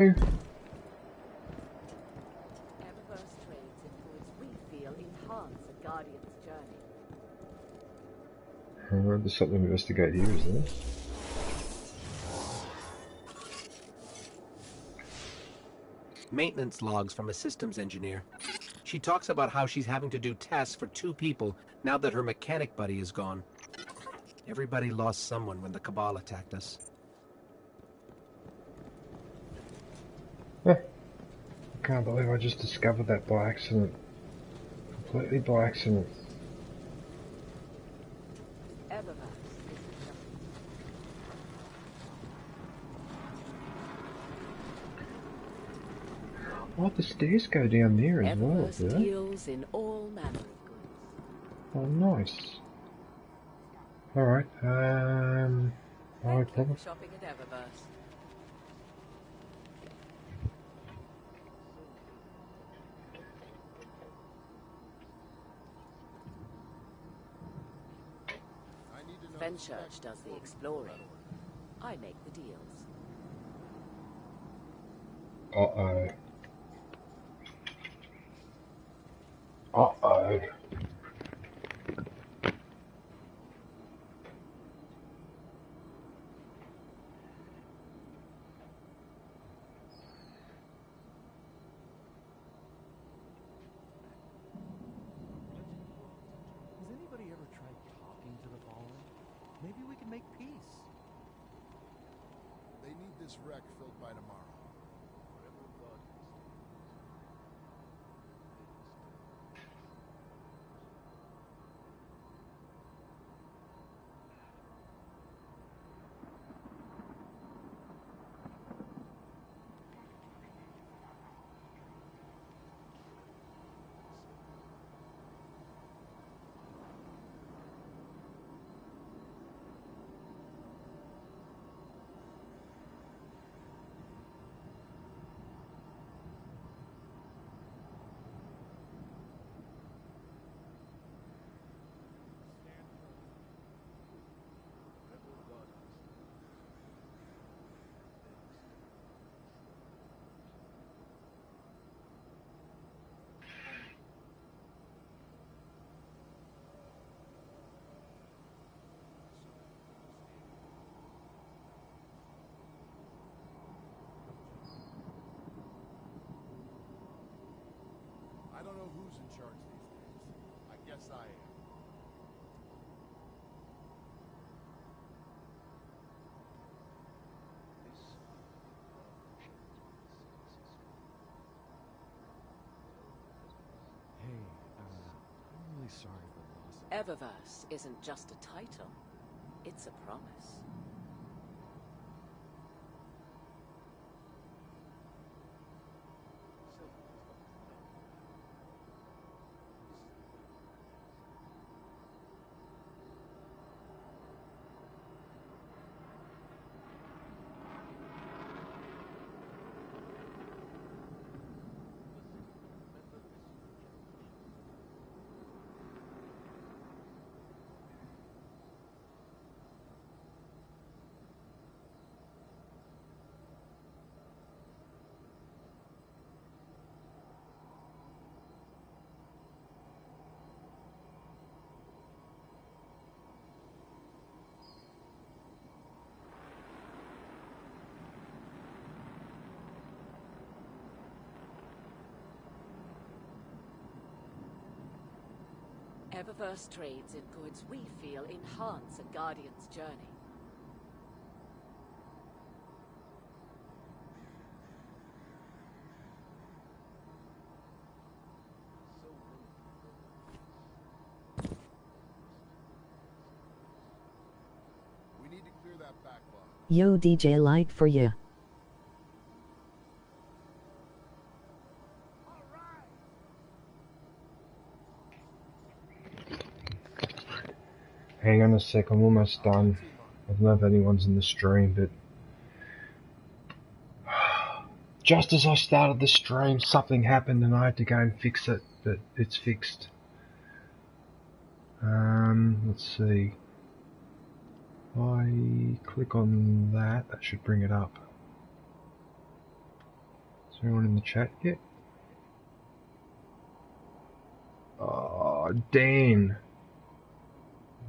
Eververse trades in goods we feel enhance a Guardian's journey. There's something to investigate here, isn't there? Maintenance logs from a systems engineer. She talks about how she's having to do tests for 2 people now that her mechanic buddy is gone. Everybody lost someone when the Cabal attacked us. I can't believe I just discovered that by accident. Completely by accident. Oh, the stairs go down there as well, do they? Deals in all manner of goods. Oh, nice. Alright, alright, probably. Shopping at Eververse. Fenchurch does the exploring. I make the deals. Uh-oh. Uh-oh. This wreck filled by tomorrow. I don't know who's in charge these days. I guess I am. Hey, I'm really sorry for the loss. Eververse isn't just a title, it's a promise. Eververse trades in goods we feel enhance a Guardian's journey. We need to clear that backlog. Yo DJ light for you. Hang on a sec, I'm almost done. I don't know if anyone's in the stream, but just as I started the stream, something happened and I had to go and fix it, but it's fixed. Let's see. If I click on that, that should bring it up. anyone in the chat yet? Oh, Dan.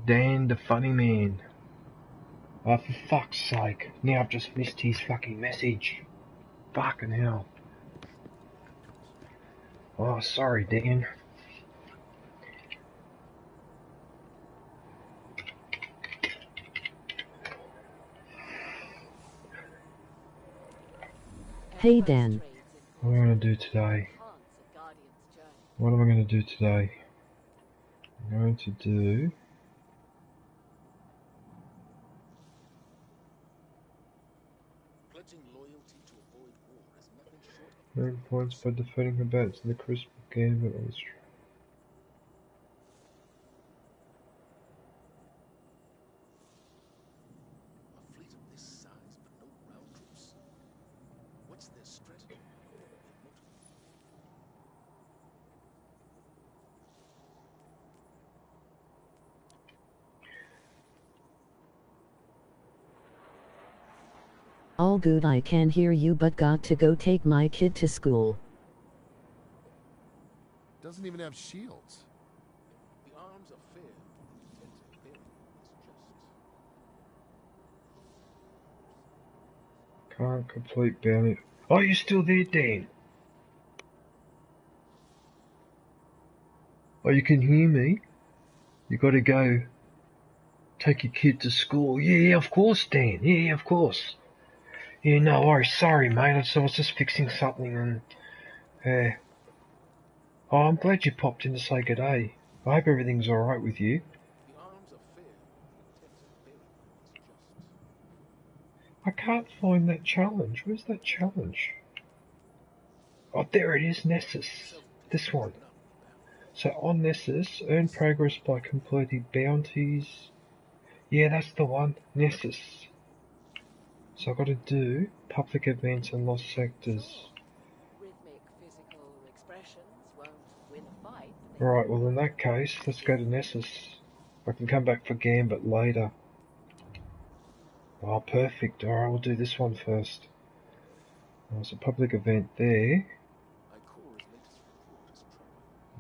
Dan the funny man. Oh, for fuck's sake. Now I've just missed his fucking message. Fucking hell. Oh, sorry, Dan. Hey Dan. What am I going to do today? What am I going to do today? I'm going to do... Earn points by defeating combatants in the crucible game, but on the street. A fleet of this size, but no ground troops. What's their strategy? All good, I can hear you, but got to go take my kid to school. Doesn't even have shields. The arms are fair. The intents are fair. It's just. Can't complete bounty. Oh, you're still there, Dan? Oh, you can hear me? You gotta go take your kid to school. Yeah, of course, Dan. Yeah, of course. Yeah, no worries. Sorry, mate. I was just fixing something and... Oh, I'm glad you popped in to say good day. I hope everything's alright with you. The arms are fair. The intents are fair. It's just. I can't find that challenge. Where's that challenge? Oh, there it is, Nessus. This one. So on Nessus, earn progress by completing bounties. Yeah, that's the one. Nessus. So I've got to do public events and lost sectors. Rhythmic physical expressions won't win a fight. Right, well in that case, let's go to Nessus. I can come back for Gambit later. Oh, perfect. Alright, we'll do this one first. There's a public event there.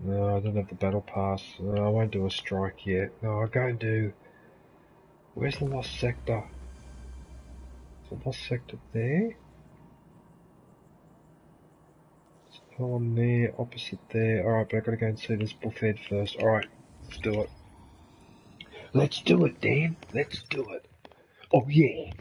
No, I don't have the battle pass. No, I won't do a strike yet. No, I'll go and do... Where's the lost sector? Is the lost sector there? It's on there, opposite there. Alright, but I've got to go and see this buffet first. Alright, let's do it. Let's do it, Dan. Let's do it. Oh, yeah.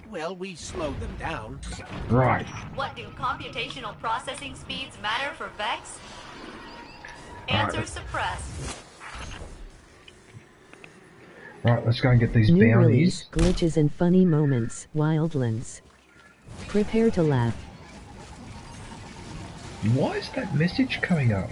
Well, we slowed them down. Right. What do computational processing speeds matter for Vex? Answer suppressed. Right, let's go and get these New bounties. release, glitches and funny moments, Wildlands. Prepare to laugh. Why is that message coming up?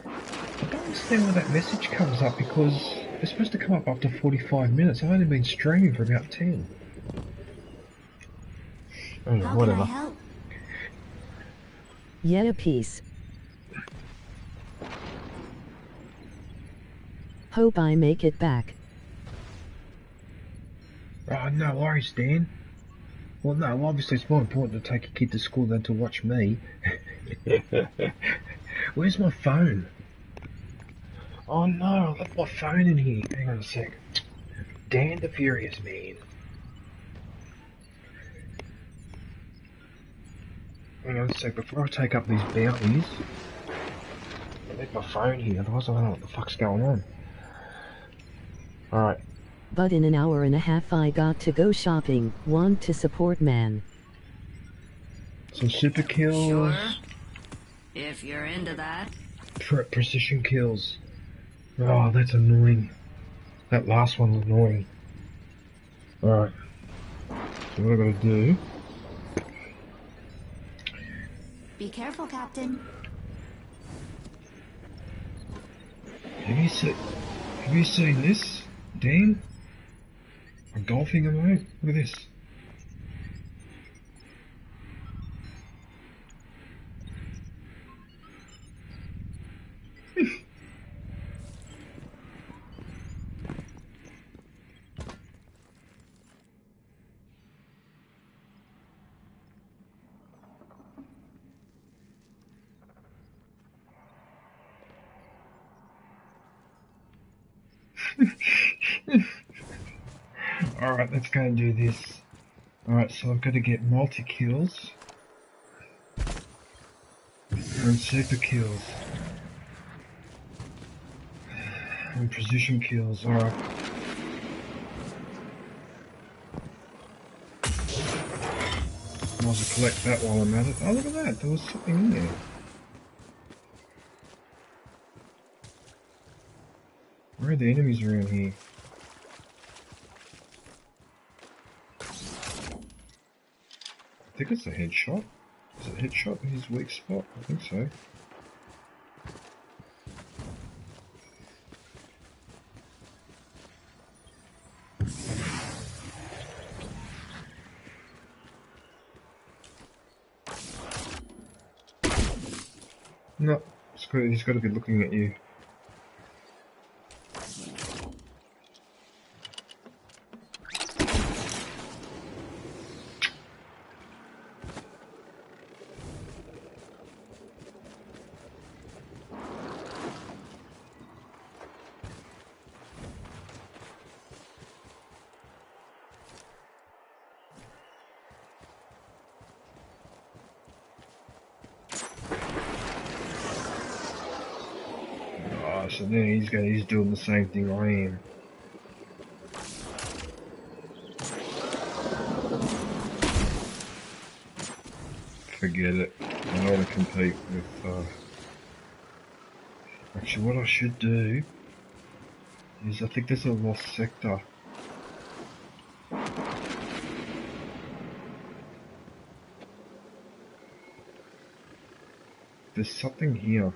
I don't understand why that message comes up because it's supposed to come up after 45 minutes. I've only been streaming for about 10. Oh, yeah, whatever. Yeah, peace. Hope I make it back. Oh, no worries, Dan. Well, no, obviously it's more important to take a kid to school than to watch me. Where's my phone? Oh no, I left my phone in here. Hang on a sec. Dan the Furious Man. Hang on a sec, before I take up these bounties, I left my phone here, otherwise I don't know what the fuck's going on. Alright. But in an hour and a half I got to go shopping. Want to support man. Some super kills. Sure. If you're into that. Precision kills. Oh, that's annoying. That last one was annoying. Alright. So what I gotta do... Be careful, Captain. Have you seen this, Dan? I'm golfing a mate. Look at this. Alright, let's go and do this. Alright, so I've got to get multi-kills and super kills and precision kills. Alright. Might as well collect that while I'm at it. Oh, look at that, there was something in there. Where are the enemies around here? I think it's a headshot. Is it a headshot his weak spot? I think so. No, he's got to be looking at you. So then he's doing the same thing I am. Forget it. I don't want to compete with, Actually, what I should do is I think there's a lost sector. There's something here.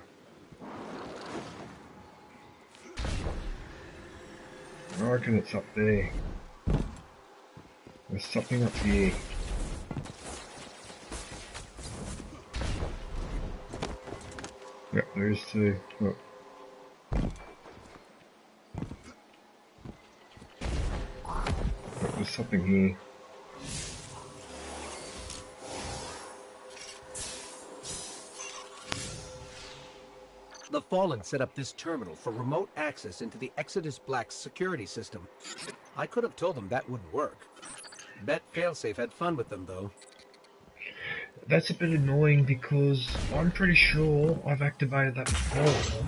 I reckon it's up there. There's something up here. Yep, there is too. Look. Look, there's something here. The Fallen set up this terminal for remote access into the Exodus Black's security system. I could have told them that wouldn't work. Bet Failsafe had fun with them, though. That's a bit annoying because I'm pretty sure I've activated that before.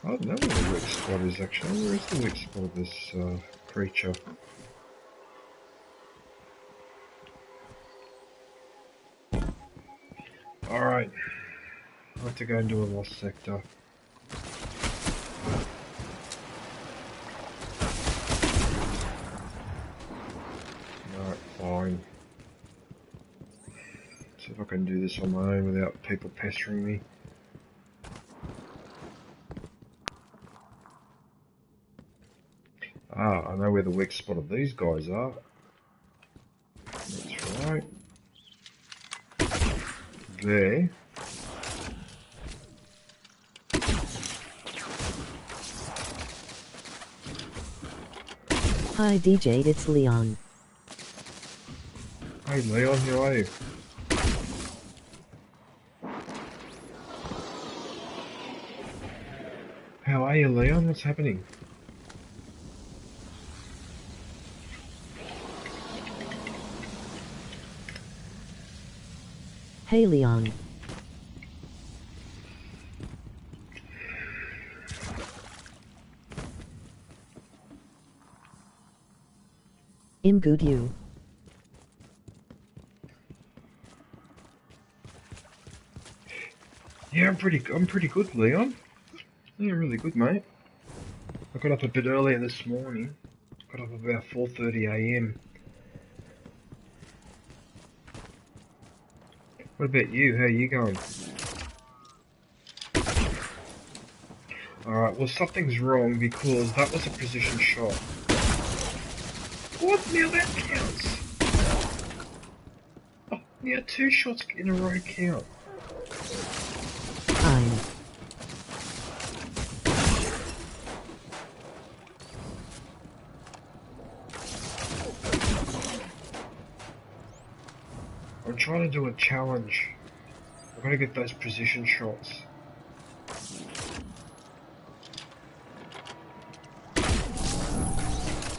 I don't know where the weak spot is actually. Where is the weak spot of this creature? Alright. I have to go into a lost sector. Alright, fine. See if I can do this on my own without people pestering me. Ah, I know where the weak spot of these guys are. That's right. There. Hi DJ, it's Leon. Hey Leon, how are you? How are you, Leon? What's happening? Hey Leon. I'm good, you. Yeah, I'm pretty good, Leon. Yeah, really good, mate. I got up a bit earlier this morning. Got up about 4:30 a.m. What about you? How are you going? Alright, well something's wrong because that was a precision shot. What? Now that counts! Oh, now 2 shots in a row count. I'm trying to do a challenge. I've got to get those precision shots.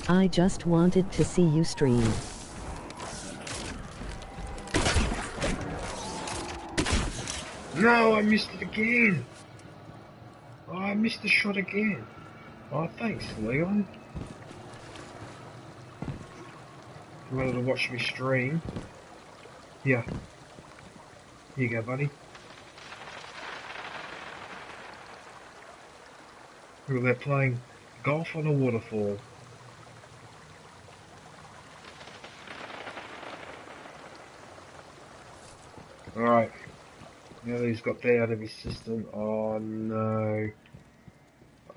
I just wanted to see you stream. No, I missed it again. Oh, I missed the shot again. Oh, thanks, Leon. You wanted to watch me stream? Yeah. Here you go, buddy. Look at that, playing golf on a waterfall. Alright. Now that he's got that out of his system. Oh no.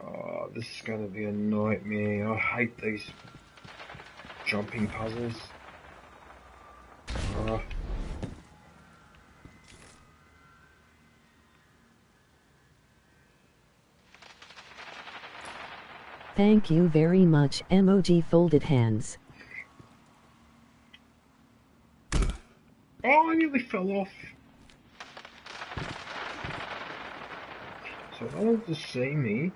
Oh, this is going to be a nightmare. I hate these jumping puzzles. Oh. Thank you very much, emoji folded hands. Oh, I nearly fell off. So I want them to see me,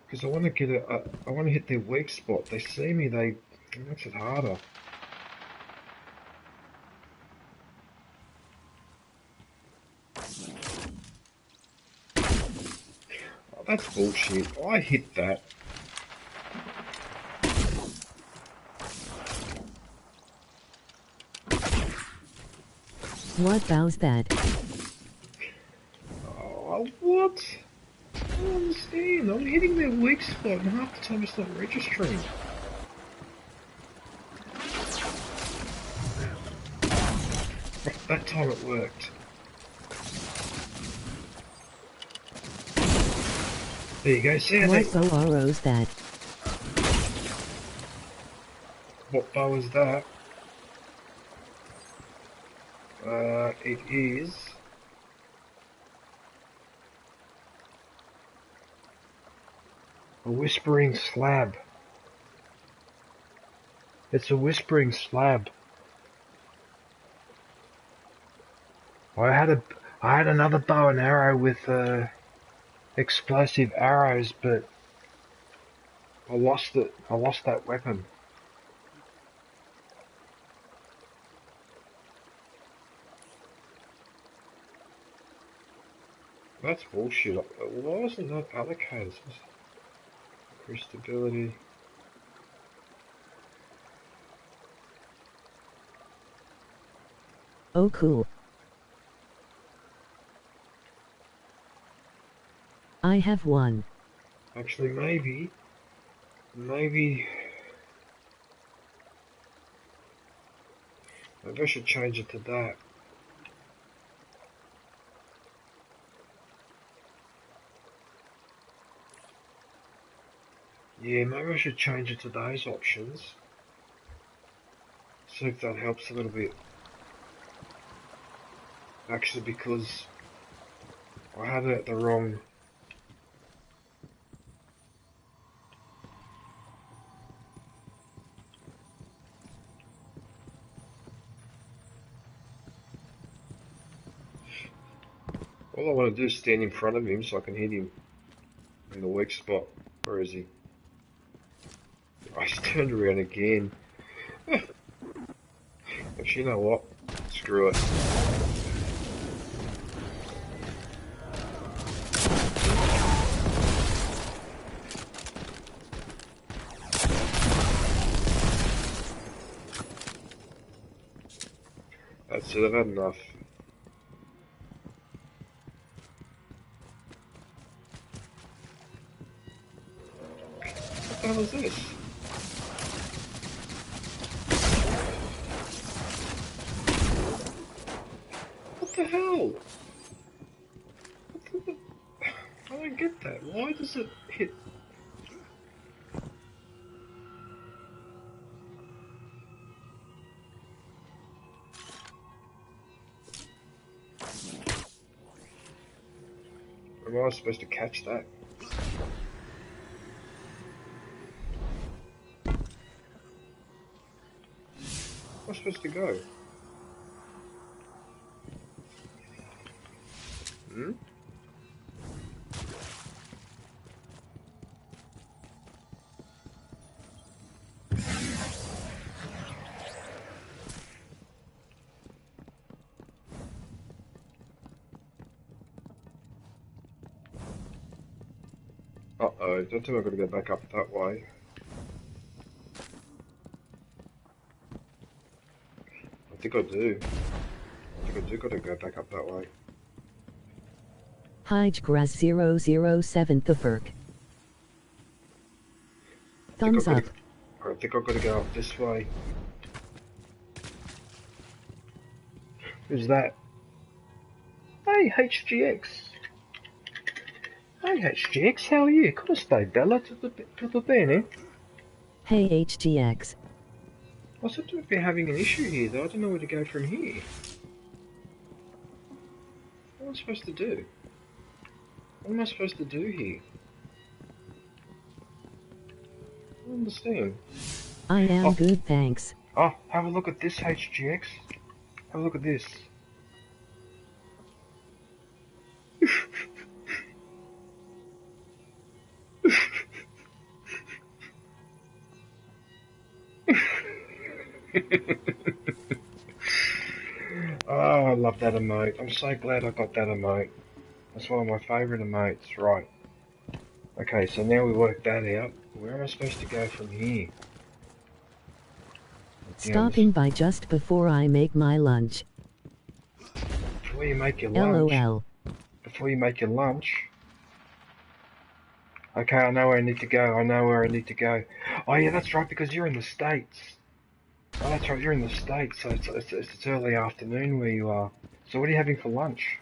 because I want to get I want to hit their weak spot. They see me, it makes it harder. Oh, that's bullshit. I hit that. What was that? Oh, what? I don't understand. I'm hitting their weak spot and half the time it's not registering. That time it worked. There you go, see how What bow arrows that? What bow is that? It is... a whispering slab. It's a whispering slab. I had another bow and arrow with explosive arrows, but I lost it. I lost that weapon. That's bullshit. Why wasn't that allocated? Increase stability. Oh cool. I have one. Actually, maybe I should change it to that. Yeah, maybe I should change it to those options. See if that helps a little bit. Actually, because I had it at the wrong... All I want to do is stand in front of him so I can hit him in the weak spot. Where is he? I just turned around again. Actually, you know what? Screw it. That's it, I've had enough. What the hell is this? What the hell? I don't get that. Why does it hit? Am I supposed to catch that? Where am I supposed to go? Hmm? Uh-oh, don't tell me I've got to go back up that way. I think I do. I think I do got to go back up that way. Hijgras 007 the Verk. Thumbs up. I think I've got to go up this way. Who's that? Hey, HGX. Hey, HGX, how are you? Could have stayed Bella to the bene. Hey, HGX. I seem to be having an issue here, though. I don't know where to go from here. What am I supposed to do? What am I supposed to do here? I don't understand. I am good, thanks. Oh, have a look at this, HGX. Have a look at this. Oh, I love that emote. I'm so glad I got that emote. That's one of my favourite emotes. Right. Okay, so now we work that out. Where am I supposed to go from here? Stopping by just before I make my lunch. Before you make your lunch? LOL. Before you make your lunch? Okay, I know where I need to go. I know where I need to go. Oh yeah, that's right, because you're in the States. Oh, that's right, you're in the States, so it's early afternoon where you are. So what are you having for lunch?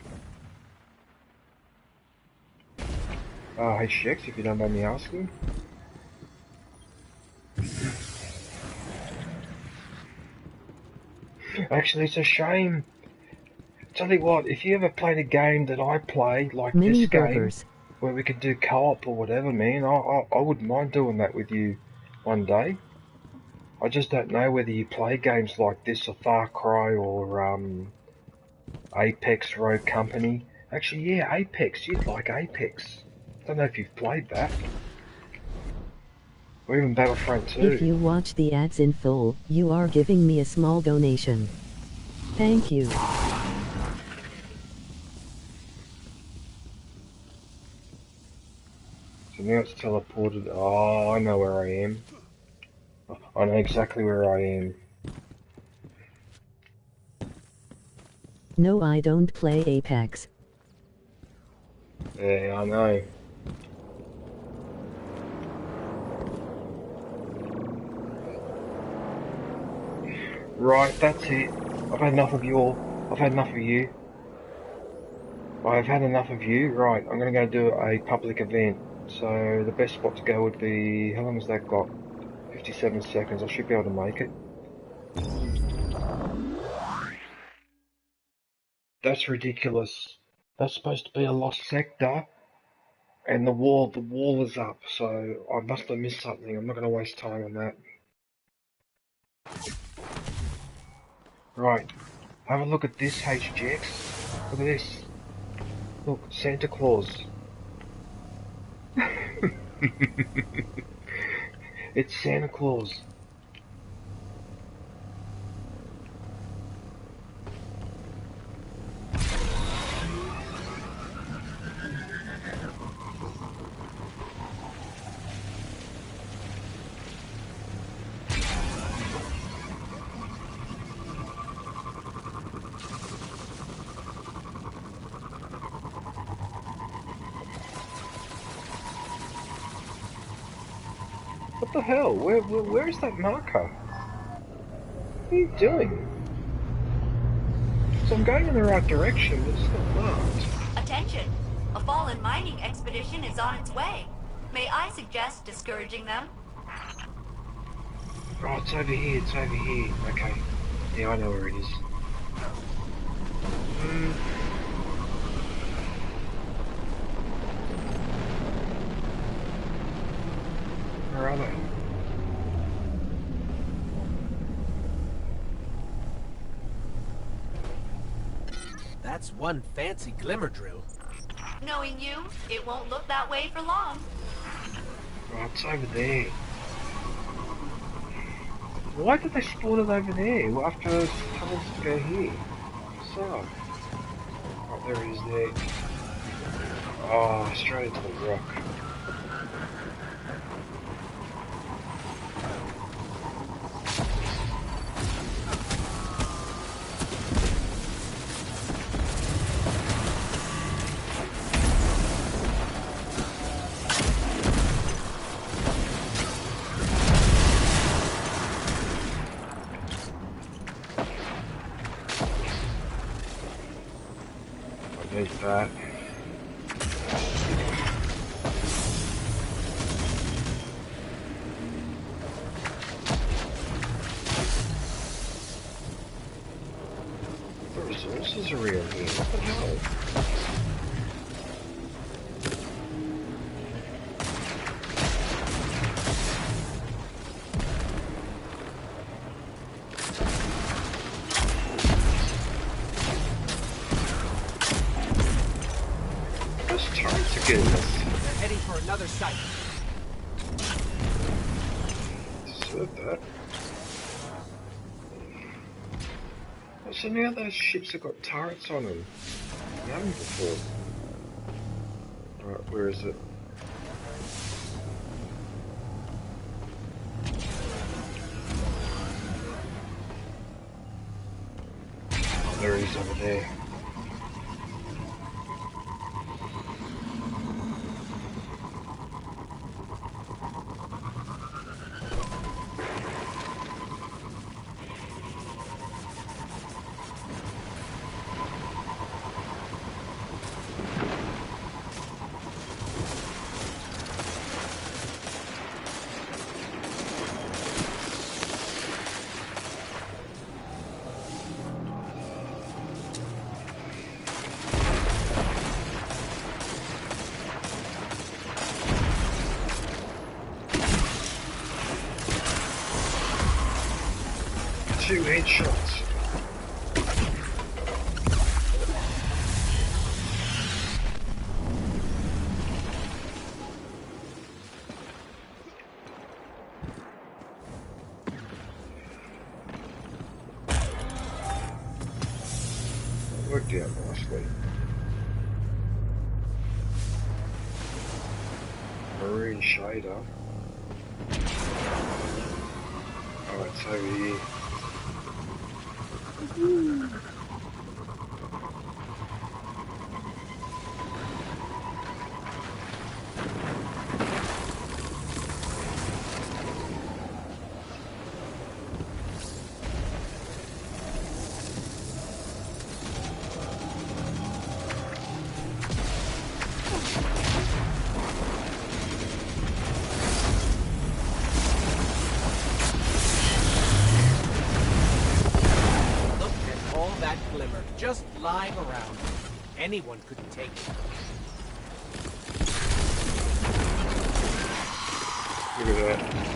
Oh, hey Shex, if you don't mind me asking. Actually, it's a shame. Tell you what, if you ever played a game that I play, like Mini this game, burgers. where we could do co-op or whatever, man, I wouldn't mind doing that with you one day. I just don't know whether you play games like this or Far Cry or Apex Rogue Company. Actually, yeah, Apex. You'd like Apex. Don't know if you've played that. Or even Battlefront 2. If you watch the ads in full, you are giving me a small donation. Thank you. So now it's teleported. Oh, I know where I am. I know exactly where I am. No, I don't play Apex. Yeah, I know. Right, that's it. I've had enough of you all. I've had enough of you. I've had enough of you. Right, I'm gonna go do a public event. So the best spot to go would be, how long has that got? 57 seconds, I should be able to make it. That's ridiculous. That's supposed to be a lost sector, and the wall is up, so I must have missed something. I'm not going to waste time on that. Right, have a look at this, HGX. Look at this. Look, Santa Claus. It's Santa Claus. What the hell? Where is that marker? What are you doing? So I'm going in the right direction, but it's not marked. Attention! A fallen mining expedition is on its way. May I suggest discouraging them? Oh, it's over here, it's over here. Okay. Yeah, I know where it is. Where are they? That's one fancy glimmer drill. Knowing you, it won't look that way for long. Oh, it's over there. Why did they spawn it over there? Well, after I was told to go here. So. Oh, there it is there. Oh, straight into the rock. There's that. The resources are real here. What the hell? They're heading for another site. Said that. So now those ships have got turrets on them. They haven't before. Right, where is it? Oh, there he is over there. Two headshots. That worked out nicely. Marine shader. Oh, it's over here. that glimmer just lying around. Anyone could take it. Look at that.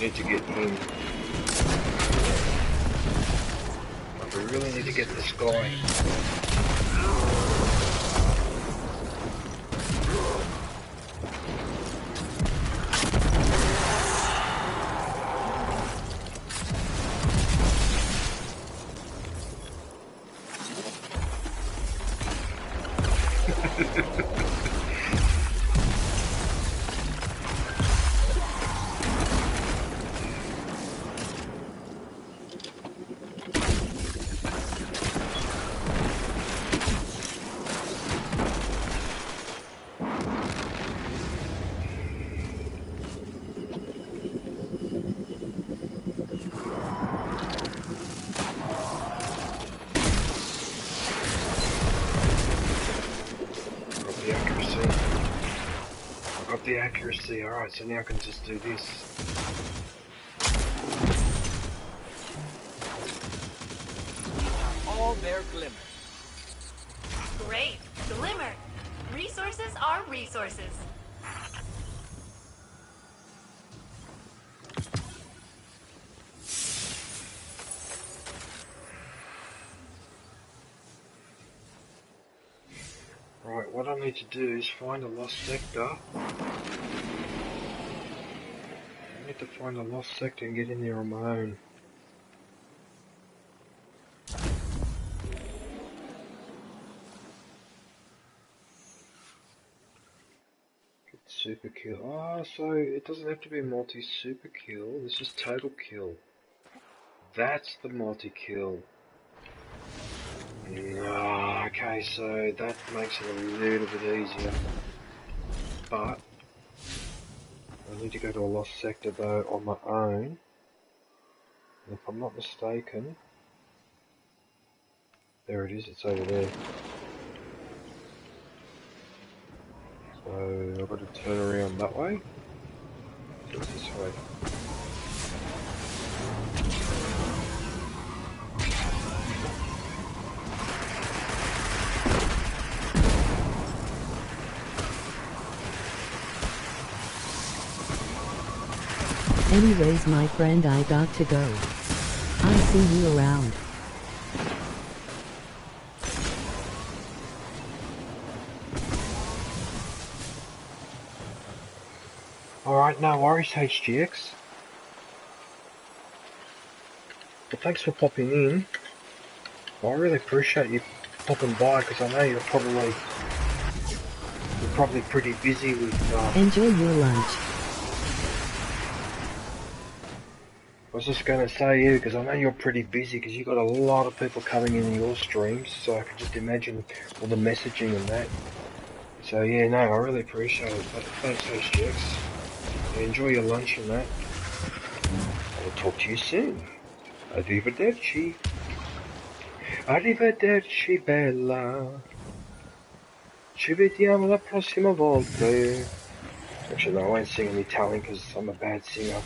Need to get in. But we really need to get this guy. Accuracy, alright, so now I can just do this. All their glimmer. Great. Glimmer. Resources are resources. Right, what I need to do is find a lost sector. I need to find a lost sector and get in there on my own. Get super kill. Ah, so it doesn't have to be multi-super kill, this is total kill. That's the multi-kill. Okay, so that makes it a little bit easier. But I need to go to a lost sector though on my own. And if I'm not mistaken, there it is, it's over there. So I've got to turn around that way. So it's this way. Anyways, my friend, I got to go. I'll see you around. Alright, no worries, HGX. Well, thanks for popping in. Well, I really appreciate you popping by because I know you're probably pretty busy with. Enjoy your lunch. I was just going to say you because I know you're pretty busy because you've got a lot of people coming in your streams, so I can just imagine all the messaging and that. So yeah, no, I really appreciate it. Thanks, HGX. Enjoy your lunch and that. I will talk to you soon. Arrivederci. Arrivederci, bella. Ci vediamo la prossima volta. Actually, no, I won't sing in Italian because I'm a bad singer.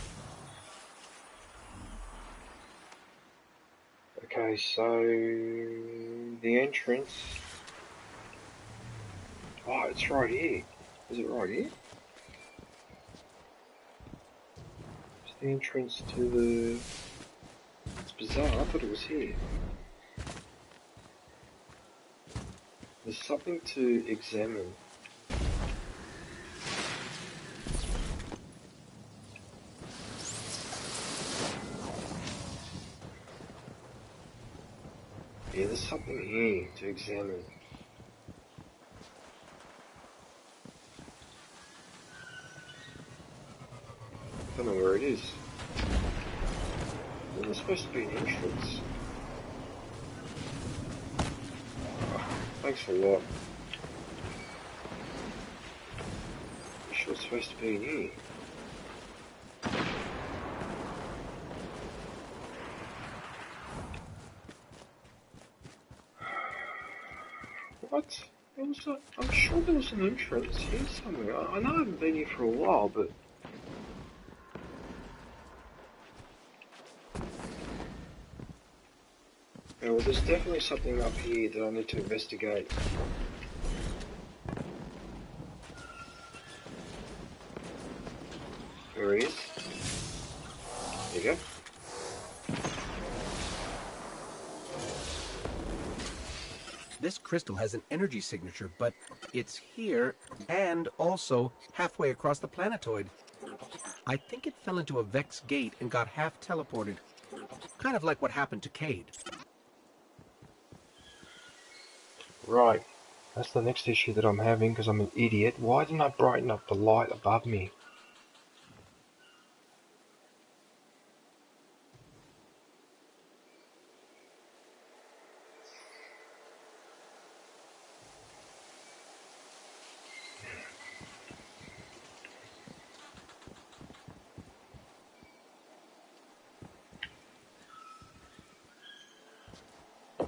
Okay, so the entrance. Oh, it's right here. Is it right here? It's the entrance to the. It's bizarre. I thought it was here. There's something to examine. Yeah, there's something here to examine. Don't know where it is. There's supposed to be an entrance. Oh, thanks a lot. I'm sure it's supposed to be in here. What? I'm sure there was an entrance here somewhere. I know I haven't been here for a while, but... Yeah, well, there's definitely something up here that I need to investigate. There he is. There you go. This crystal has an energy signature, but it's here and also halfway across the planetoid. I think it fell into a Vex gate and got half teleported. Kind of like what happened to Cade. Right. That's the next issue that I'm having because I'm an idiot. Why didn't I brighten up the light above me?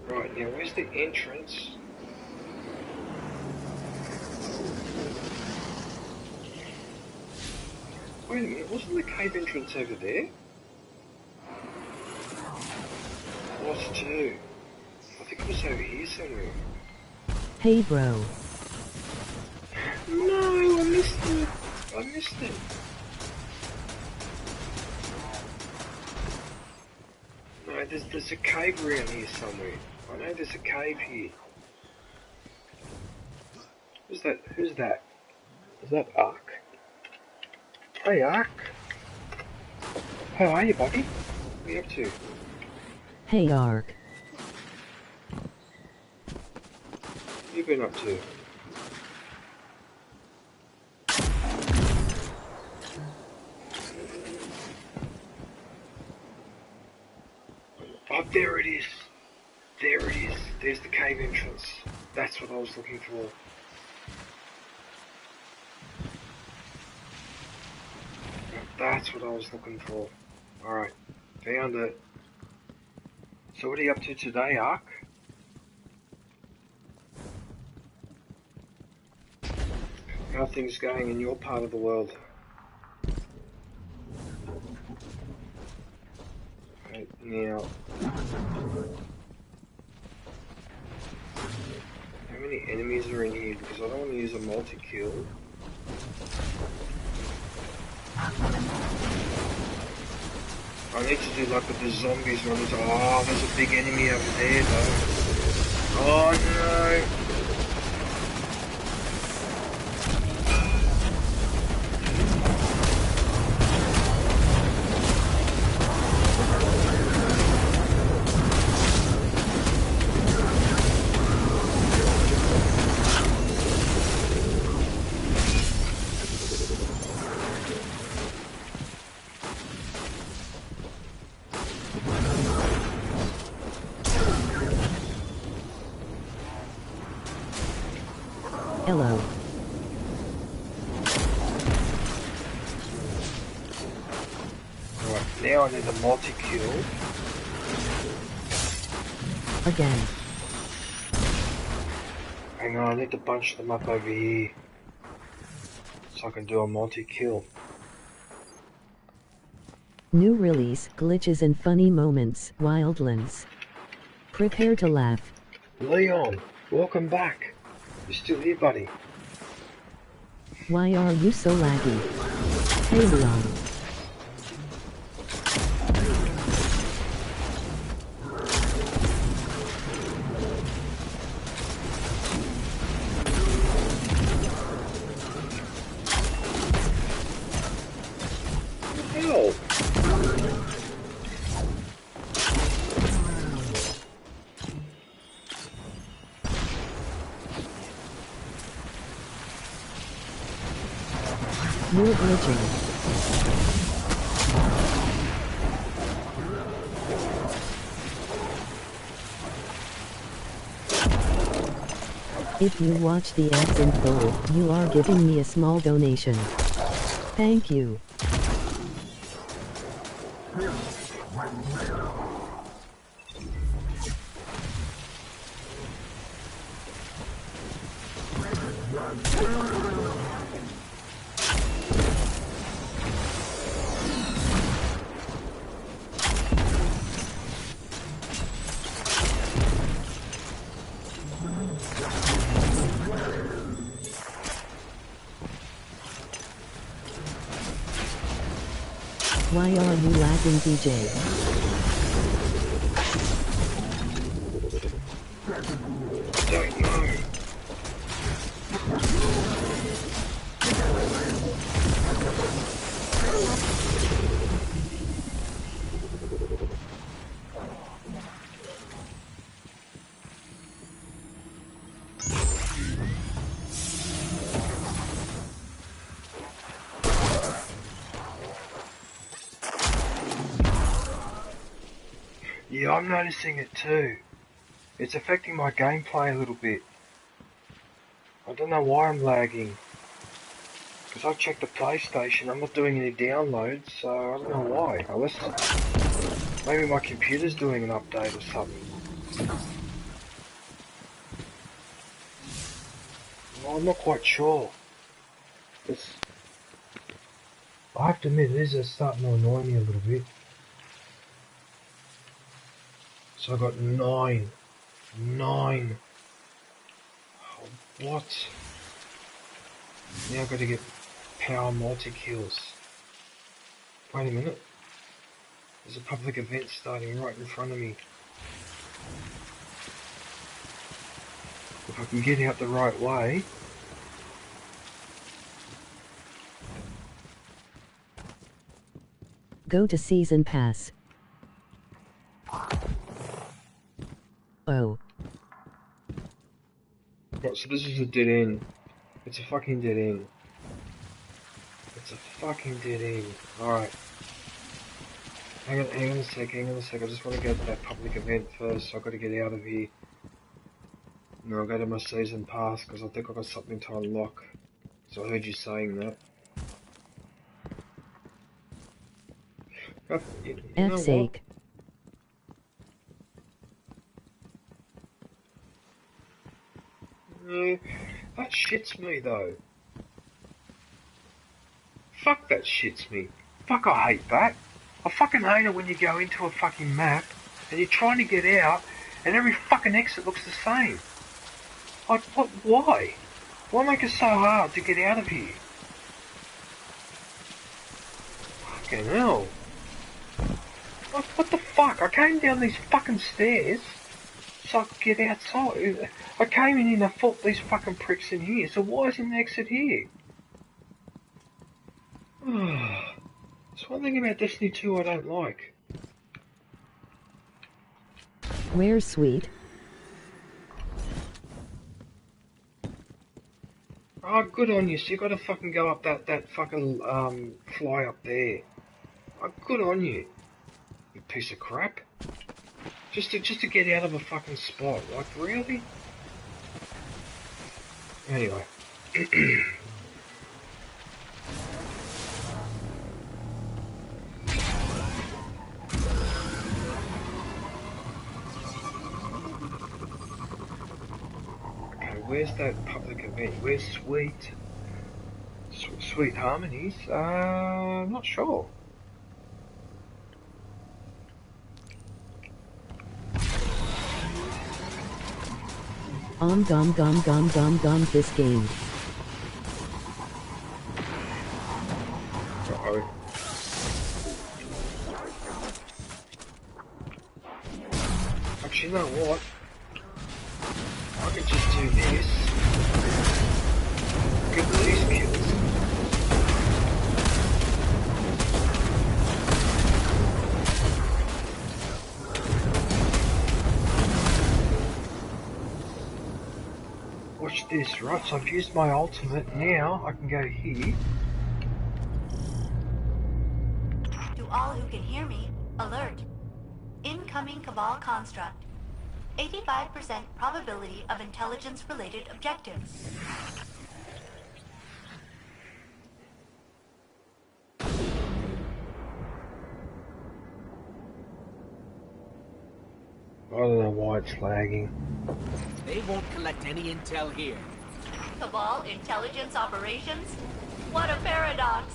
Right, now where's the entrance? Wait a minute, wasn't the cave entrance over there? Lost too. I think it was over here somewhere. Hey bro. No, I missed it. I missed it. No, there's a cave around here somewhere. I know there's a cave here. Who's that? Who's that? Is that Ark? Hey Ark. How are you, buddy? What are you up to? Hey Ark. What have you been up to? Oh, there it is. There it is. There's the cave entrance. That's what I was looking for. That's what I was looking for. Alright. Found it. So what are you up to today, Ark? How are things going in your part of the world? Right, now... How many enemies are in here? Because I don't want to use a multi-kill. I need to do like with the zombies one. Oh, there's a big enemy over there though. Oh no! Hello. Right, now I need a multi-kill. Again. Hang on, I need to bunch them up over here. So I can do a multi-kill. New release, glitches and funny moments, Wildlands. Prepare to laugh. Leon, welcome back. You're still here, buddy. Why are you so laggy? Hey Leon. Hell. You're glitching. If you watch the ads in full, you are giving me a small donation. Thank you. Why are you lagging, DJ? Don't know. Yeah, I'm noticing it too. It's affecting my gameplay a little bit. I don't know why I'm lagging. Because I checked the PlayStation, I'm not doing any downloads, so I don't know why. Unless maybe my computer's doing an update or something. Well, I'm not quite sure. I have to admit, it is starting to annoy me a little bit. So I got 9. Oh, what? Now I've got to get power multi-kills. Wait a minute. There's a public event starting right in front of me. If I can get out the right way. Go to Season Pass. Oh. Right, so this is a dead end. It's a fucking dead end. It's a fucking dead end. Alright. Hang on a sec. I just want to go to that public event first, so I've got to get out of here. No, I'll go to my season pass, because I think I've got something to unlock. So I heard you saying that. You know F's sake. No, that shits me though. Fuck that shits me. Fuck, I hate that. I fucking hate it when you go into a fucking map and you're trying to get out and every fucking exit looks the same. Like, what, why? Why make it so hard to get out of here? Fucking hell. What the fuck? I came down these fucking stairs so I could get outside. I came in and I fought these fucking pricks in here, so why isn't the exit here? There's one thing about Destiny 2 I don't like. Where's Sweet? Oh, good on you, so you gotta fucking go up that fucking, fly up there. Oh, good on you. You piece of crap. Just to get out of a fucking spot. Like, really? Anyway. Okay, where's that public event? Where's Sweet Harmonies? I'm not sure. Gum this game. Uh-oh. Actually, you know what? I could just do this. Get these kills. Watch this, right? So I've used my ultimate, now I can go here. To all who can hear me, alert. Incoming Cabal construct. 85% probability of intelligence-related objectives. I don't know why it's lagging. They won't collect any intel here. Cabal intelligence operations? What a paradox!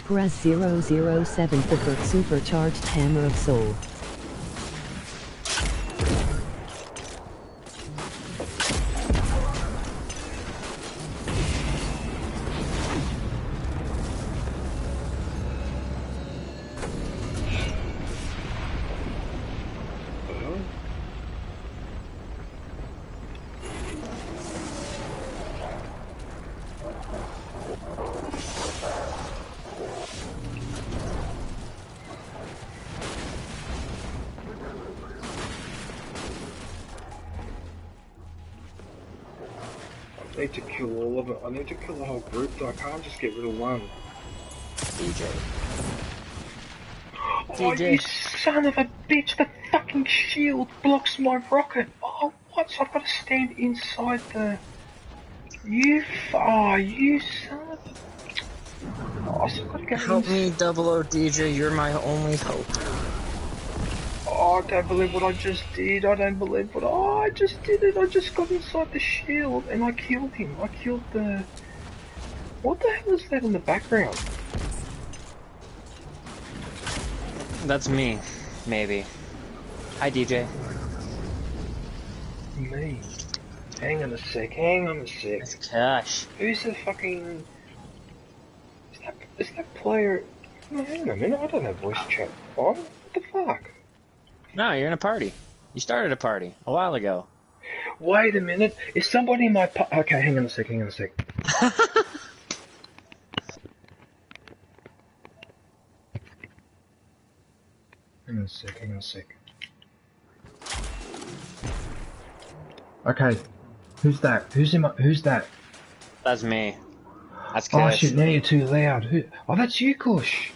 Press 007 for supercharged Hammer of Soul. I need to kill all of them. I need to kill the whole group, though. I can't just get rid of one. DJ. Oh, DJ. you son of a bitch! The fucking shield blocks my rocket! Oh, what? So I've got to stand inside the... You son of a... Oh, so I've got to go Help me, 00 DJ, you're my only hope. Oh, I don't believe what I just did. I don't believe what I just did it. I just got inside the shield and I killed him. I killed the... What the hell is that in the background? That's me, maybe. Hi, DJ. Me. Hang on a sec. It's Cash. Who's the fucking... Is that player... No, hang on a minute. I don't have voice chat on. What the fuck? No, you're in a party. You started a party a while ago. Wait a minute. Is somebody in my okay, hang on a sec. Hang on a sec. Hang on a sec. Okay. Who's that? Who's that? That's me. That's Oh Cash. shit, now you're too loud. Oh, that's you, Kush.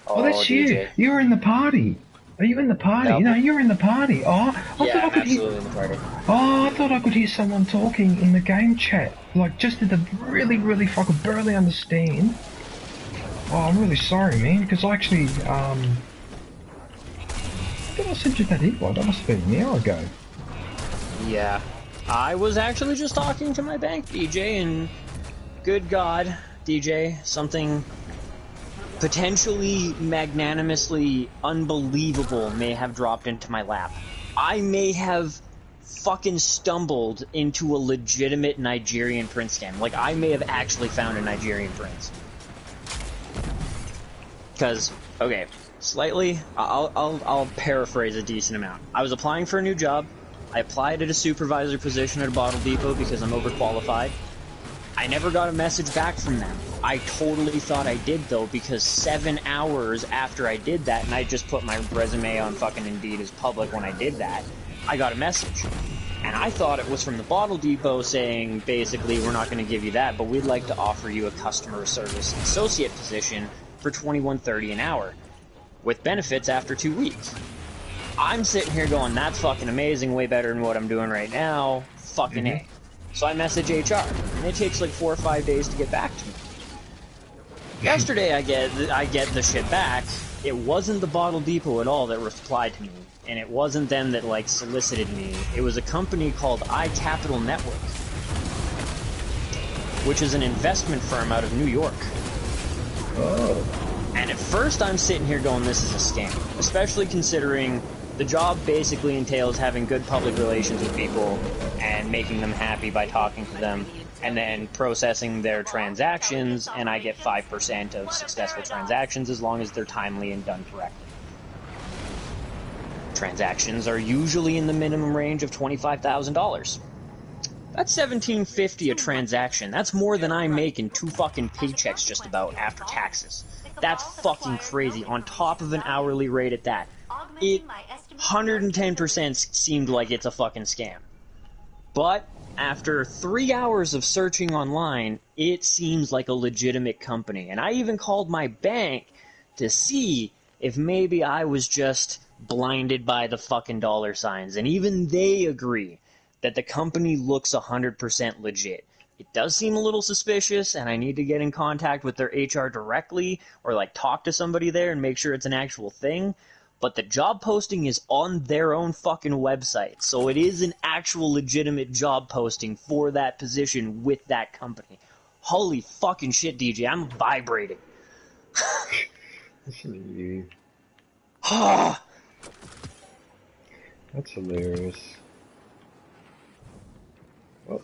Oh, that's DJ. you. You're in the party. Are you in the party? Nope. No, you're in the party. Oh, Yeah, I'm absolutely in the party. Oh, I thought I could hear someone talking in the game chat. Like, just at the really fucking barely understand. Oh, I'm really sorry, man, because I actually, did I send you that invite? That must have been an hour ago. Yeah. I was actually just talking to my bank DJ, and good God, DJ, something potentially magnanimously unbelievable may have dropped into my lap. I may have fucking stumbled into a legitimate Nigerian prince scam. Like, I may have actually found a Nigerian prince. Because, okay, slightly, I'll paraphrase a decent amount. I was applying for a new job. I applied at a supervisor position at a bottle depot because I'm overqualified. I never got a message back from them. I totally thought I did, though, because 7 hours after I did that, and I just put my resume on fucking Indeed as public when I did that, I got a message. And I thought it was from the bottle depot saying, basically, we're not going to give you that, but we'd like to offer you a customer service associate position for $21.30 an hour, with benefits after 2 weeks. I'm sitting here going, that's fucking amazing, way better than what I'm doing right now, fucking A. So I message HR, and it takes like 4 or 5 days to get back to me. Yesterday I get the shit back. It wasn't the bottle depot at all that replied to me, and it wasn't them that like solicited me. It was a company called iCapital Network, which is an investment firm out of New York. Oh. And at first I'm sitting here going, this is a scam, especially considering the job basically entails having good public relations with people and making them happy by talking to them, and then processing their transactions, and I get 5% of successful transactions as long as they're timely and done correctly. Transactions are usually in the minimum range of $25,000. That's $1,750 a transaction. That's more than I make in 2 fucking paychecks just about after taxes. That's fucking crazy, on top of an hourly rate at that. It 110% seemed like it's a fucking scam. But after 3 hours of searching online, it seems like a legitimate company. And I even called my bank to see if maybe I was just blinded by the fucking dollar signs. And even they agree that the company looks 100% legit. It does seem a little suspicious, and I need to get in contact with their HR directly or, like, talk to somebody there and make sure it's an actual thing. But the job posting is on their own fucking website, so it is an actual legitimate job posting for that position with that company. Holy fucking shit, DJ, I'm vibrating. Listen to you. Ah! That's hilarious. Well.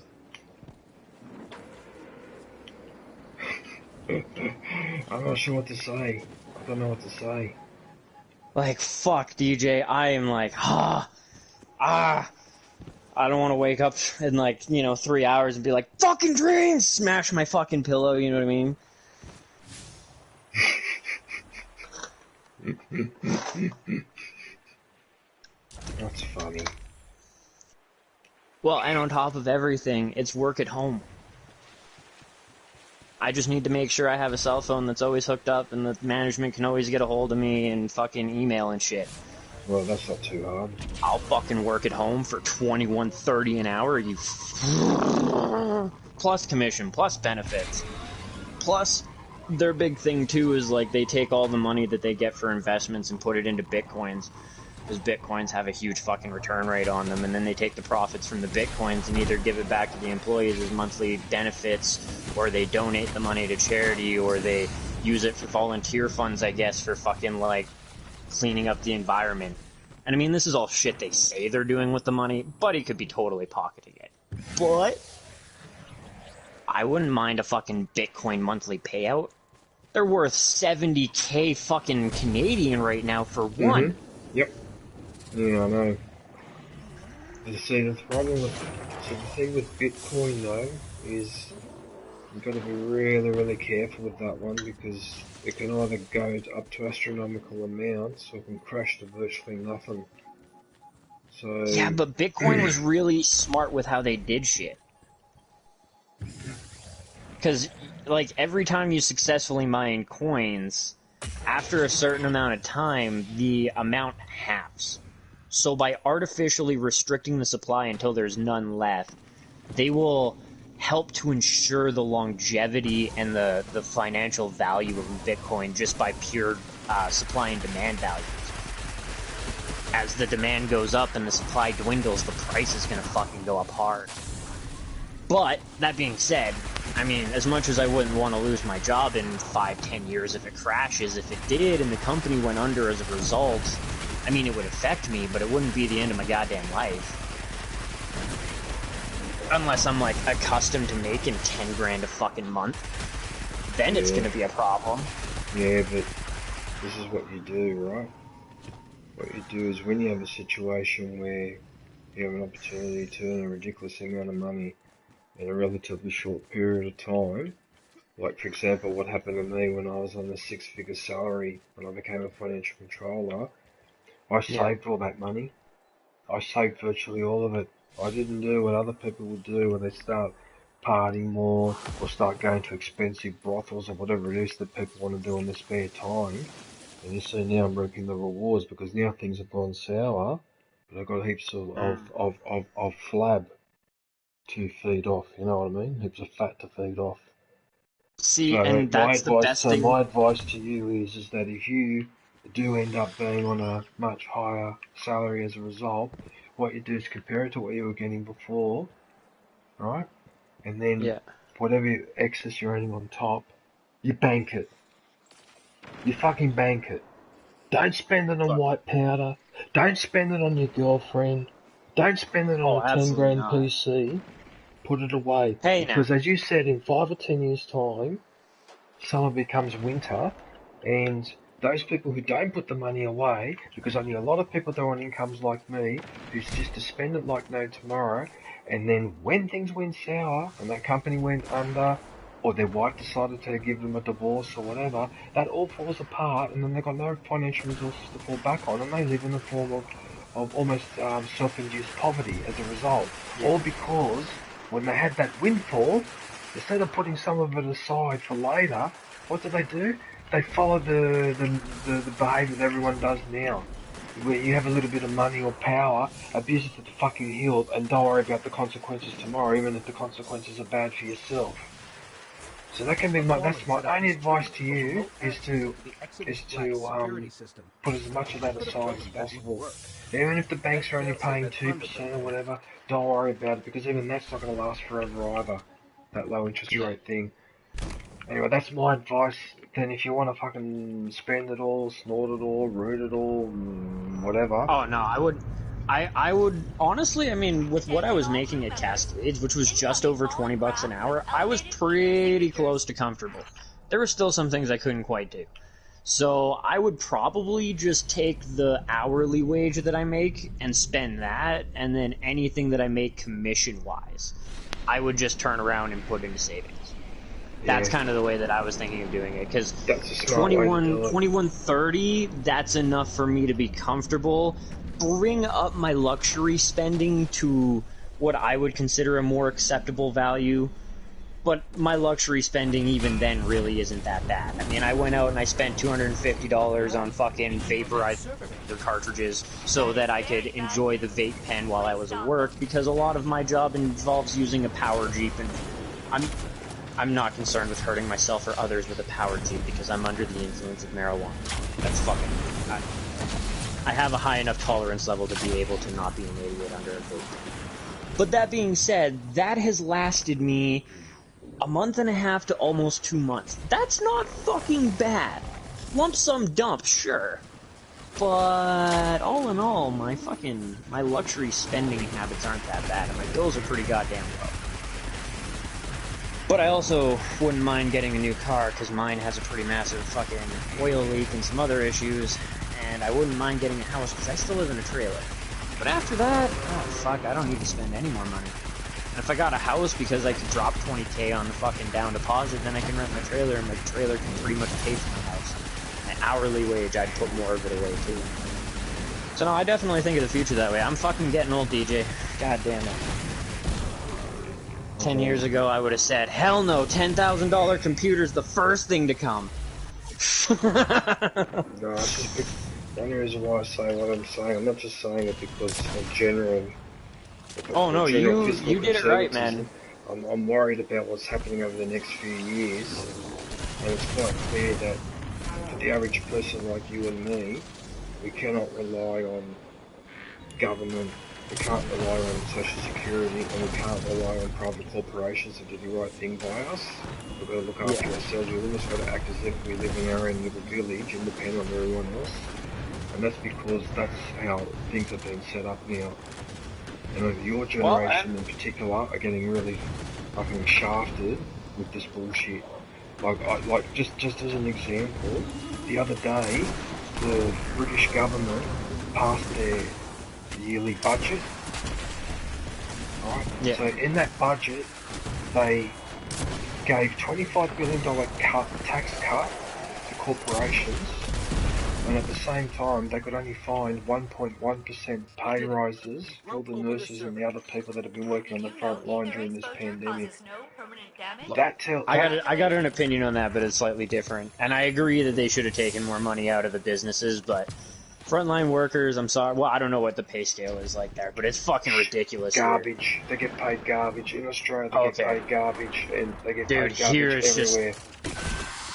I'm not sure what to say. I don't know what to say. Like, fuck, DJ, I am like, I don't want to wake up in, like, 3 hours and be like, fucking dreams! Smash my fucking pillow, you know what I mean? That's funny. Well, and on top of everything, it's work at home. I just need to make sure I have a cell phone that's always hooked up and the management can always get a hold of me and fucking email and shit. Well, that's not too hard. I'll fucking work at home for $21.30 an hour, you plus commission, plus benefits. Plus, their big thing too is, like, they take all the money that they get for investments and put it into bitcoins. Because bitcoins have a huge fucking return rate on them, and then they take the profits from the bitcoins and either give it back to the employees as monthly benefits, or they donate the money to charity, or they use it for volunteer funds, I guess, for fucking, like, cleaning up the environment. And I mean, this is all shit they say they're doing with the money, but he could be totally pocketing it. But I wouldn't mind a fucking Bitcoin monthly payout. They're worth 70k fucking Canadian right now for one. Mm-hmm. Yep. Yeah, I know. See, the problem with, so the thing with Bitcoin though is you've got to be really, really careful with that one because it can either go up to astronomical amounts or it can crash to virtually nothing. So yeah, but Bitcoin was really smart with how they did shit. Because, like, every time you successfully mine coins, after a certain amount of time, the amount halves. So by artificially restricting the supply until there's none left, they will help to ensure the longevity and the financial value of Bitcoin just by pure supply and demand values. As the demand goes up and the supply dwindles, the price is going to fucking go up hard. But, that being said, I mean, as much as I wouldn't want to lose my job in 5-10 years if it crashes, if it did and the company went under as a result, I mean, it would affect me, but it wouldn't be the end of my goddamn life. Unless I'm, like, accustomed to making 10 grand a fucking month. Then it's gonna be a problem. Yeah, but this is what you do, right? What you do is when you have a situation where you have an opportunity to earn a ridiculous amount of money in a relatively short period of time, like for example what happened to me when I was on a 6-figure salary when I became a financial controller, I saved all that money. I saved virtually all of it. I didn't do what other people would do where they start partying more or start going to expensive brothels or whatever it is that people want to do in their spare time. And you see now I'm reaping the rewards because now things have gone sour, but I've got heaps of flab to feed off, you know what I mean? Heaps of fat to feed off. See, so and that's the best thing. So my advice to you is that if you do end up being on a much higher salary as a result, what you do is compare it to what you were getting before, right? And then whatever excess you're earning on top, you bank it. You fucking bank it. Don't spend it on white powder. Don't spend it on your girlfriend. Don't spend it on a 10 grand PC. Put it away. Because as you said, in 5 or 10 years' time, summer becomes winter, and those people who don't put the money away, because I knew a lot of people that are on incomes like me, who's just to spend it like no tomorrow, and then when things went sour, and that company went under, or their wife decided to give them a divorce or whatever, that all falls apart, and then they've got no financial resources to fall back on, and they live in a form of almost self-induced poverty as a result. All because when they had that windfall, instead of putting some of it aside for later, what do? They follow the behaviour that everyone does now. Where you have a little bit of money or power, abuse it to the fucking hilt, and don't worry about the consequences tomorrow, even if the consequences are bad for yourself. So that can be that's my only advice to you, is to put as much of that aside as possible. Even if the banks are only paying 2% or whatever, don't worry about it, because even that's not going to last forever either, that low interest rate thing. Anyway, that's my advice. Then if you want to fucking spend it all, snort it all, root it all, whatever. Oh no, I would honestly, I mean, with what I was making at Cascades, which was just over $20 an hour, I was pretty close to comfortable. There were still some things I couldn't quite do. So I would probably just take the hourly wage that I make and spend that, and then anything that I make commission-wise, I would just turn around and put into savings. That's kind of the way that I was thinking of doing it, because $21.30, that's enough for me to be comfortable, bring up my luxury spending to what I would consider a more acceptable value, but my luxury spending even then really isn't that bad. I mean, I went out and I spent $250 on fucking vaporizer cartridges so that I could enjoy the vape pen while I was at work, because a lot of my job involves using a power jeep, and I'm not concerned with hurting myself or others with a power jeep because I'm under the influence of marijuana. That's fucking... I have a high enough tolerance level to be able to not be an idiot under a vape. But that being said, that has lasted me a month and a half to almost 2 months. That's not fucking bad. Lump sum dump, sure. But all in all, my luxury spending habits aren't that bad, and my bills are pretty goddamn low. But I also wouldn't mind getting a new car, because mine has a pretty massive fucking oil leak and some other issues, and I wouldn't mind getting a house, because I still live in a trailer. But after that, oh fuck, I don't need to spend any more money. And if I got a house because I could drop $20K on the fucking down deposit, then I can rent my trailer, and my trailer can pretty much pay for my house. An hourly wage, I'd put more of it away too. So no, I definitely think of the future that way. I'm fucking getting old, DJ. God damn it. 10 years ago, I would have said, hell no, $10,000 computer's the first thing to come. No, the only reason why I say what I'm saying, I'm not just saying it because of general... Oh no, you did it right, man. I'm worried about what's happening over the next few years, and it's quite clear that for the average person like you and me, we cannot rely on government. We can't rely on social security, and we can't rely on private corporations to do the right thing by us. We've got to look after ourselves. We've almost got to act as if we live in our own little village and depend on everyone else. And that's because that's how things have been set up now. And your generation in particular are getting really fucking shafted with this bullshit. Like just as an example, the other day, the British government passed their yearly budget, right? Yeah. So in that budget, they gave $25 billion tax cut to corporations, and at the same time, they could only find 1.1% pay rises for all the nurses and the other people that have been working on the front line during this pandemic. I got an opinion on that, but it's slightly different. And I agree that they should have taken more money out of the businesses, but frontline workers, I'm sorry. Well, I don't know what the pay scale is like there, but it's fucking ridiculous. Garbage. Here. They get paid garbage. In Australia, they get paid garbage, and they get paid garbage everywhere.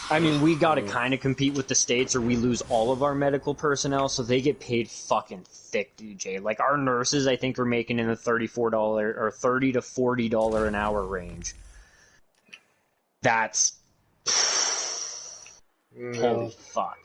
I mean, we gotta kind of compete with the States, or we lose all of our medical personnel, so they get paid fucking thick, DJ. Like, our nurses, I think, are making in the $34 or $30 to $40 an hour range. That's... Holy fuck.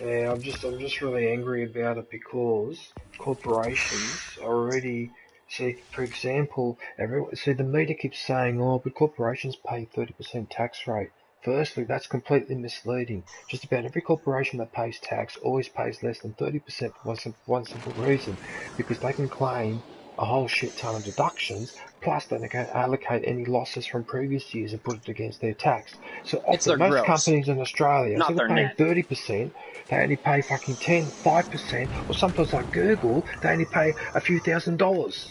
Yeah, I'm just really angry about it because corporations are already... See, for example, the media keeps saying, oh, but corporations pay 30% tax rate. Firstly, that's completely misleading. Just about every corporation that pays tax always pays less than 30% for one simple reason, because they can claim a whole shit ton of deductions, plus then they can allocate any losses from previous years and put it against their tax. So often, most companies in Australia, instead of paying 30%, they only pay fucking 5%, or sometimes like Google, they only pay a few $1,000s.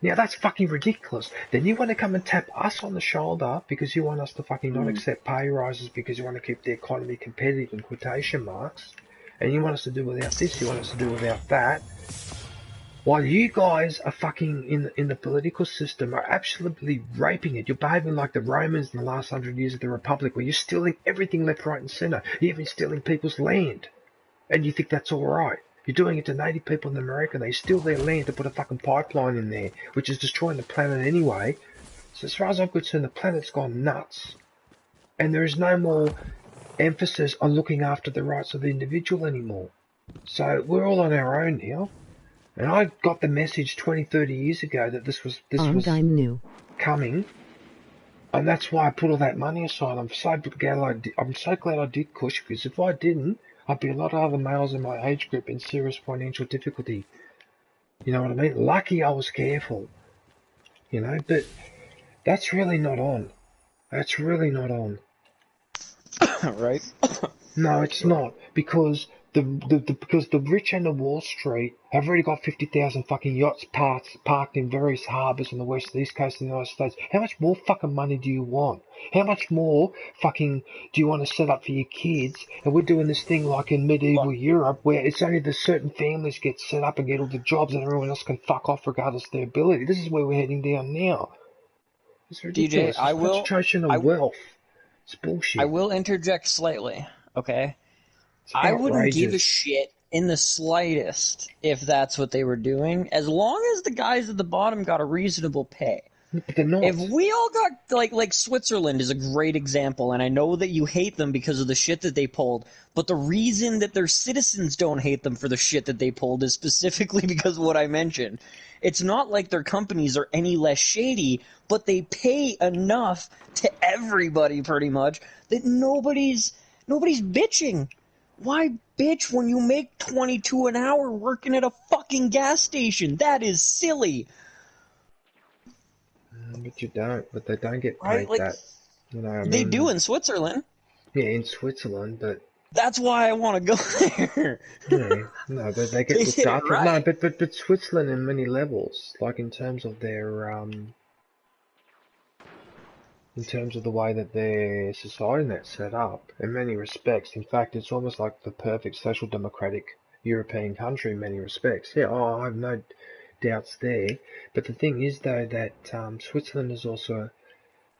Now that's fucking ridiculous. Then you want to come and tap us on the shoulder because you want us to fucking not accept pay rises because you want to keep the economy competitive in quotation marks, and you want us to do without this, you want us to do without that. While you guys are fucking in the political system are absolutely raping it. You're behaving like the Romans in the last 100 years of the Republic, where you're stealing everything left, right, and centre. You're even stealing people's land, and you think that's all right. You're doing it to native people in America. They steal their land to put a fucking pipeline in there, which is destroying the planet anyway. So as far as I'm concerned, the planet's gone nuts. And there is no more emphasis on looking after the rights of the individual anymore. So we're all on our own now. And I got the message 20, 30 years ago that this was coming. And that's why I put all that money aside. I'm so glad I did, Kush, because if I didn't, I'd be a lot of other males in my age group in serious financial difficulty. You know what I mean? Lucky I was careful. You know, but that's really not on. That's really not on. Right? No, it's not. Because the rich and the Wall Street have already got 50,000 fucking yachts parked in various harbours on the west and east coast of the United States. How much more fucking money do you want? How much more fucking do you want to set up for your kids? And we're doing this thing like in medieval Europe where it's only the certain families get set up and get all the jobs and everyone else can fuck off regardless of their ability. This is where we're heading down now. It's ridiculous. DJ, concentration of wealth. It's bullshit. I will interject slightly, okay? I wouldn't give a shit in the slightest if that's what they were doing, as long as the guys at the bottom got a reasonable pay. But they're not. If we all got, like Switzerland is a great example, and I know that you hate them because of the shit that they pulled, but the reason that their citizens don't hate them for the shit that they pulled is specifically because of what I mentioned. It's not like their companies are any less shady, but they pay enough to everybody pretty much that nobody's bitching. Why bitch when you make $22 an hour working at a fucking gas station? That is silly. But you don't. But they don't get paid that. You know what I mean? They do in Switzerland. Yeah, in Switzerland, but that's why I want to go there. Yeah, no, but they get looked after. Right. No, but Switzerland in many levels, like in terms of their in terms of the way that their society that's set up, in many respects. In fact, it's almost like the perfect social democratic European country in many respects. Yeah, I have no doubts there. But the thing is, though, that Switzerland is also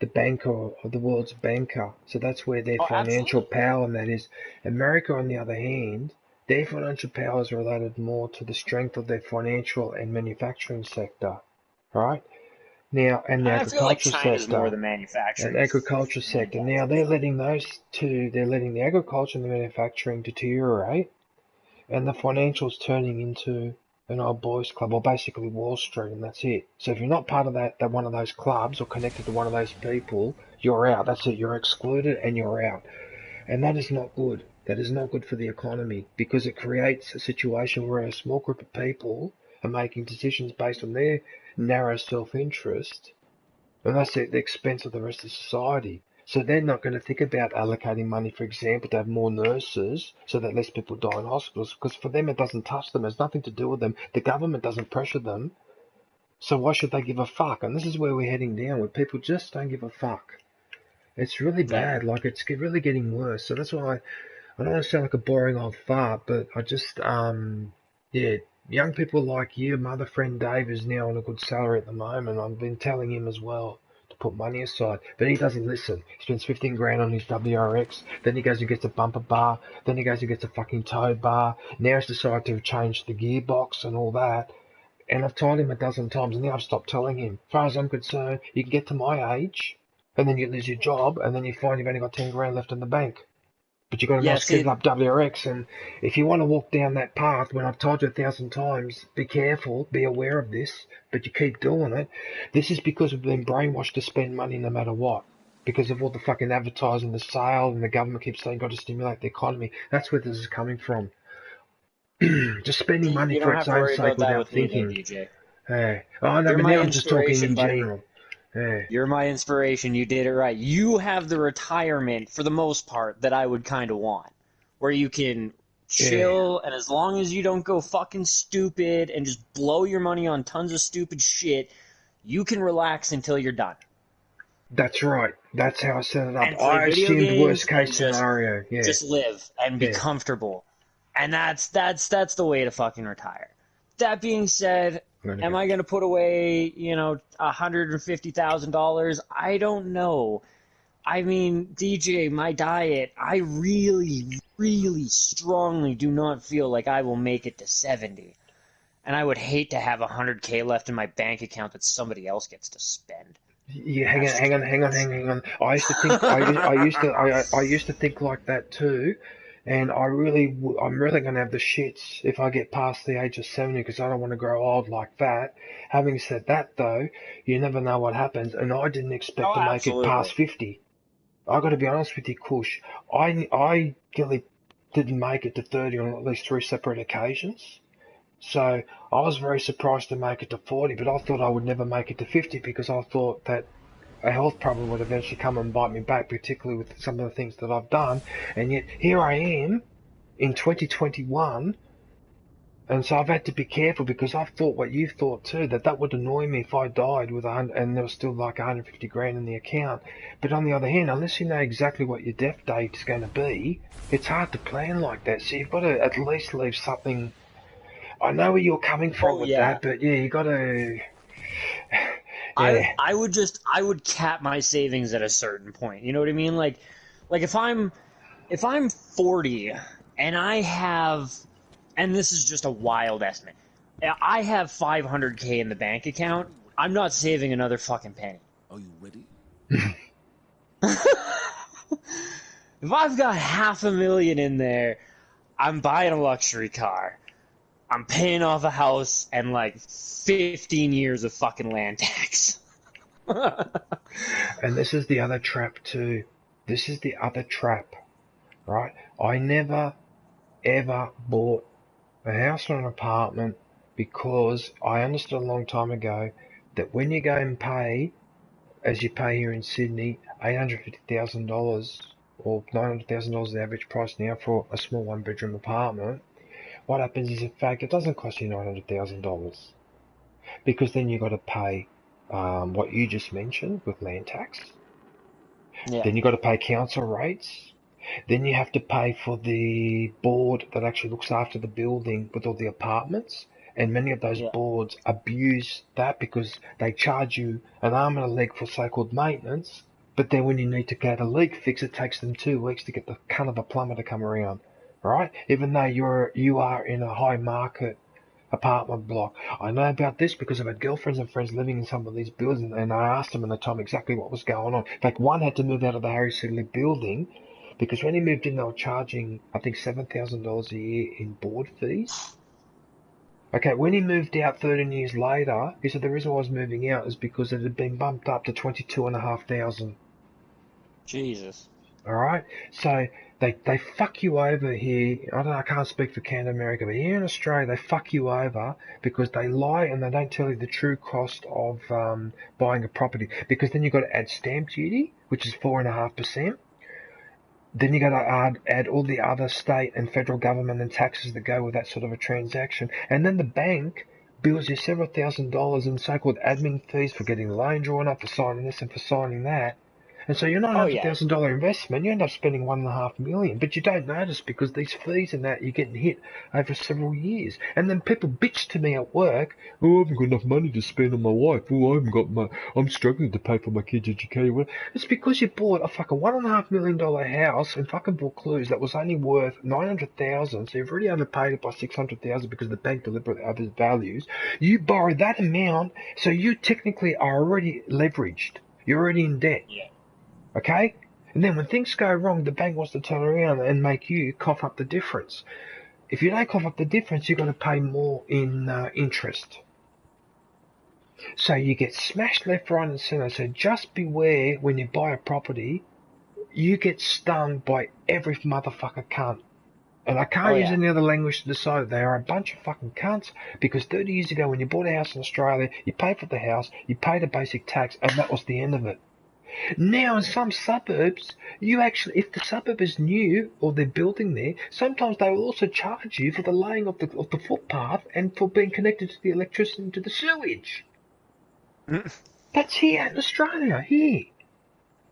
the banker, or the world's banker. So that's where their financial power, and that is. America, on the other hand, their financial power is related more to the strength of their financial and manufacturing sector, right? Now, and the agriculture sector, more the manufacturing. And agriculture sector. Now, they're letting those two, they're letting the agriculture and the manufacturing deteriorate, and the financials turning into an old boys club, or basically Wall Street, and that's it. So if you're not part of that one of those clubs or connected to one of those people, you're out. That's it. You're excluded and you're out. And that is not good. That is not good for the economy, because it creates a situation where a small group of people are making decisions based on their narrow self-interest, and that's at the expense of the rest of society. So they're not going to think about allocating money, for example, to have more nurses so that less people die in hospitals, because for them it doesn't touch them. It has nothing to do with them. The government doesn't pressure them. So why should they give a fuck? And this is where we're heading down, where people just don't give a fuck. It's really bad. Like, it's really getting worse. So that's why I don't want to sound like a boring old fart, but I just, yeah, young people like you, my other friend Dave is now on a good salary at the moment. I've been telling him as well to put money aside, but he doesn't listen. He spends 15 grand on his WRX, then he goes and gets a bumper bar, then he goes and gets a fucking tow bar. Now he's decided to change the gearbox and all that. And I've told him a dozen times, and now I've stopped telling him. As far as I'm concerned, you can get to my age, and then you lose your job, and then you find you've only got 10 grand left in the bank. But you've got a nice kid up WRX, and if you want to walk down that path, when I've told you 1,000 times, be careful, be aware of this, but you keep doing it, this is because we've been brainwashed to spend money no matter what. Because of all the fucking advertising, the sale, and the government keeps saying, got to stimulate the economy. That's where this is coming from. Just spending money for its own sake without thinking. Hey. Oh, no, but now I'm just talking in general. Hey. You're my inspiration. You did it right. You have the retirement, for the most part, that I would kind of want. Where you can chill, and as long as you don't go fucking stupid and just blow your money on tons of stupid shit, You can relax until you're done. That's right. That's how I set it up. And play I video assumed games worst case and scenario. Yeah. just live and be comfortable. And that's the way to fucking retire. That being said, am I going to put away, $150,000? I don't know. I mean, DJ, my diet, I really, really strongly do not feel like I will make it to 70. And I would hate to have $100K left in my bank account that somebody else gets to spend. Yeah, hang on. I used to think, I used to think like that too. And I'm really going to have the shits if I get past the age of 70 because I don't want to grow old like that. Having said that, though, you never know what happens, and I didn't expect to make it past 50. I got to be honest with you, Kush. I really didn't make it to 30 on at least 3 separate occasions. So I was very surprised to make it to 40, but I thought I would never make it to 50 because I thought that a health problem would eventually come and bite me back, particularly with some of the things that I've done. And yet here I am in 2021, and so I've had to be careful because I've thought what you thought too, that would annoy me if I died with and there was still like 150 grand in the account. But on the other hand, unless you know exactly what your death date is going to be, it's hard to plan like that. So you've got to at least leave something. I know where you're coming from with that, but yeah, you got to. Yeah. I would cap my savings at a certain point. You know what I mean? Like if I'm 40 and I have, and this is just a wild estimate, I have 500K in the bank account. I'm not saving another fucking penny. Are you ready? If I've got $500,000 in there, I'm buying a luxury car. I'm paying off a house and like 15 years of fucking land tax. And this is the other trap too. This is the other trap, right? I never, ever bought a house or an apartment because I understood a long time ago that when you go and pay, as you pay here in Sydney, $850,000 or $900,000 is the average price now for a small one-bedroom apartment. What happens is, in fact, it doesn't cost you $900,000 because then you've got to pay what you just mentioned with land tax. Yeah. Then you've got to pay council rates. Then you have to pay for the board that actually looks after the building with all the apartments. And many of those boards abuse that because they charge you an arm and a leg for so-called maintenance. But then when you need to get a leak fix, it takes them 2 weeks to get the cunt of a plumber to come around. Right? Even though you are in a high market apartment block. I know about this because I've had girlfriends and friends living in some of these buildings, and I asked them at the time exactly what was going on. In fact, one had to move out of the Harry Sidley building because when he moved in, they were charging, I think, $7,000 a year in board fees. Okay, when he moved out 13 years later, he said the reason why I was moving out is because it had been bumped up to $22,500. Jesus. All right, so they fuck you over here. I can't speak for Canada, America, but here in Australia they fuck you over because they lie and they don't tell you the true cost of buying a property. Because then you've got to add stamp duty, which is 4.5%. Then you got to add all the other state and federal government and taxes that go with that sort of a transaction, and then the bank bills you several $1,000s in so-called admin fees for getting the loan drawn up, for signing this and for signing that. And so you're not a $100,000 investment, you end up spending $1.5 million, but you don't notice because these fees and that you're getting hit over several years. And then people bitch to me at work, oh, I haven't got enough money to spend on my wife, oh, I'm struggling to pay for my kids' education. It's because you bought a fucking $1.5 million house in fucking Vaucluse that was only worth $900,000, so you've already overpaid it by $600,000 because the bank deliberately overvalues. You borrowed that amount, so you technically are already leveraged. You're already in debt. Yeah. Okay? And then when things go wrong, the bank wants to turn around and make you cough up the difference. If you don't cough up the difference, you've got to pay more in interest. So you get smashed left, right and centre. So just beware when you buy a property, you get stung by every motherfucker cunt. And I can't use any other language to decide it. They are a bunch of fucking cunts because 30 years ago when you bought a house in Australia, you paid for the house, you paid a basic tax, and that was the end of it. Now in some suburbs, you actually, if the suburb is new or they're building there, sometimes they will also charge you for the laying of the footpath and for being connected to the electricity and to the sewage. That's here in Australia, here.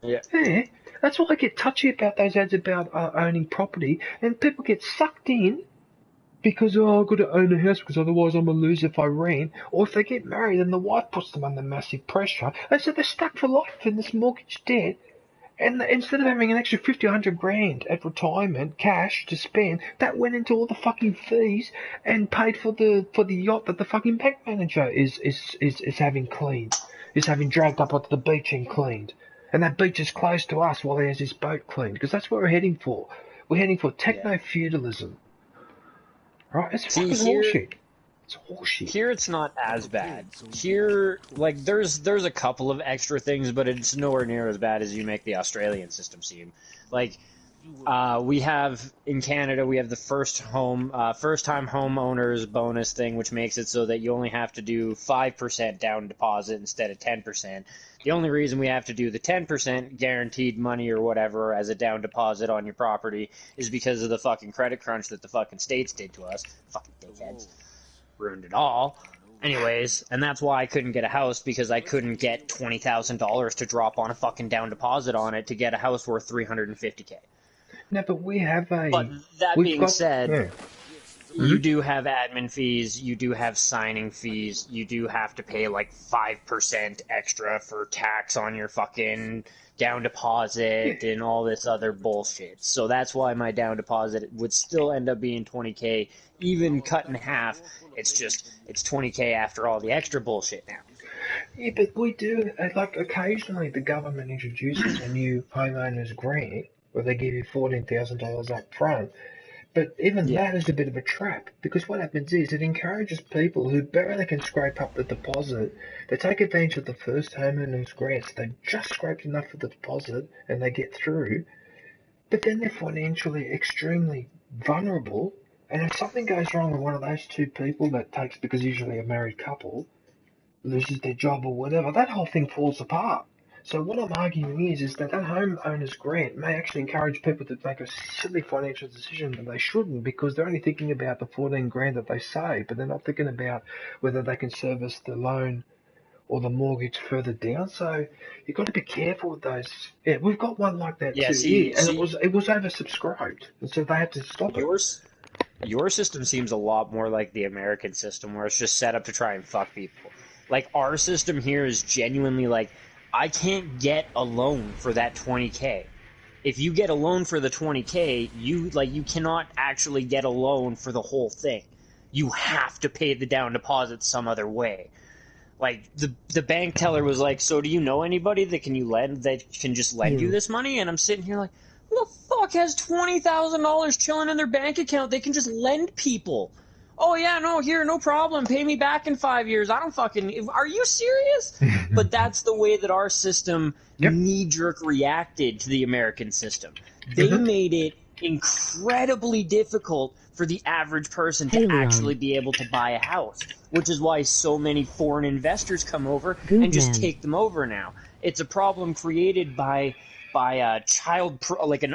Yeah. Yeah, that's why I get touchy about those ads about owning property, and people get sucked in because, oh, I've got to own a house because otherwise I'm going to lose if I rent. Or if they get married and the wife puts them under massive pressure, and so they're stuck for life in this mortgage debt. And instead of having an extra 50 or 100 grand at retirement, cash to spend, that went into all the fucking fees and paid for the yacht that the fucking bank manager is having cleaned, is having dragged up onto the beach and cleaned. And that beach is closed to us while he has his boat cleaned, because that's what we're heading for. We're heading for techno-feudalism. Right? It's fucking horseshit. It's horseshit. Here it's not as bad. Here, like, there's a couple of extra things, but it's nowhere near as bad as you make the Australian system seem. Like, we have, in Canada, we have the first-time homeowners bonus thing, which makes it so that you only have to do 5% down deposit instead of 10%. The only reason we have to do the 10% guaranteed money or whatever as a down deposit on your property is because of the fucking credit crunch that the fucking states did to us. Fucking dickheads. Ruined it all. Anyways, and that's why I couldn't get a house, because I couldn't get $20,000 to drop on a fucking down deposit on it to get a house worth $350K. No, but we have a... But that being said, yeah. you do have admin fees, you do have signing fees, you do have to pay like 5% extra for tax on your fucking down deposit and all this other bullshit. So that's why my down deposit would still end up being $20K, even cut in half. It's just, it's $20K after all the extra bullshit now. Yeah, but we do, like, occasionally the government introduces a new homeowner's grant where they give you $14,000 up front. But even that is a bit of a trap, because what happens is it encourages people who barely can scrape up the deposit. They take advantage of the first homeowner's grant, so they just scraped enough for the deposit and they get through. But then they're financially extremely vulnerable, and if something goes wrong with one of those two people that takes, because usually a married couple loses their job or whatever, that whole thing falls apart. So what I'm arguing is that homeowner's grant may actually encourage people to make a silly financial decision that they shouldn't, because they're only thinking about the 14 grand that they save, but they're not thinking about whether they can service the loan or the mortgage further down. So you've got to be careful with those. Yeah, we've got one like that too. And it was oversubscribed, and so they had to stop it. Your system seems a lot more like the American system, where it's just set up to try and fuck people. Like, our system here is genuinely like, I can't get a loan for that $20K. If you get a loan for the $20K, you cannot actually get a loan for the whole thing. You have to pay the down deposit some other way. Like, the bank teller was like, so do you know anybody that can just lend you this money? And I'm sitting here like, who the fuck has $20,000 chilling in their bank account? They can just lend people. Oh, yeah, no, here, no problem. Pay me back in 5 years. I don't fucking... Are you serious? But that's the way that our system knee-jerk reacted to the American system. They made it incredibly difficult for the average person to actually be able to buy a house, which is why so many foreign investors come over and just take them over now. It's a problem created by an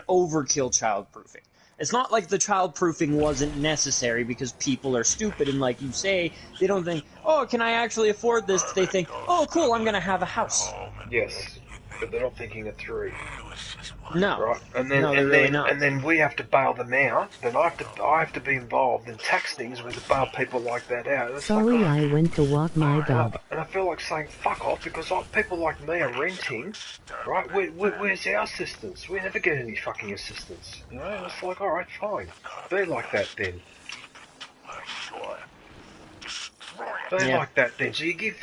overkill child-proofing. It's not like the child-proofing wasn't necessary because people are stupid, and like you say, they don't think, oh, can I actually afford this? They think, oh, cool, I'm going to have a house. Yes, but they're not thinking it through. No. Right? And then we have to bail them out. Then I have to be involved in tax things where to bail people like that out. And sorry, like, I went to walk my dog. And I feel like saying fuck off, because people like me are renting, right? Where's our assistance? We never get any fucking assistance. You know? And it's like, alright, fine. Be like that then. Like that then. So you give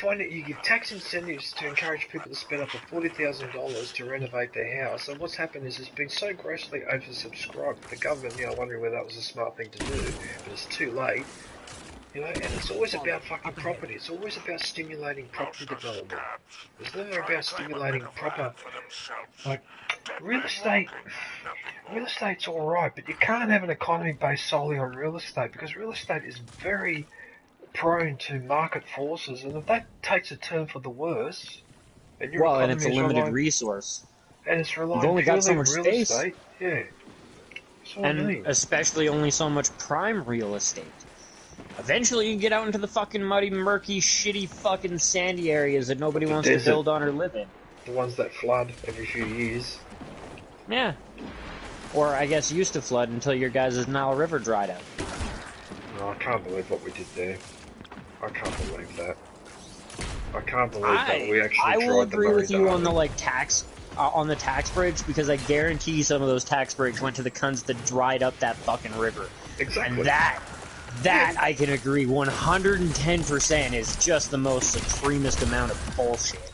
tax incentives to encourage people to spend up to $40,000 to renovate their house, and what's happened is it's been so grossly oversubscribed. The government, wondering whether that was a smart thing to do, but it's too late. And it's always about fucking property. It's always about stimulating property development. It's never about stimulating proper, like, real estate. Real estate's alright, but you can't have an economy based solely on real estate, because real estate is very prone to market forces, and if that takes a turn for the worse, and it's a limited resource, and it's relying you've only got so much real space, estate, and especially only so much prime real estate. Eventually you can get out into the fucking muddy, murky, shitty, fucking sandy areas that nobody wants to desert. build on or live in. The ones that flood every few years. Yeah. Or, I guess, used to flood until your guys' Nile River dried out. No, I can't believe what we did there. I can't believe that. I can't believe that we actually I tried will agree with you on the, Darling. like, tax... on the tax bridge, because I guarantee some of those tax breaks went to the cunts that dried up that fucking river. Exactly. And that I can agree 110% is just the most supremest amount of bullshit.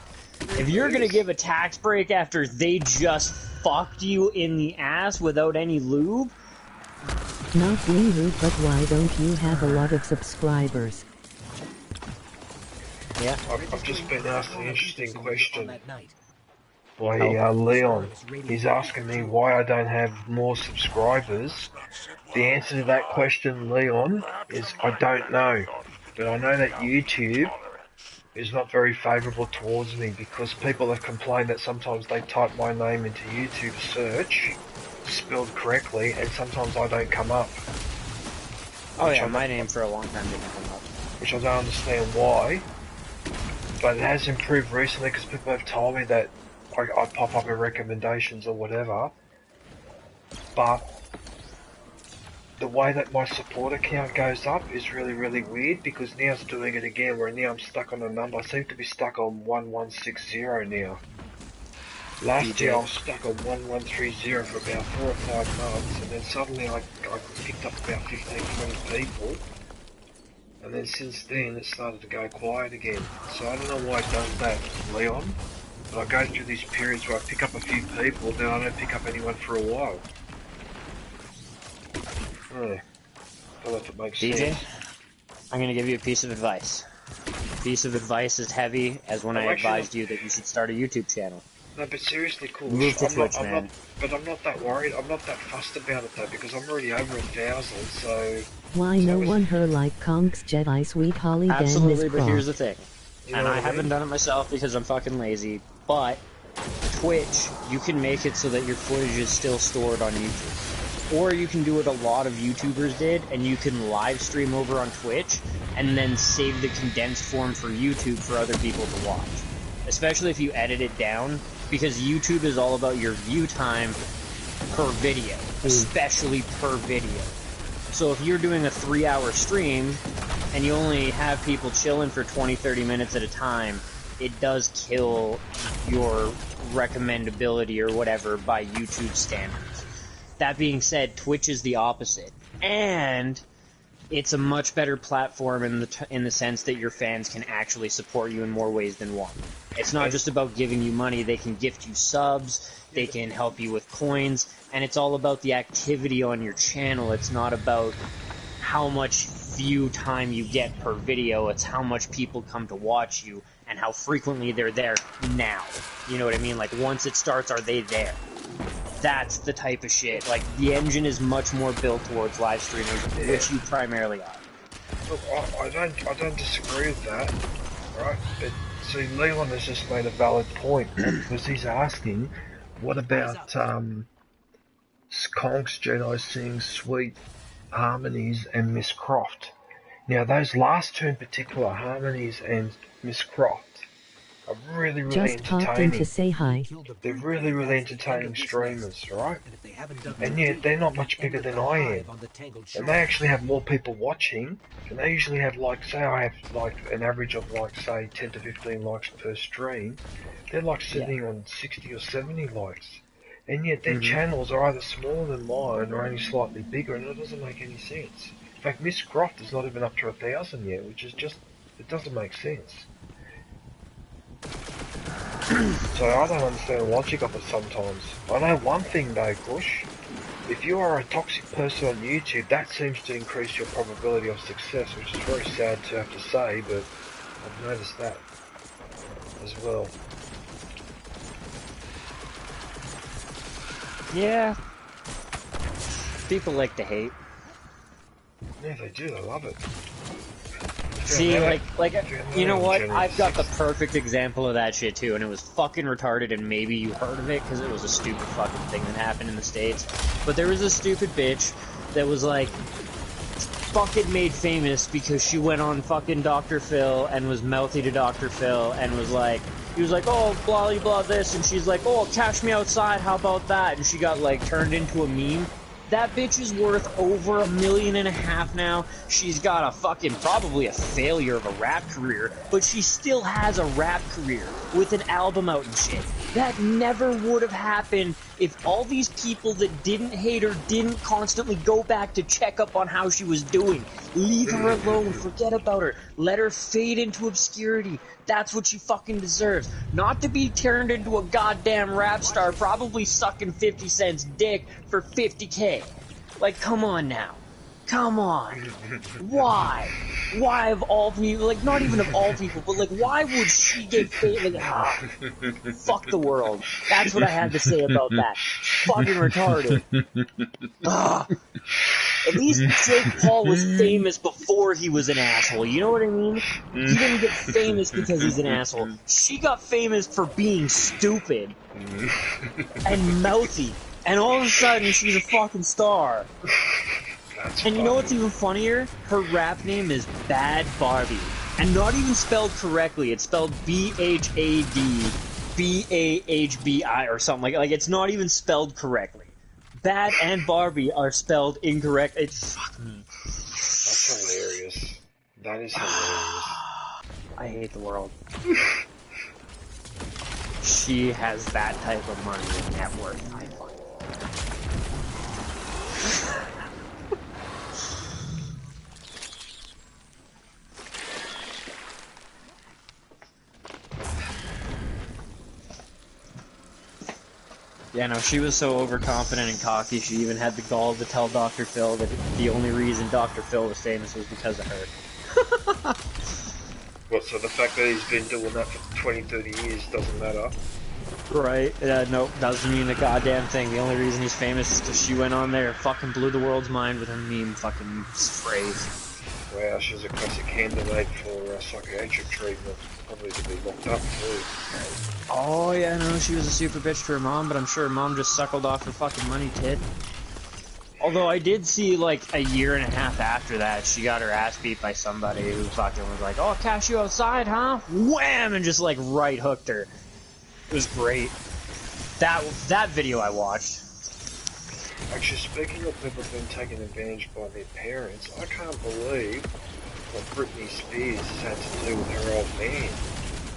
If you're gonna give a tax break after they just fucked you in the ass without any lube... Not lube, but why don't you have a lot of subscribers? Yeah. I've just been asked an interesting question by Leon. He's asking me why I don't have more subscribers. The answer to that question, Leon, is I don't know. But I know that YouTube is not very favourable towards me because people have complained that sometimes they type my name into YouTube search, spelled correctly, and sometimes I don't come up. Oh yeah, my name for a long time didn't come up. Which I don't understand why. But it has improved recently because people have told me that I pop up in recommendations or whatever. But the way that my support account goes up is really, really weird because now it's doing it again where now I'm stuck on a number. I seem to be stuck on 1160 now. Last year I was stuck on 1130 for about 4 or 5 months and then suddenly I picked up about 15, 20 people. And then since then it started to go quiet again. So I don't know why it does that, Leon. But I go through these periods where I pick up a few people, then I don't pick up anyone for a while. I don't know if it makes sense. I'm gonna give you a piece of advice. Piece of advice as heavy as when I advised you that you should start a YouTube channel. No, but seriously, cool. Move to Twitch, man. But I'm not that worried. I'm not that fussed about it though, because I'm already over 1,000. So why no one her like Conk's Jedi Sweet Holly Dan absolutely, but Miss here's the thing, and I haven't done it myself because I'm fucking lazy. But Twitch, you can make it so that your footage is still stored on YouTube, or you can do what a lot of YouTubers did, and you can live stream over on Twitch and then save the condensed form for YouTube for other people to watch. Especially if you edit it down, because YouTube is all about your view time per video, especially per video. So if you're doing a 3-hour stream, and you only have people chilling for 20-30 minutes at a time, it does kill your recommendability or whatever by YouTube standards. That being said, Twitch is the opposite. And it's a much better platform in the sense that your fans can actually support you in more ways than one. It's not just about giving you money, they can gift you subs, they can help you with coins, and it's all about the activity on your channel. It's not about how much view time you get per video, it's how much people come to watch you and how frequently they're there now. You know what I mean? Like, once it starts, are they there? That's the type of shit. Like, the engine is much more built towards live streamers, which you primarily are. Look, I don't disagree with that, right? But see, Leon has just made a valid point because he's asking, what about Skonk's Jedi Singh, Sweet Harmonies, and Miss Croft? Now, those last two in particular, Harmonies and Miss Croft, are really, really just entertaining. popped in to say hi. They're really, really entertaining streamers, right? And yet, they're not much bigger than I am. And they actually have more people watching, and they usually have, like, say I have, like, an average of, like, say, 10 to 15 likes per stream. They're, like, sitting on 60 or 70 likes. And yet, their channels are either smaller than mine or only slightly bigger, and it doesn't make any sense. In fact, Miss Croft is not even up to 1,000 yet, which is just, it doesn't make sense. So I don't understand the logic of it sometimes. I know one thing though, Kush. If you are a toxic person on YouTube, that seems to increase your probability of success, which is very sad to have to say, but I've noticed that as well. Yeah. People like to hate. Yeah, they do. They love it. See, like, you know what? I've got the perfect example of that shit too, and it was fucking retarded, and maybe you heard of it, because it was a stupid fucking thing that happened in the States. But there was a stupid bitch that was like, fucking made famous because she went on fucking Dr. Phil and was mouthy to Dr. Phil and was like, he was like, oh, blah, blah, this, and she's like, oh, cash me outside, how about that? And she got, like, turned into a meme. That bitch is worth over $1.5 million now. She's got a fucking, probably a failure of a rap career, but she still has a rap career with an album out and shit. That never would have happened if all these people that didn't hate her didn't constantly go back to check up on how she was doing. Leave her alone, forget about her, let her fade into obscurity. That's what she fucking deserves. Not to be turned into a goddamn rap star, probably sucking 50 Cent's dick for $50K. Like, come on now. Come on. Why? Why of all people, like, not even of all people, but like, why would she get paid? Like, fuck the world. That's what I had to say about that. Fucking retarded. At least Jake Paul was famous before he was an asshole, you know what I mean? He didn't get famous because he's an asshole. She got famous for being stupid. And mouthy. And all of a sudden, she's a fucking star. And you know what's even funnier? Her rap name is Bad Barbie. And not even spelled correctly. It's spelled B-H-A-D B-A-H-B-I or something like it's not even spelled correctly. Bad and Barbie are spelled incorrect. It's fuck me. That's hilarious. That is hilarious. I hate the world. She has that type of money and net worth. I fucking... Yeah, no, she was so overconfident and cocky, she even had the gall to tell Dr. Phil that the only reason Dr. Phil was famous was because of her. What, so the fact that he's been doing that for 20, 30 years doesn't matter? Right, nope, doesn't mean a goddamn thing. The only reason he's famous is because she went on there and fucking blew the world's mind with her meme fucking phrase. Wow, she's a classic candidate for psychiatric treatment. Probably to be locked up too. Oh yeah, no, she was a super bitch to her mom, but I'm sure her mom just suckled off her fucking money tit. Although I did see, like, 1.5 years after that, she got her ass beat by somebody who fucking was like, oh, cash you outside, huh? Wham! And just, like, right hooked her. It was great. That video I watched. Actually, speaking of people being taken advantage by their parents, I can't believe what Britney Spears has had to do with her old man.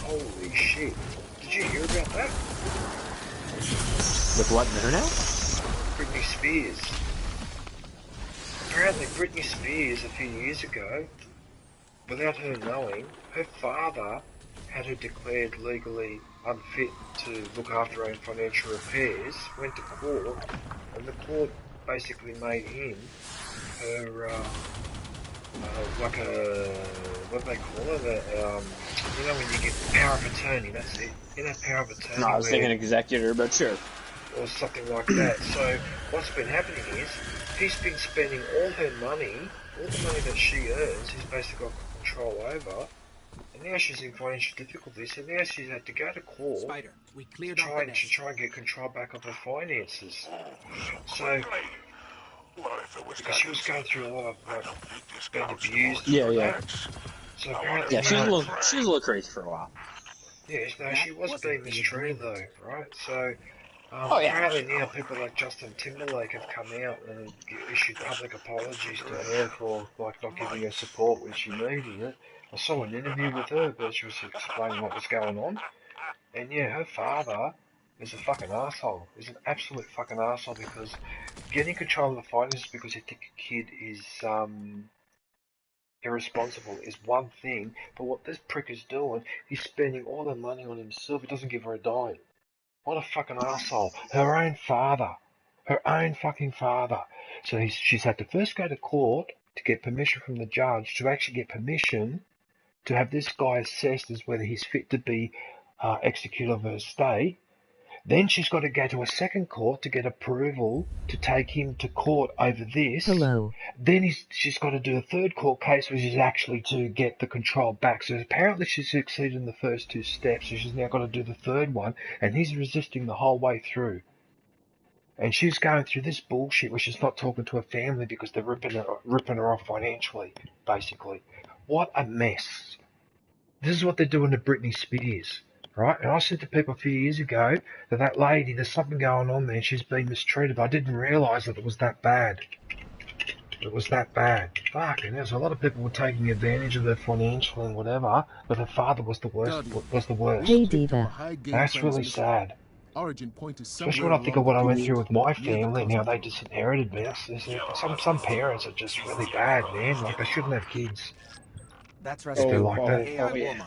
Holy shit. Did you hear about that? With what, her now? Britney Spears. Apparently Britney Spears, a few years ago, without her knowing, her father had her declared legally unfit to look after her own financial affairs, went to court, and the court basically made him her, like a, what do they call it? You know when you get power of attorney, that's it. You know, power of attorney. No, I was thinking executor, but sure. Or something like that. So what's been happening is, he's been spending all her money, all the money that she earns, he's basically got control over. And now she's in financial difficulties, so now she's had to go to court to try and get control back of her finances. So, because she was going through a lot of, like, being abused. Yeah. So apparently she was a little crazy for a while. Yes, no, she was being mistreated though, right? So, apparently now people like Justin Timberlake have come out and issued public apologies to her for, like, not giving her support when she needed it. I saw an interview with her, but she was explaining what was going on. And yeah, her father is a fucking asshole. He's an absolute fucking asshole because getting control of the finances because you think a kid is irresponsible is one thing, but what this prick is doing, he's spending all the money on himself. He doesn't give her a dime. What a fucking asshole. Her own father. Her own fucking father. So she's had to first go to court to get permission from the judge to actually get permission to have this guy assessed as whether he's fit to be executed of her estate. Then she's got to go to a second court to get approval to take him to court over this. Hello. Then she's got to do a third court case, which is actually to get the control back. So apparently she succeeded in the first 2 steps, so she's now got to do the third one, and he's resisting the whole way through. And she's going through this bullshit where she's not talking to her family because they're ripping her off financially, basically. What a mess. This is what they're doing to Britney Spears, right? And I said to people a few years ago that lady, there's something going on there, she's been mistreated. I didn't realise that it was that bad. It was that bad. Fucking, there's a lot of people were taking advantage of her financially and whatever, but her father was the worst. Hey, Diva. That's really sad. Origin point is Especially when I think of what I went through with my family and how they disinherited me. Some parents are just really bad, man. Like, they shouldn't have kids. That's If they're like that. yeah.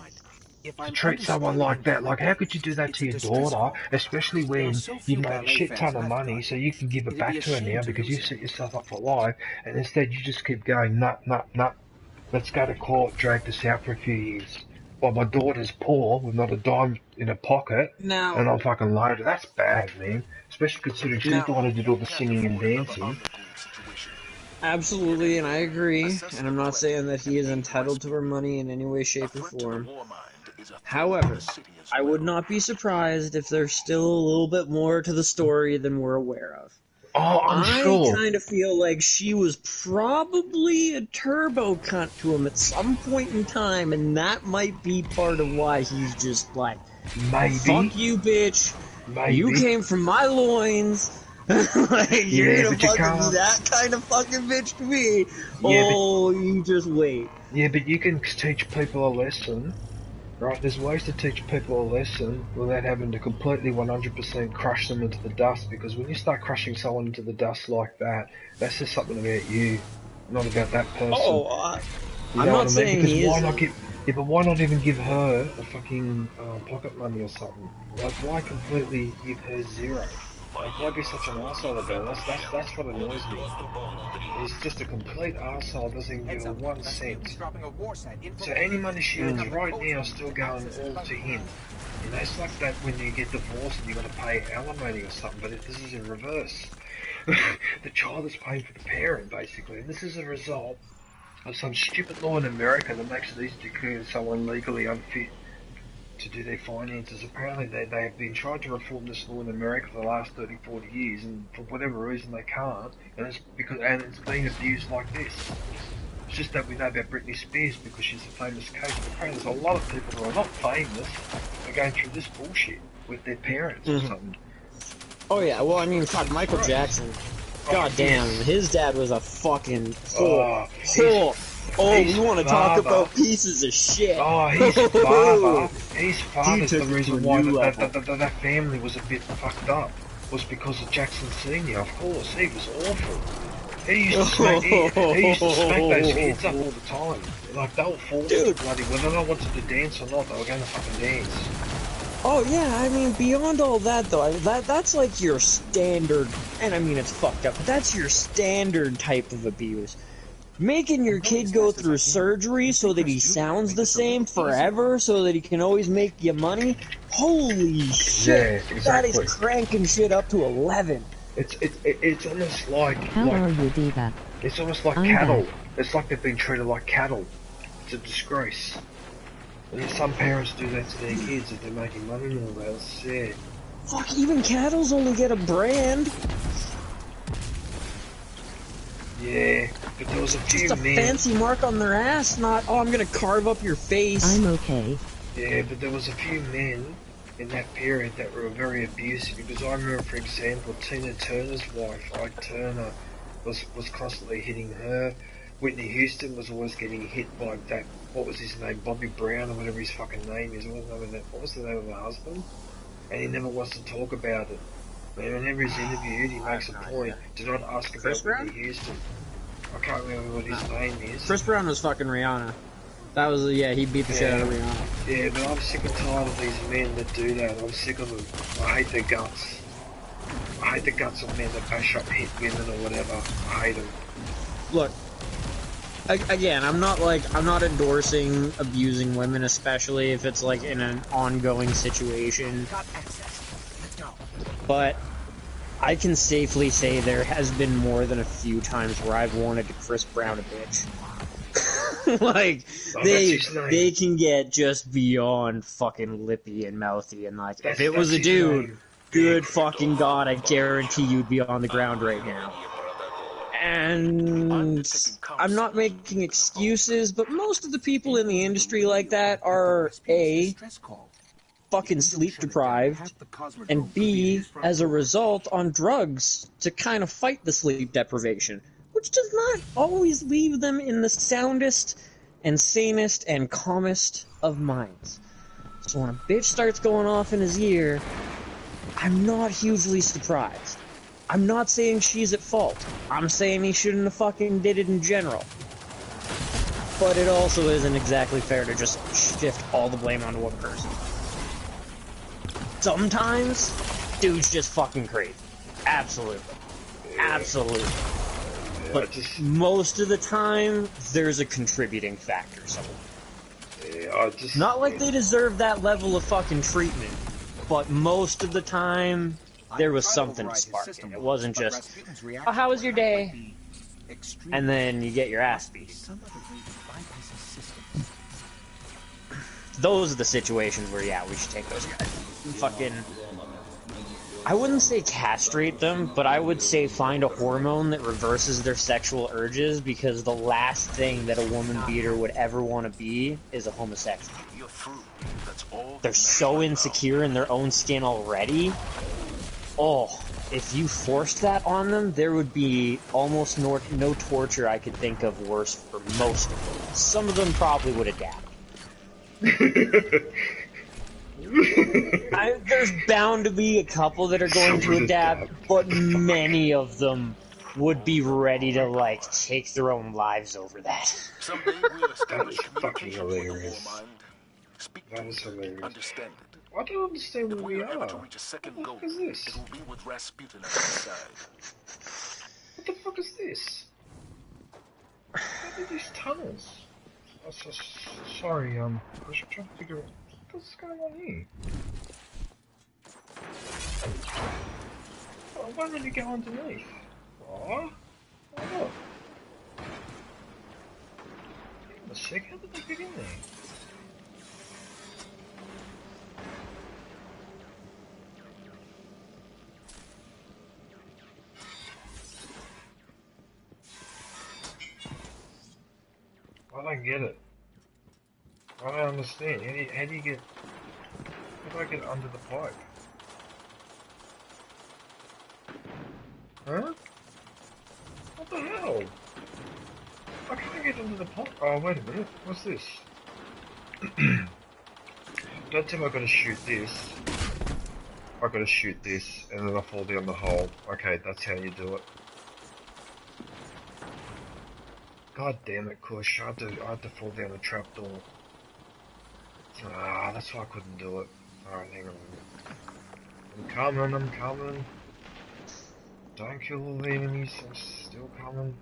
To treat someone like that, like, how could you do that to your daughter, especially when you've made a shit ton of money so you can give it back to her now because you set yourself up for life, and instead you just keep going, nut, let's go to court, drag this out for a few years. Well, my daughter's poor with not a dime in her pocket, and I'm fucking loaded. That's bad, man. Especially considering she's the one who did all the singing and dancing. Absolutely, and I agree. And I'm not saying that he is entitled to her money in any way, shape, or form. However, I would not be surprised if there's still a little bit more to the story than we're aware of. Oh, I'm sure. I kind of feel like she was probably a turbo cunt to him at some point in time, and that might be part of why he's just like, maybe. Fuck you, bitch. Maybe. You came from my loins. Like, you're gonna fucking be that kind of fucking bitch to me. Yeah, you just wait. Yeah, but you can teach people a lesson. Right, there's ways to teach people a lesson without having to completely 100% crush them into the dust, because when you start crushing someone into the dust like that, that says something about you, not about that person. I'm not saying because he why is. Not give, yeah, but why not even give her a fucking pocket money or something? Like, why completely give her zero? Like, why be such an arsehole about it? That's what annoys me. He's just a complete arsehole, doesn't even give her 1 cent. So any money she earns right now is still going all to him. You know, it's like that when you get divorced and you got to pay alimony or something, but this is in reverse. The child is paying for the parent, basically, and this is a result of some stupid law in America that makes it easy to declare someone legally unfit to do their finances. Apparently they have been trying to reform this law in America for the last 30-40 years, and for whatever reason they can't, and it's being abused like this. It's just that we know about Britney Spears because she's a famous case, but apparently there's a lot of people who are not famous who are going through this bullshit with their parents or something. Oh yeah, well I mean, fuck, Michael Jackson. God damn, his dad was a fucking whore. You want to talk about pieces of shit? Oh, his father's the reason why that family was a bit fucked up. Was because of Jackson Senior, of course. He was awful. He used to smack those kids up all the time. Like, they were forced to bloody, whether they wanted to dance or not, they were going to fucking dance. Oh yeah, I mean, beyond all that though, that's like your standard, and I mean it's fucked up, but that's your standard type of abuse. Making your kid go through surgery so that he sounds the same forever, so that he can always make you money? Holy shit, yeah, exactly. That is cranking shit up to 11. It's almost like... How are you, Diva? It's almost like cattle. It's like they've been treated like cattle. It's a disgrace. And some parents do that to their kids if they're making money and all that. It's sad. Fuck, even cattle's only get a brand. Yeah, but there was a few Just a fancy mark on their ass, not, oh, I'm gonna carve up your face. I'm okay. Yeah, but there was a few men in that period that were very abusive, because I remember, for example, Tina Turner's wife, Ike Turner, was constantly hitting her. Whitney Houston was always getting hit by that, what was his name, Bobby Brown or whatever his fucking name is, what was the name of her husband? And he never wants to talk about it. Whenever he's interviewed, he makes a point to not ask about Whitney Houston. I can't remember what his name is. Chris Brown was fucking Rihanna. That was, yeah, he beat the shit out of Rihanna. Yeah, but I'm sick and tired of these men that do that. I'm sick of them. I hate their guts. I hate the guts of men that bash up hit women or whatever. I hate them. Look, again, I'm not endorsing abusing women, especially if it's like in an ongoing situation. But I can safely say there has been more than a few times where I've wanted to Chris Brown a bitch. Like, they can get just beyond fucking lippy and mouthy, and like, if it was a dude, good fucking god, I guarantee you'd be on the ground right now. And I'm not making excuses, but most of the people in the industry like that are A, fucking sleep deprived, and B, as a result, on drugs to kind of fight the sleep deprivation, which does not always leave them in the soundest and sanest and calmest of minds. So when a bitch starts going off in his ear, I'm not hugely surprised. I'm not saying she's at fault. I'm saying he shouldn't have fucking did it in general. But it also isn't exactly fair to just shift all the blame onto one person. Sometimes, dude's just fucking crazy. Absolutely. Absolutely. But most of the time, there's a contributing factor somewhere. Not like they deserve that level of fucking treatment, but most of the time, there was something sparking. It wasn't just, oh, how was your day? And then you get your ass beat. Those are the situations where, yeah, we should take those guys. Fucking, I wouldn't say castrate them, but I would say find a hormone that reverses their sexual urges, because the last thing that a woman beater would ever want to be is a homosexual. They're so insecure in their own skin already. Oh, if you forced that on them, there would be almost no torture I could think of worse for most of them. Some of them probably would adapt. There's bound to be a couple that are going to adapt, but many of them would be ready to, like, take their own lives over that. Someday we'll establish Fucking communication with the hilarious. war mind. Speak That to is it, hilarious. understand it. I don't understand If where we we are ever to are. reach a second What goal, the fuck is this? it will be with Rasputin at my side. What the fuck is this? What are these tunnels? Oh, sorry, I was trying to figure out what's going on here. Oh, why did he go underneath? Oh, look. Hang on a sec, how did they get in there? I don't get it. I don't understand. How do you get... How do I get under the pipe? Huh? What the hell? I can't get under the pipe. Oh, wait a minute. What's this? Don't tell me I gotta shoot this. I gotta shoot this, and then I fall down the hole. Okay, that's how you do it. God damn it, Kush. I had to fall down the trapdoor. Ah, that's why I couldn't do it. Alright, hang on. I'm coming. Don't kill all the enemies, I'm still coming.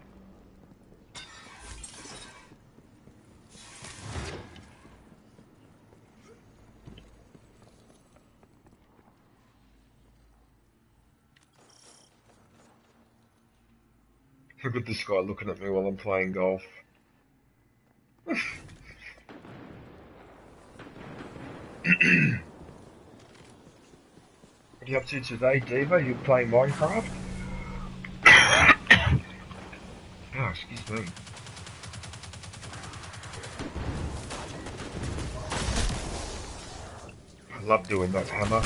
Look at this guy looking at me while I'm playing golf. What are you up to today, Diva? You playing Minecraft? Oh, excuse me. I love doing that hammer.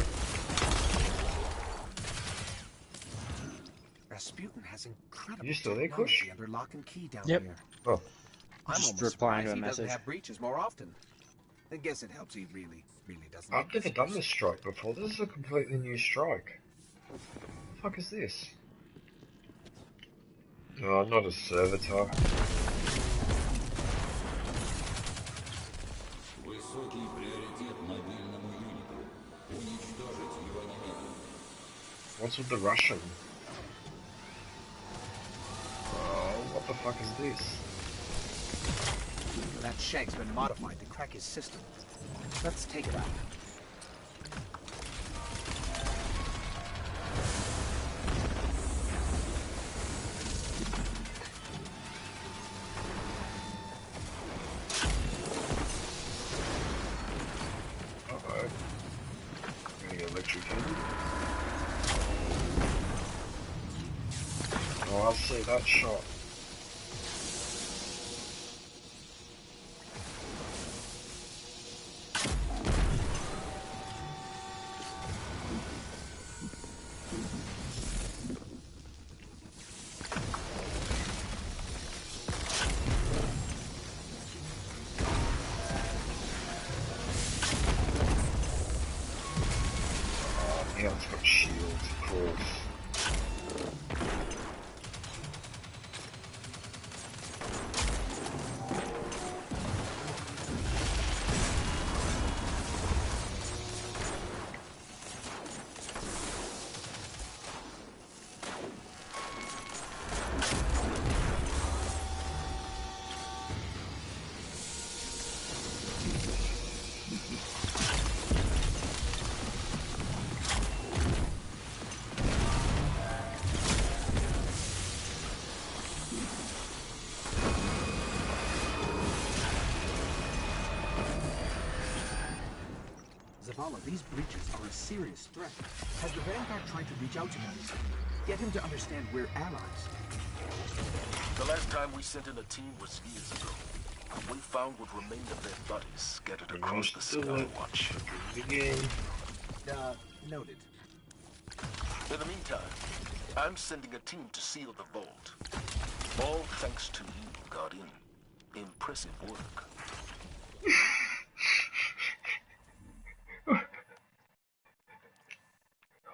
Rasputin has incredible You still there, technology Kush? under lock and key down Yep. here. Oh. I'm Just almost replying surprised to a he doesn't message. have breaches more often. I guess it helps he really doesn't. I've never done this strike before. This is a completely new strike. What the fuck is this? No, not a servitor. What's with the Russian? Oh, what the fuck is this? That shank's been modified to crack his system. Let's take it out. Uh-oh. Getting electrocuted. only that shot. Yeah, it's got shields, of course. Zavala, these breaches are a serious threat. Has the Vanguard tried to reach out to him? Get him to understand we're allies. The last time we sent in a team was years ago. We found what remained of their bodies scattered across the Sky Watch. Noted. In the meantime, I'm sending a team to seal the vault. All thanks to you, Guardian. Impressive work.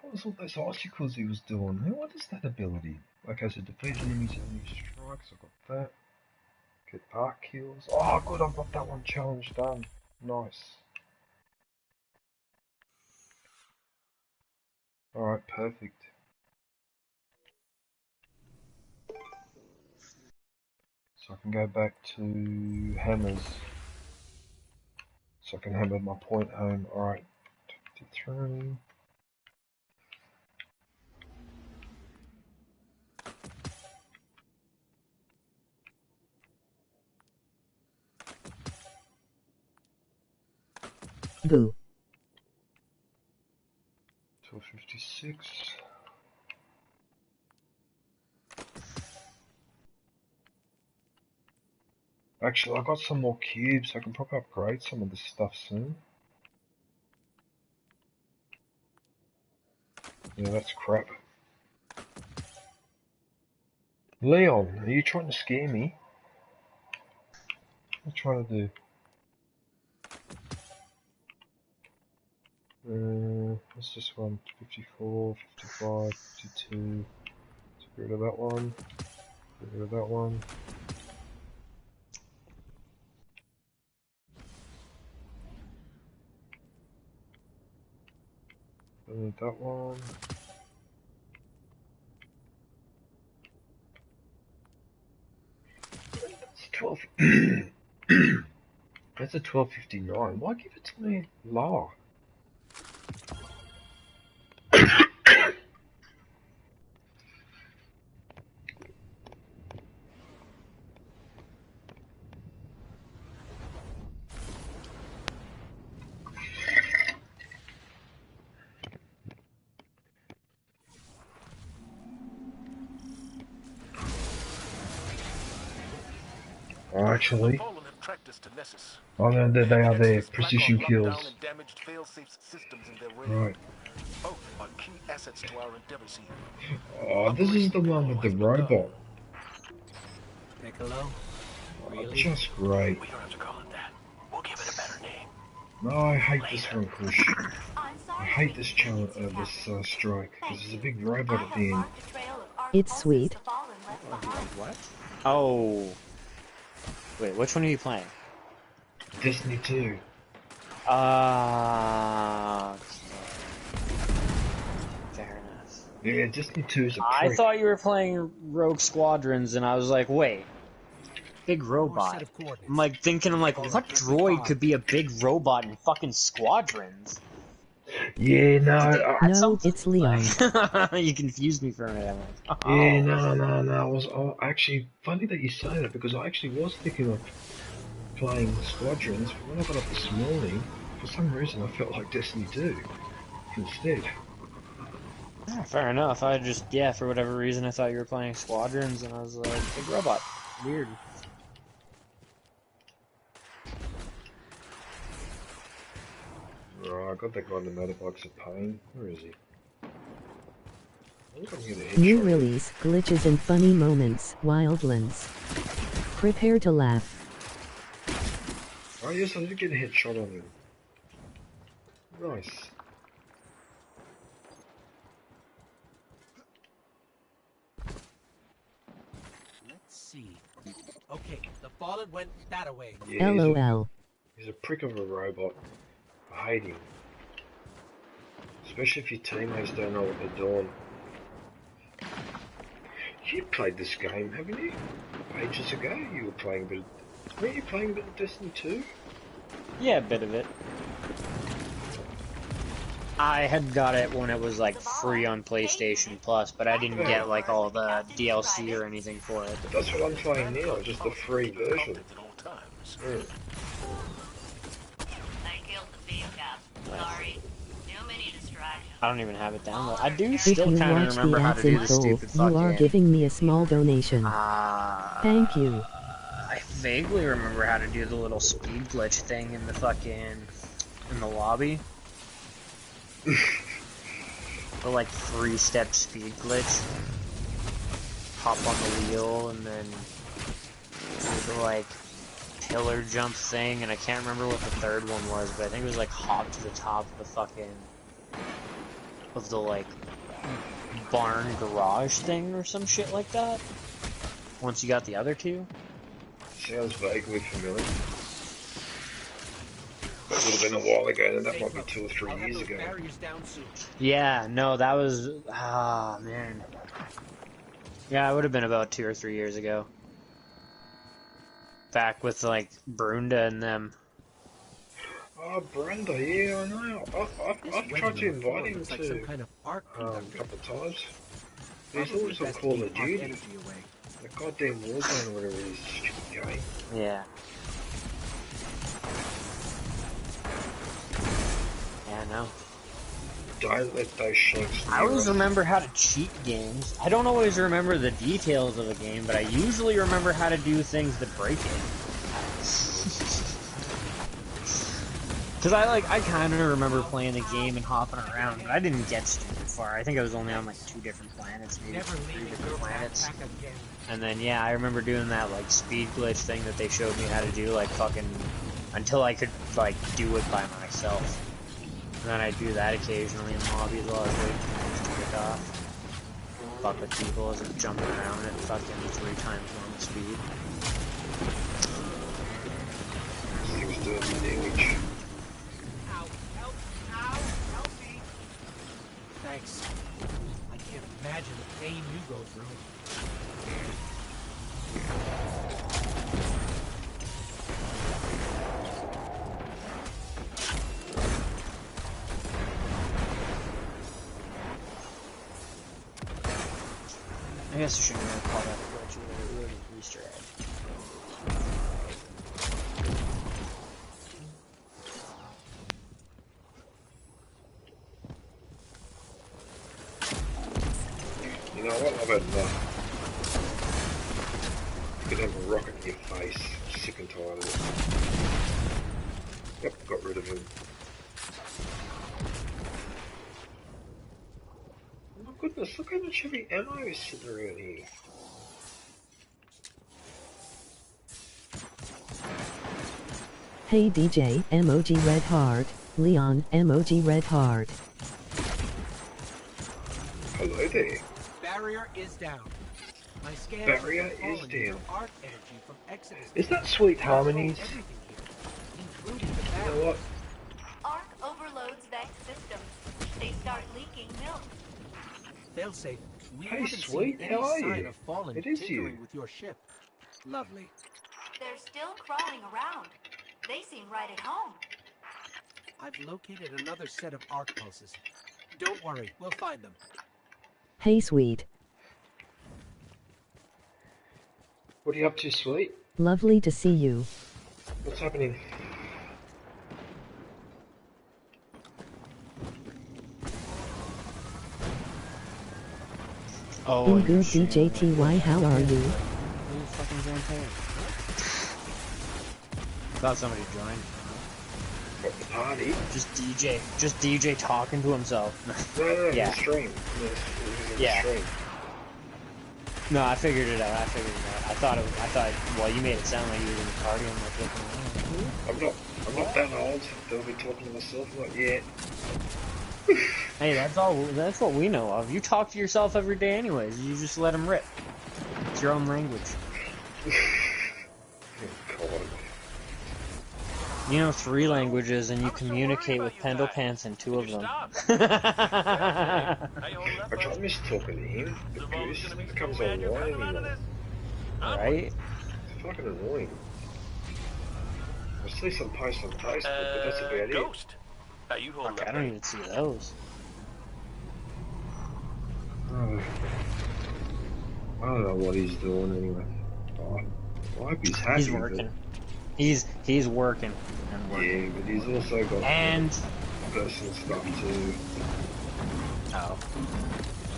What was all those icicles he was doing? What is that ability? Okay, so defeat enemies and strikes, I got that. Get arc kills. Oh good, I've got that one challenge done. Nice. Alright, perfect. So I can go back to hammers. So I can hammer my point home. Alright, 23. Boo. 1256. Actually, I got some more cubes, so I can probably upgrade some of this stuff soon. Yeah, that's crap. Leon, are you trying to scare me? What are you trying to do? What's this one? 54, 55, 52. Let's get rid of that one. Get rid of that one. Don't need that one. That's 12. That's a 1259. Why give it to me lower? Actually, oh no, there they are there, precision kills. Right. Oh, this is the one with the robot. Piccolo? Really? Just great. No, I hate this one, Kush. I hate this challenge, this strike, because there's a big robot at the end. It's sweet. What? Oh. Wait, which one are you playing? Destiny 2. Fair enough. Yeah, Destiny 2 is a I prick. thought you were playing Rogue Squadrons, and I was like, wait. Big robot. I'm like, what droid could be a big robot in fucking Squadrons? Yeah, no. No, it's Leon. You confused me for a minute. Like, oh. Yeah, no. I was actually funny that you say that because I actually was thinking of playing Squadrons, but when I got up this morning, for some reason I felt like Destiny 2 instead. Yeah, fair enough. I just, yeah, for whatever reason, I thought you were playing Squadrons, and I was like, big robot. Weird. Right, I got that guy in the motorbikes of pain. Where is he? I think I'm gonna hit New shot him. release, glitches and funny moments, Wildlands. Prepare to laugh. Oh yes, I did get a headshot on him. Nice. Let's see. Okay, the Fallen went that way. Yeah, LOL. He's a prick of a robot. I hate him. Especially if your teammates don't know what they're doing. You played this game, haven't you? Ages ago, you were playing a bit of... Weren't you playing a bit of Destiny 2? Yeah, a bit of it. I had got it when it was like free on PlayStation Plus, but I didn't get like all the DLC or anything for it. But that's what I'm playing now, just the free version. Mm. I killed the beam cap. Sorry. Too many distractions. I don't even have it downloaded. I do If still you kind of watch remember the how to ads do in the full, stupid you are fucking... giving me a small donation. Thank you. I vaguely remember how to do the little speed glitch thing in the fucking... in the lobby. The like 3-step speed glitch. Hop on the wheel and then do the like pillar jump thing, and I can't remember what the third one was, but I think it was like hop to the top of the fucking of the like barn garage thing or some shit like that. Once you got the other two. Sounds vaguely familiar. That would have been a while ago, and that might be 2 or 3 years ago. Yeah, no, that was... Ah, man. Yeah, it would have been about 2 or 3 years ago. Back with, like, Brunda and them. Oh, Brenda, yeah, I know. I've tried to invite him to a couple of times. He's always on Call of Duty. That goddamn Warzone or whatever it is, stupid game. Yeah. Yeah, no. Don't let those shanks I always remember how to cheat games. I don't always remember the details of a game, but I usually remember how to do things that break it. Because I kind of remember playing the game and hopping around, but I didn't get stupid far. I think I was only on like 2 different planets, maybe 3 different planets. And then, yeah, I remember doing that like speed glitch thing that they showed me how to do, like fucking, until I could like do it by myself. And then I do that occasionally in lobbies while I was waiting for things to kick off. Fuck with people as I'm jumping around at fucking 3 times normal speed. Things doing damage. Ow, help, ow, help me. Thanks. I can't imagine the pain you go through. I guess I shouldn't really call that a glitch either. It was an Easter egg. You know what? I've had enough. You could have a rocket in your face. I'm sick and tired of it. Yep, got rid of him. Oh my goodness, look how much heavy ammo is sitting around here. Hey DJ, emoji red heart. Leon, emoji red heart. Hello there. Barrier is down. My scan Barrier is down. arc energy from Exodus. Is that Sweet Harmonies? Including the You know barrier. what? Arc overloads Vex systems. They start leaking milk. Failsafe. We Hey, haven't sweet, seen how any are sign you? of Fallen It is tinkering you. with your ship. Lovely. They're still crawling around. They seem right at home. I've located another set of arc pulses. Don't worry, we'll find them. Hey sweet. What are you up to, Sweet? Lovely to see you. What's happening? Oh, Good DJTY, how are you? Fucking campaign. Thought somebody joined. What, the party? Just DJ talking to himself. No, yeah. the stream. Yeah. Stream. No, I figured it out. I thought, well, you made it sound like you were in the party. I'm like, looking. I'm not that old. Don't be talking to myself not yet. Hey, that's what we know of. You talk to yourself every day anyways. You just let them rip. It's your own language. God. You know 3 languages and you communicate with Pendle Pants in 2 of them. I try to miss talking to him, but Goose becomes online anymore. Right? It's fucking annoying. I see some posts on Facebook, but that's about it. Ghost. Fuck, I don't even see those. Oh. I don't know what he's doing anyway. Oh, I hope he's happy. He's working. He's working and working. Yeah, but he's also got personal stuff too. Oh.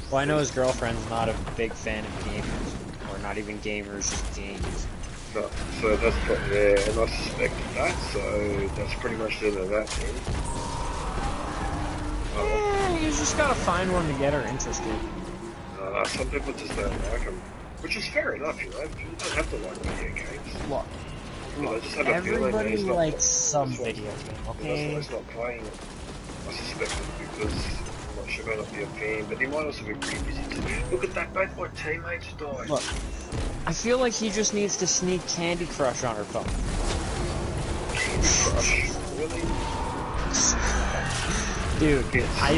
Well, I know his girlfriend's not a big fan of gamers, or not even gamers, just games. No, so that's put there, and I suspected that, so that's pretty much the end of that thing. Yeah, you just gotta find one to get her interested. Some people just don't like them, which is fair enough, you know. You don't have to like video games. Look, I just have a everybody feeling likes some video game, okay? That's why he's not playing it. I suspect it because I'm not sure he may not be a fan, but he might also be pretty busy too. Look at that, both my teammates died. Look, I feel like he just needs to sneak Candy Crush on her phone. Candy Crush? Really? Dude, I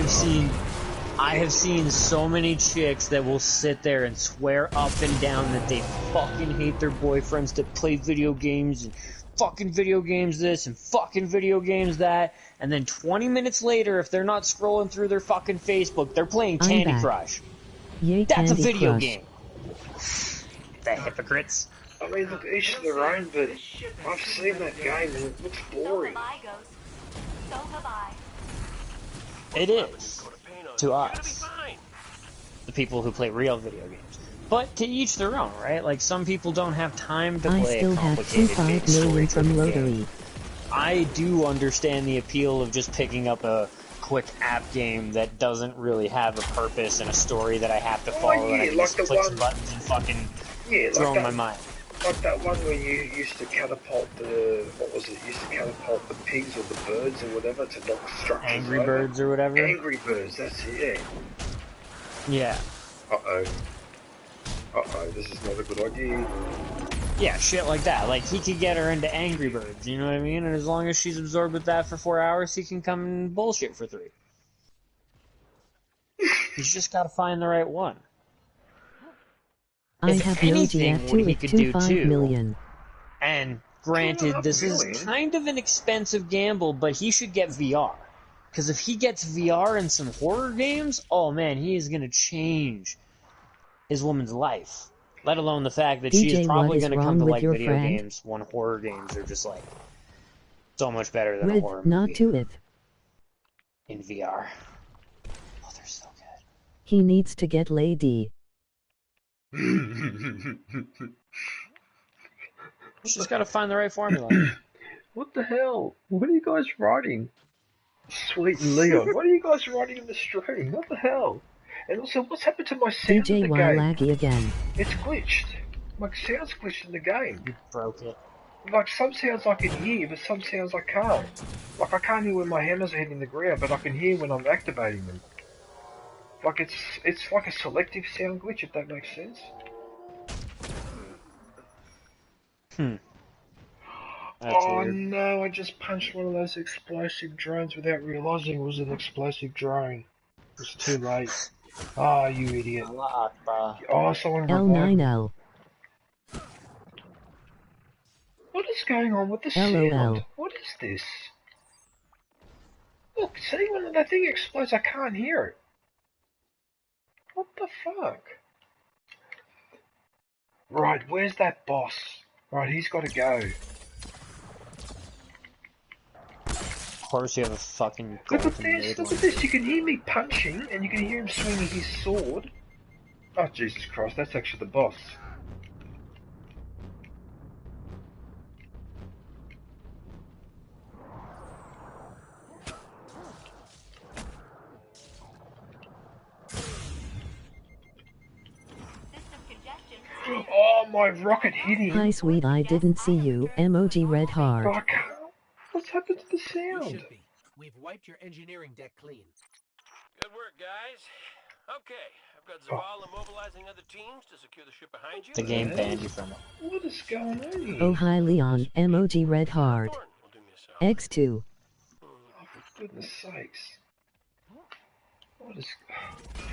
have seen so many chicks that will sit there and swear up and down that they fucking hate their boyfriends that play video games and fucking video games this and fucking video games that, and then 20 minutes later, if they're not scrolling through their fucking Facebook, they're playing Candy Crush. Yay, That's Candy a video Crush. game. The hypocrites. I mean, look, each to their own, but I've seen that game and it looks boring. So have I. It is. To us. The people who play real video games. But to each their own, right? Like, some people don't have time to play a complicated big story from Lottery. game. I do understand the appeal of just picking up a quick app game that doesn't really have a purpose and a story that I have to follow, and I can just click some buttons and fucking throw in my mind. Like that one where you used to catapult the, what was it, used to catapult the pigs or the birds or whatever to knock structures Angry over. Birds or whatever? Angry Birds, that's it, yeah. Uh-oh. Uh-oh, this is not a good idea. Yeah, shit like that. Like, he could get her into Angry Birds, you know what I mean? And as long as she's absorbed with that for 4 hours, he can come and bullshit for 3. He's just gotta find the right one. I have no idea what he could do 5 too, million. and granted, this is kind of an expensive gamble, but he should get VR. Because if he gets VR in some horror games, oh man, he is gonna change his woman's life. Let alone the fact that she is probably gonna come to like video games when horror games are just like so much better than a horror movie. Not to it. In VR. Oh, they're so good. He needs to get lady. Just gotta find the right formula. What the hell? What are you guys writing? Sweet and Leon, what are you guys writing in the stream? What the hell? And also, what's happened to my sound DJ in the game? laggy again. It's glitched. My sound's glitched in the game. You broke it. Like, some sounds I can hear, but some sounds I can't. Like, I can't hear when my hammers are hitting the ground, but I can hear when I'm activating them. Like, it's like a selective sound glitch, if that makes sense. Oh weird. No, I just punched one of those explosive drones without realising it was an explosive drone. It's too late. Ah, oh, you idiot. Oh, someone L9L. What is going on with the LOL. sound? What is this? Look, see, when that thing explodes, I can't hear it. What the fuck? Right, where's that boss? Right, he's got to go. Of course you have a fucking Look at this, you can hear me punching, and you can hear him swinging his sword. Oh, Jesus Christ, that's actually the boss. System congestion. Oh, my rocket hit him. Hi sweet, I didn't see you. Emoji red heart. Fuck. What's happened to the You sound? should be. We've wiped your engineering deck clean. Good work, guys. Okay, I've got Zaval immobilizing other teams to secure the ship behind you. The game banned you from it. What is going on here? Oh hi Leon. Emoji red heart. Thorn will do me a solid. X2. Oh, for goodness sakes. What is...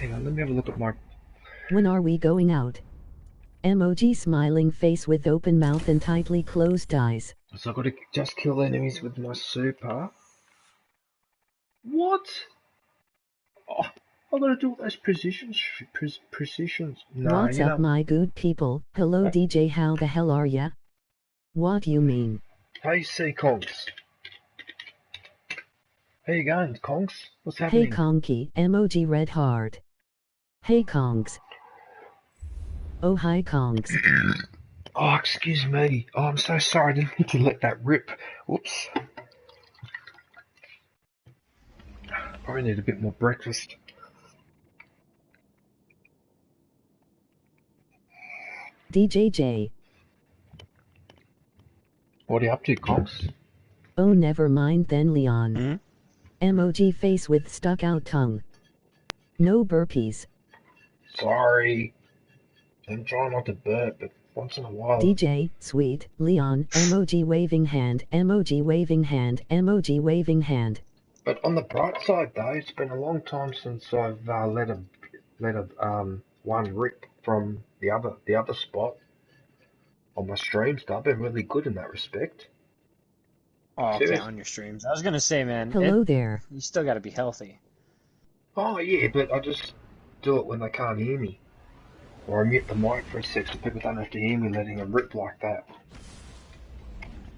Hang on, let me have a look at my... When are we going out? Emoji smiling face with open mouth and tightly closed eyes. So I've got to just kill enemies with my super. What? Oh, I've got to do all those precisions. No, What's up my good people? Hello DJ, how the hell are ya? What you mean? Hey, C Conks. How you going, Conks? What's happening? Hey Conky, emoji red heart. Hey Kongs. Oh hi Kongs. Oh, excuse me. Oh, I'm so sorry. I didn't mean to let that rip. Whoops. Probably need a bit more breakfast. DJJ. What are you up to, Conks? Oh never mind then Leon. Emoji face with stuck out tongue. No burpees. Sorry. I'm trying not to burp, but once in a while. DJ, sweet, Leon, emoji waving hand, emoji waving hand, emoji waving hand. But on the bright side, though, it's been a long time since I've let a one rip from the other spot on my streams. I've been really good in that respect. Oh, okay, Seriously. on your streams. I was gonna say, man. Hello there. You still gotta be healthy. Oh yeah, but I just do it when they can't hear me, or I mute the mic for a sec so people don't have to hear me letting a rip like that.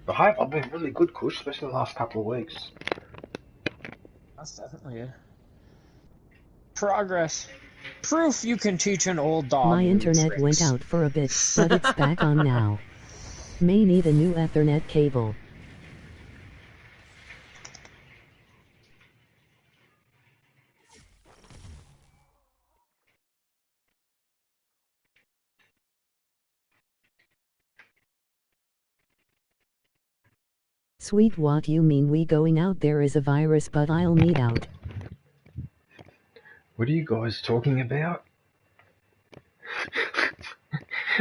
But I've been really good, Kush, especially the last couple of weeks. That's definitely it. Progress. Proof you can teach an old dog. My new internet tricks. went out for a bit, but it's back on now. May need a new Ethernet cable. Sweet, what you mean we going out? There is a virus, but I'll meet out. What are you guys talking about?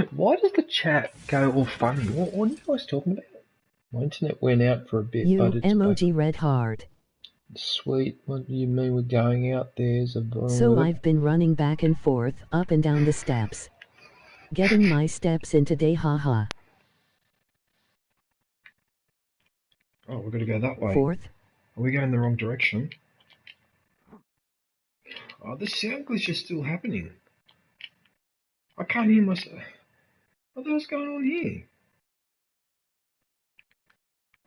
Why does the chat go all funny? What are you guys talking about? My internet went out for a bit, You, but it's emoji back. red heart. Sweet, what do you mean we're going out? There's a... So I've been running back and forth, up and down the steps. Getting my steps in today, haha. Oh, we're gonna go that way. Fourth. Are we going the wrong direction? Oh, the sound glitch is still happening. I can't hear myself. What the hell's going on here?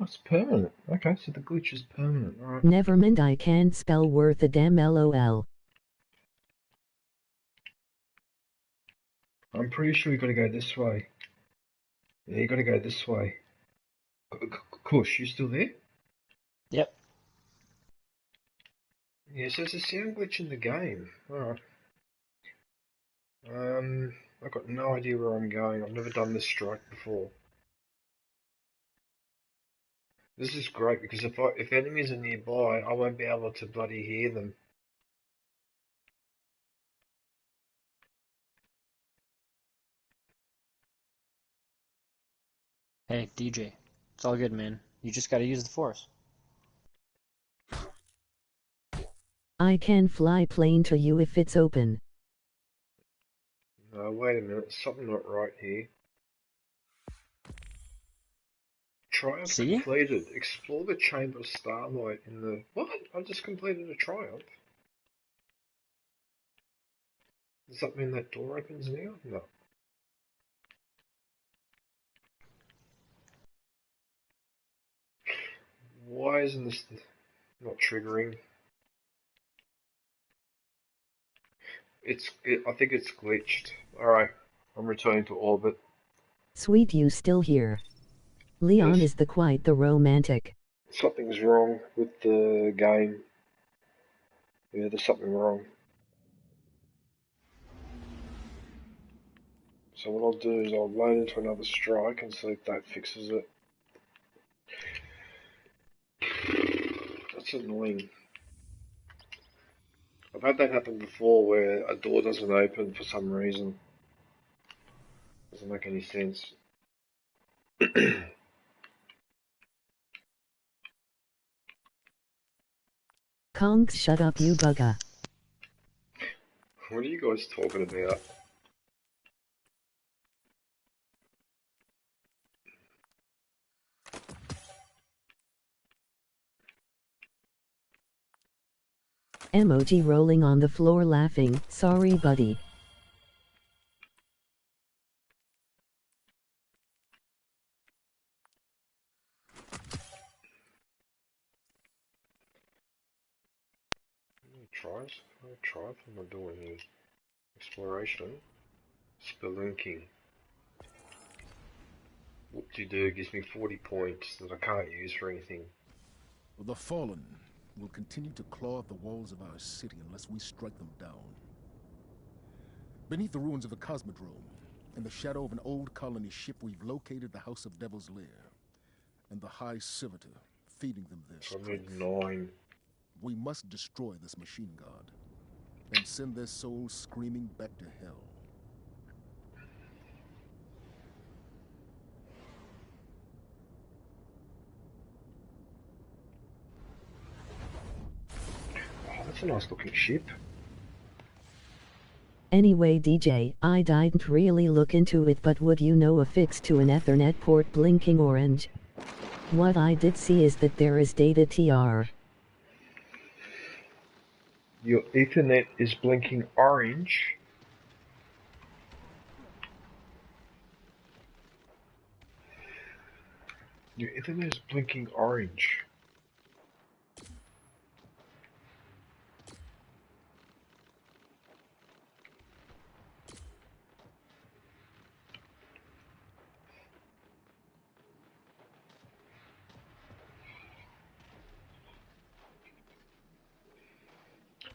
Oh, it's permanent. Okay, so the glitch is permanent. Alright. Never mind, I can't spell worth a damn lol. I'm pretty sure you gotta go this way. Yeah, you gotta go this way. Kush, you still there? Yep. Yeah, so there's a sound glitch in the game. Alright. I've got no idea where I'm going. I've never done this strike before. This is great because if enemies are nearby, I won't be able to bloody hear them. Hey, DJ. It's all good, man. You just gotta use the force. I can fly plane to you if it's open. No, wait a minute. Something not right here. Triumph completed. Explore the Chamber of Starlight in the... What? I just completed a Triumph. Does that mean that door opens now? No. Why isn't this not triggering? I think it's glitched. Alright, I'm returning to orbit. Sweet, you still here. Leon Yes. is quite the romantic. Something's wrong with the game. Yeah, there's something wrong. So what I'll do is I'll load into another strike and see if that fixes it. That's annoying. I've had that happen before where a door doesn't open for some reason. Doesn't make any sense. Kongs, shut up, you bugger. What are you guys talking about? Emoji rolling on the floor laughing. Sorry, buddy. How many tries am I doing here? Exploration. Spelunking. Whoop-de-doo gives me 40 points that I can't use for anything. The Fallen will continue to claw at the walls of our city unless we strike them down. Beneath the ruins of the Cosmodrome, in the shadow of an old colony ship, we've located the House of Devil's Lair and the High Civitor, feeding them their strength. 9. We must destroy this machine god and send their souls screaming back to hell. Oh, that's a nice looking ship. Anyway, DJ, I didn't really look into it, but would you know a fix to an Ethernet port blinking orange? What I did see is that there is data TR. Your Ethernet is blinking orange. Your Ethernet is blinking orange.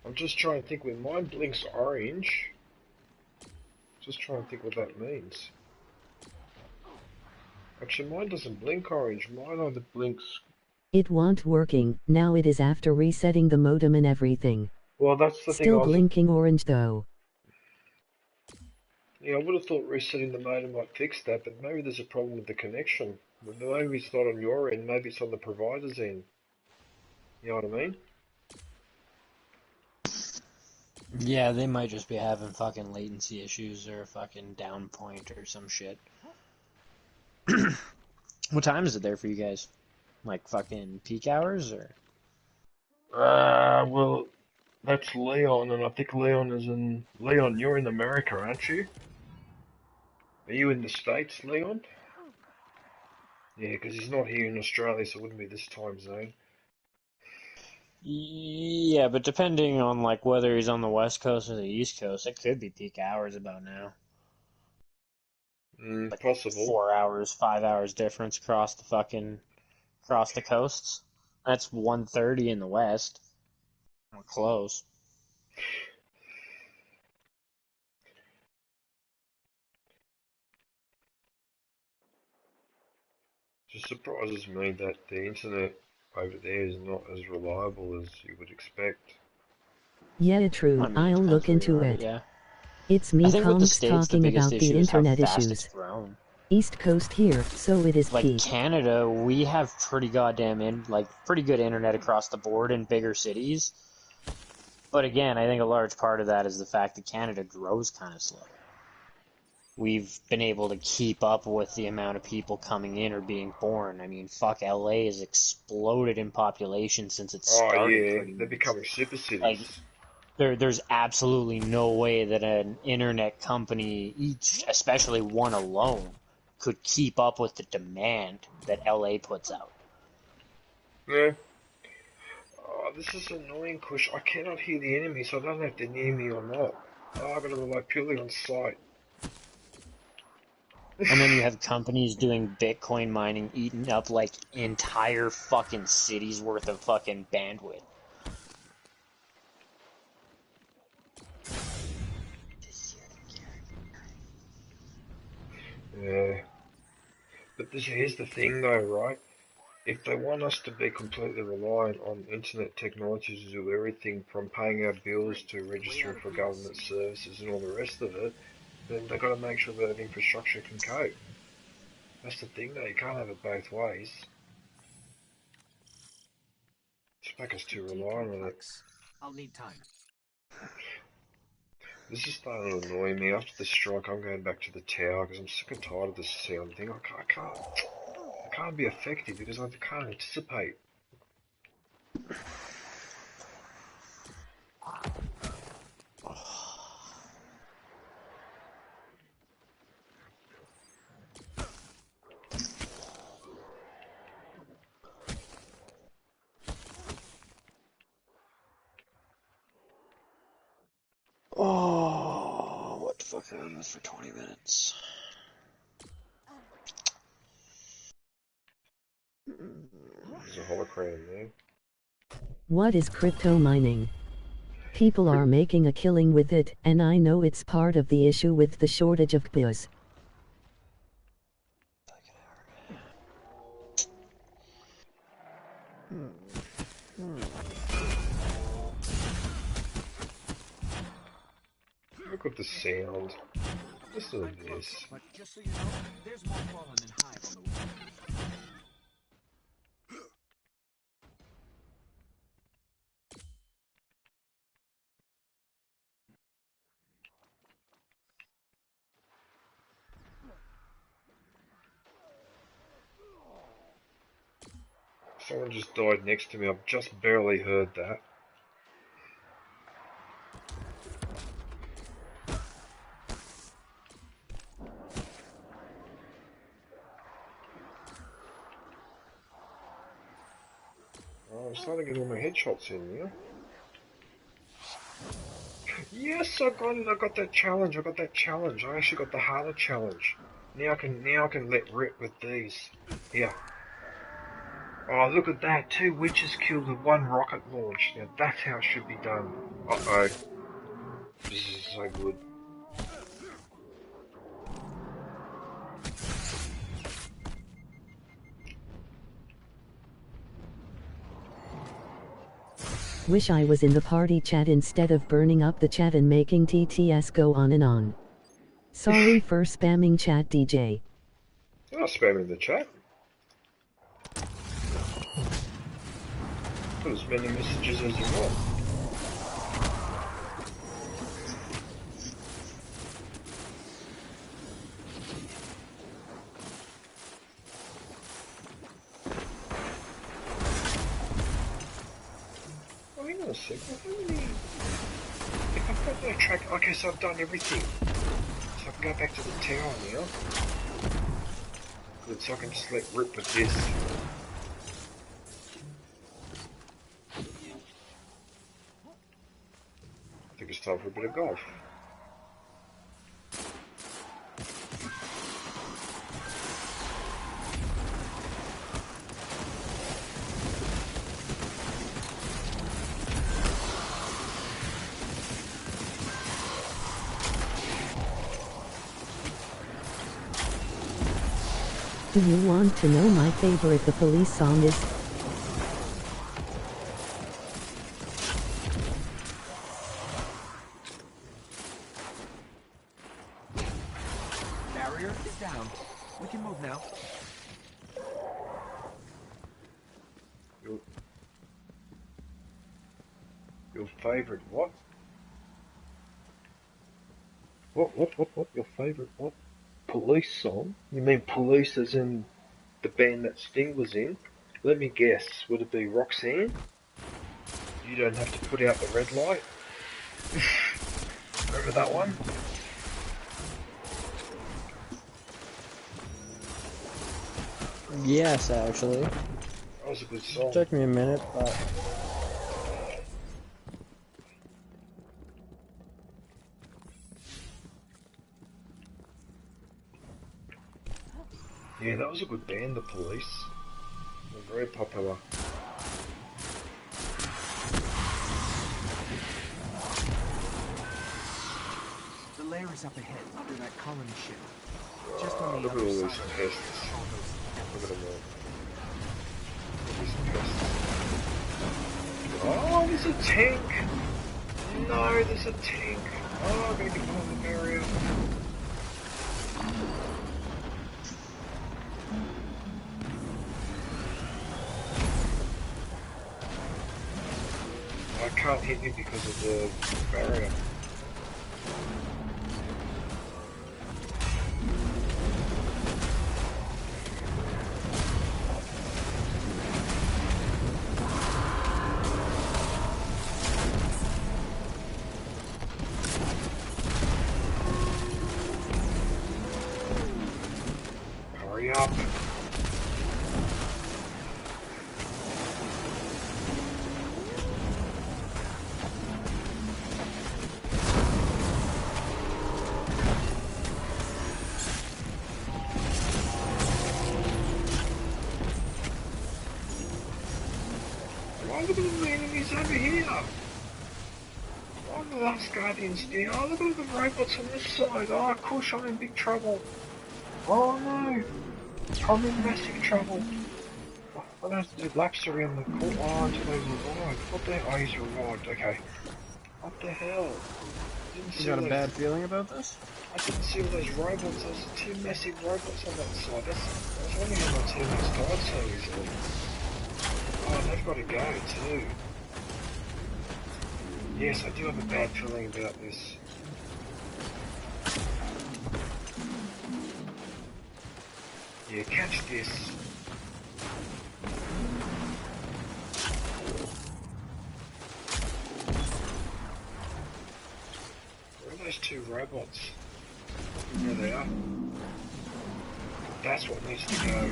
I'm just trying to think when mine blinks orange. Just trying to think what that means. Actually, mine doesn't blink orange. Mine either blinks. It wasn't working. Now it is after resetting the modem and everything. Well, that's the thing. Still blinking orange though. Yeah, I would have thought resetting the modem might fix that, but maybe there's a problem with the connection. Maybe it's not on your end. Maybe it's on the provider's end. You know what I mean? Yeah, they might just be having fucking latency issues or a fucking down point or some shit. What time is it there for you guys? Like fucking peak hours or? Well, that's Leon, and I think Leon is in... Leon, you're in America, aren't you? Are you in the States, Leon? Yeah, because he's not here in Australia, so it wouldn't be this time zone. Yeah, but depending on like whether he's on the West Coast or the East Coast, it could be peak hours about now. Like Possible. 4 hours, 5 hours difference across the coasts. That's 1:30 in the West. We're close. Just surprises me that the internet over there is not as reliable as you would expect. Yeah, true. I mean, I'll look into it. Yeah. It's me, Kongs, talking about the internet issues. issues. East Coast here, so it is like peak. Canada, we have pretty goddamn pretty good internet across the board in bigger cities. But again, I think a large part of that is the fact that Canada grows kind of slow. We've been able to keep up with the amount of people coming in or being born. I mean, fuck, LA has exploded in population since it started. Oh yeah, they're becoming super cities. Like, there's absolutely no way that an internet company, especially one alone, could keep up with the demand that LA puts out. Yeah. Oh, this is annoying, Kush. I cannot hear the enemy, so I don't know if they're near me or not. Oh, I've got to rely purely on sight. And then you have companies doing Bitcoin mining eating up like entire fucking cities worth of fucking bandwidth. Yeah. But here's the thing though, right? If they want us to be completely reliant on internet technology to do everything from paying our bills to registering for government services and all the rest of it, then they've got to make sure that infrastructure can cope. That's the thing though, you can't have it both ways. Just make us too reliant on it. I'll need time. This is starting to annoy me. After the strike, I'm going back to the tower because I'm sick and tired of this sound thing. I can't be effective because I can't anticipate. Oh, what the fuck happened this for 20 minutes? There's a holocron there. What is crypto mining? People are making a killing with it, and I know it's part of the issue with the shortage of Deus. Look at the sound. Listen to this. But just so you know, there's more fallen than hive on the way. Someone just died next to me. I've just barely heard that. Oh, I'm starting to get all my headshots in here. Yes, I got it. I got that challenge. I actually got the harder challenge. Now I can let rip with these. Here. Oh, look at that. 2 witches killed with 1 rocket launch. Now that's how it should be done. Uh-oh. This is so good. Wish I was in the party chat instead of burning up the chat and making TTS go on and on. Sorry for spamming chat, DJ. You're not spamming the chat. Put as many messages as you want. Oh, hang on a second. How many... If I've got no track... Okay, so I've done everything. So I can go back to the tower now. Good, so I can just let rip with this. I think it's time for a bit of golf. Do you want to know my favorite the police song is? Barrier is down. We can move now. Your favorite what? What? Your favorite what? Police song? You mean police as in the band that Sting was in? Let me guess, would it be Roxanne? You don't have to put out the red light? Remember that one? Yes, actually. That was a good song. Took me a minute, but... Yeah, that was a good band, the Police. They're very popular. The lair is up ahead, under that colony ship. Just on the Look at other all side these of pests. all those Look at them all. These pests. Oh, there's a tank! No, there's a tank! Oh, I'm gonna get behind the barrier. I can't hit you because of the barrier. Hurry up. Look at the enemies over here! Oh, the last guardians there. Oh, look at the robots on this side. Oh, Kush, I'm in big trouble. Oh no! I'm in massive trouble. Oh, there's the laps around the court. Oh, until they revived. What the hell? Oh, he's revived. Okay. What the hell? You got a bad feeling about this? I didn't see all those robots. There's two massive robots on that side. I was wondering how my teammates died so easily. Oh, they've got to go too. Yes, I do have a bad feeling about this. Yeah, catch this. Where are those two robots? There they are. That's what needs to go.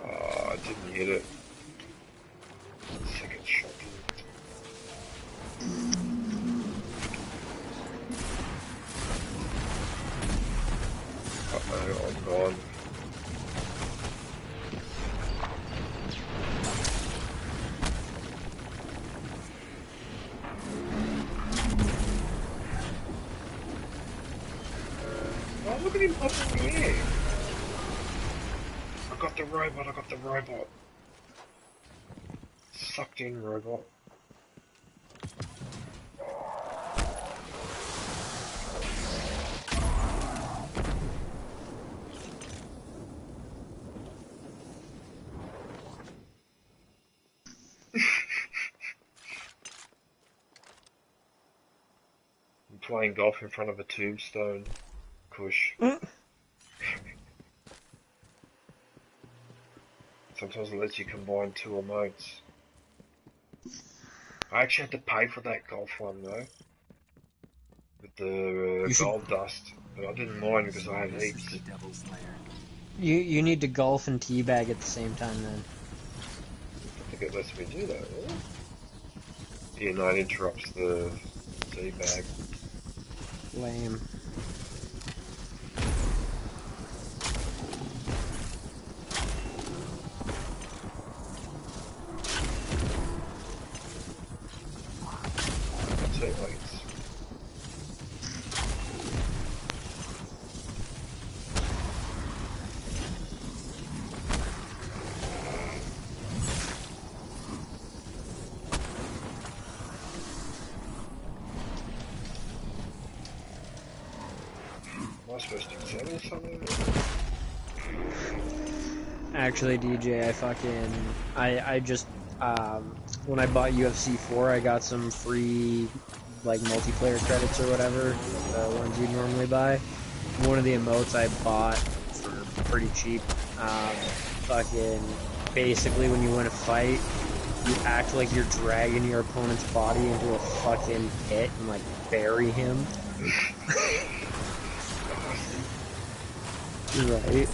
Oh, I didn't hit it. Second shot. Uh-oh, I'm gone. Oh, look at him up in the air. I got the robot, I got the robot. Sucked in robot. I'm playing golf in front of a tombstone. Kush. Sometimes it lets you combine two emotes. I actually had to pay for that golf one though. With the gold dust. But I didn't mind because I had heaps. You need to golf and teabag at the same time then. I think it lets me do that, really? Yeah, no, it interrupts the teabag. Lame. Teammates. Am I supposed to examine something? Actually, DJ, I just, when I bought UFC 4, I got some free, like, multiplayer credits or whatever, the ones you'd normally buy. One of the emotes I bought for pretty cheap, basically when you win a fight, you act like you're dragging your opponent's body into a fucking pit and, like, bury him. Right.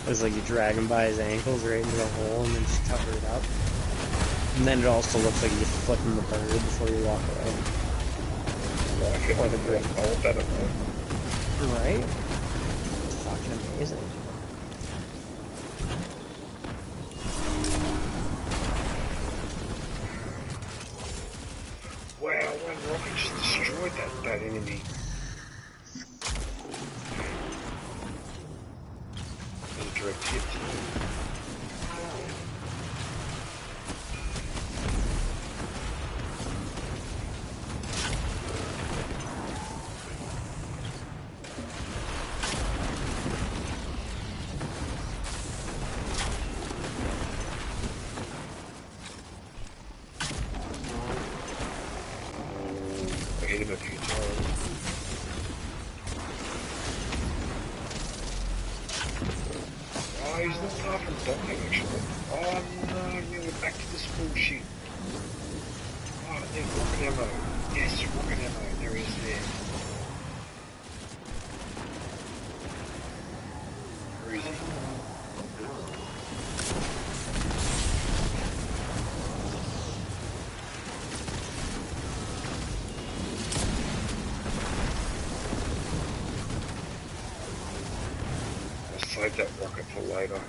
It's like you drag him by his ankles right into the hole and then just cover it up. And then it also looks like you're flicking the bird before you walk away. I feel like I'm doing all better, Right? Fucking amazing. Wow, one rocket just destroyed that enemy. There's a direct hit. I hit him a few times. Oh, he's not far from dying, actually. Oh no, yeah, we're back to this bullshit. Oh, I need rocket ammo. Yes, rocket ammo. There he is there. Where is he? Save that rocket for later.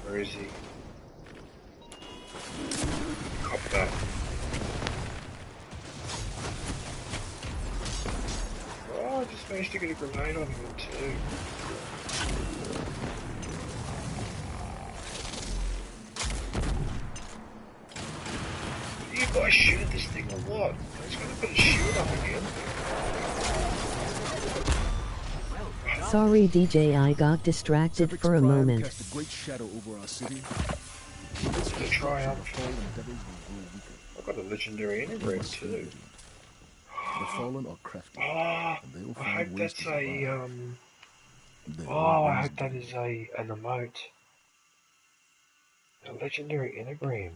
Where is he? Cop that. Oh, I just managed to get a grenade on him too. You guys shoot at this thing a lot. I was gonna put a shield up again. Sorry DJ, I got distracted for a moment. Let's try out. I've got a legendary engram too. The fallen are crafty. Ah, I hope that's a oh, I hope that is an emote. A legendary engram.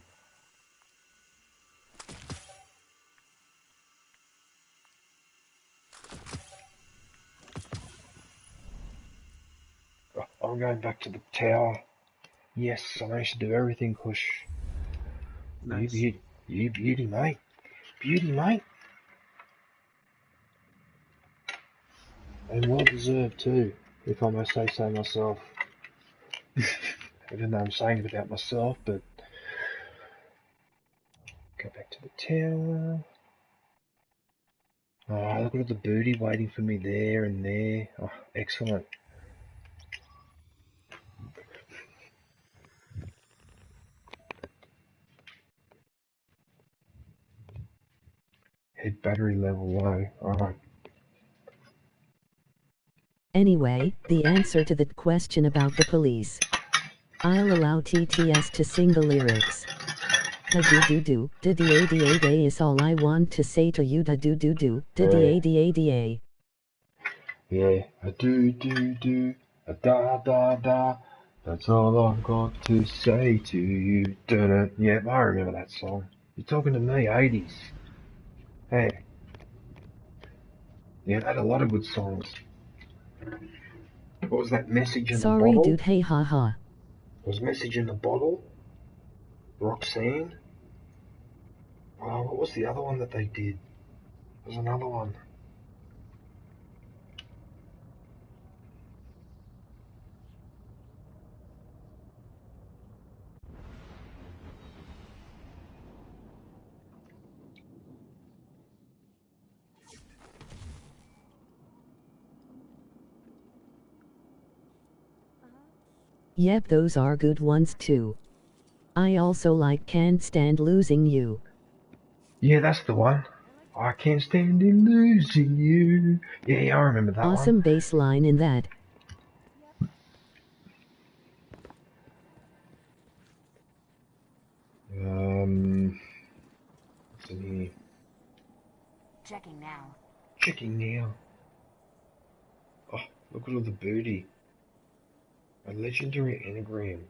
Oh, I'm going back to the tower. Yes, I managed to do everything, Kush. Nice. You beauty, mate. Beauty, mate. And well deserved too, if I must say so myself. Even though I'm saying it about myself, but go back to the tower. Oh, look at the booty waiting for me there and there. Oh, excellent. Head battery level low. Alright. Anyway, the answer to that question about the police. I'll allow TTS to sing the lyrics. Da do do do, da da da da is all I want to say to you, da do do do, da da da da. Yeah, a do do do, a da da da. That's all I've got to say to you. Dun-dun. Yeah, I remember that song. You're talking to me, 80s. Hey. Yeah, had a lot of good songs. What was that message in the bottle? Sorry dude, hey haha. Was message in the bottle? Roxanne? Oh, what was the other one that they did? There was another one. Yep, those are good ones too. I also like Can't Stand Losing You. Yeah, that's the one. I can't stand in losing you. Yeah, I remember that awesome one. bass line in that. What's in here? Checking now. Checking now. Oh, look at all the booty. A legendary engram.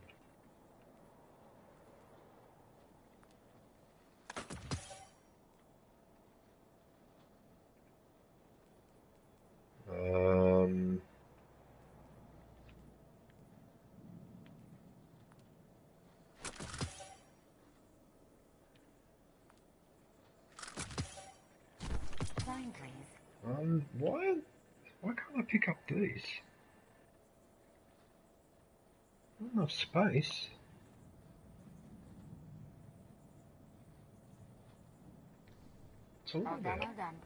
Why can't I pick up these? Not enough space. It's all All about. done, all done.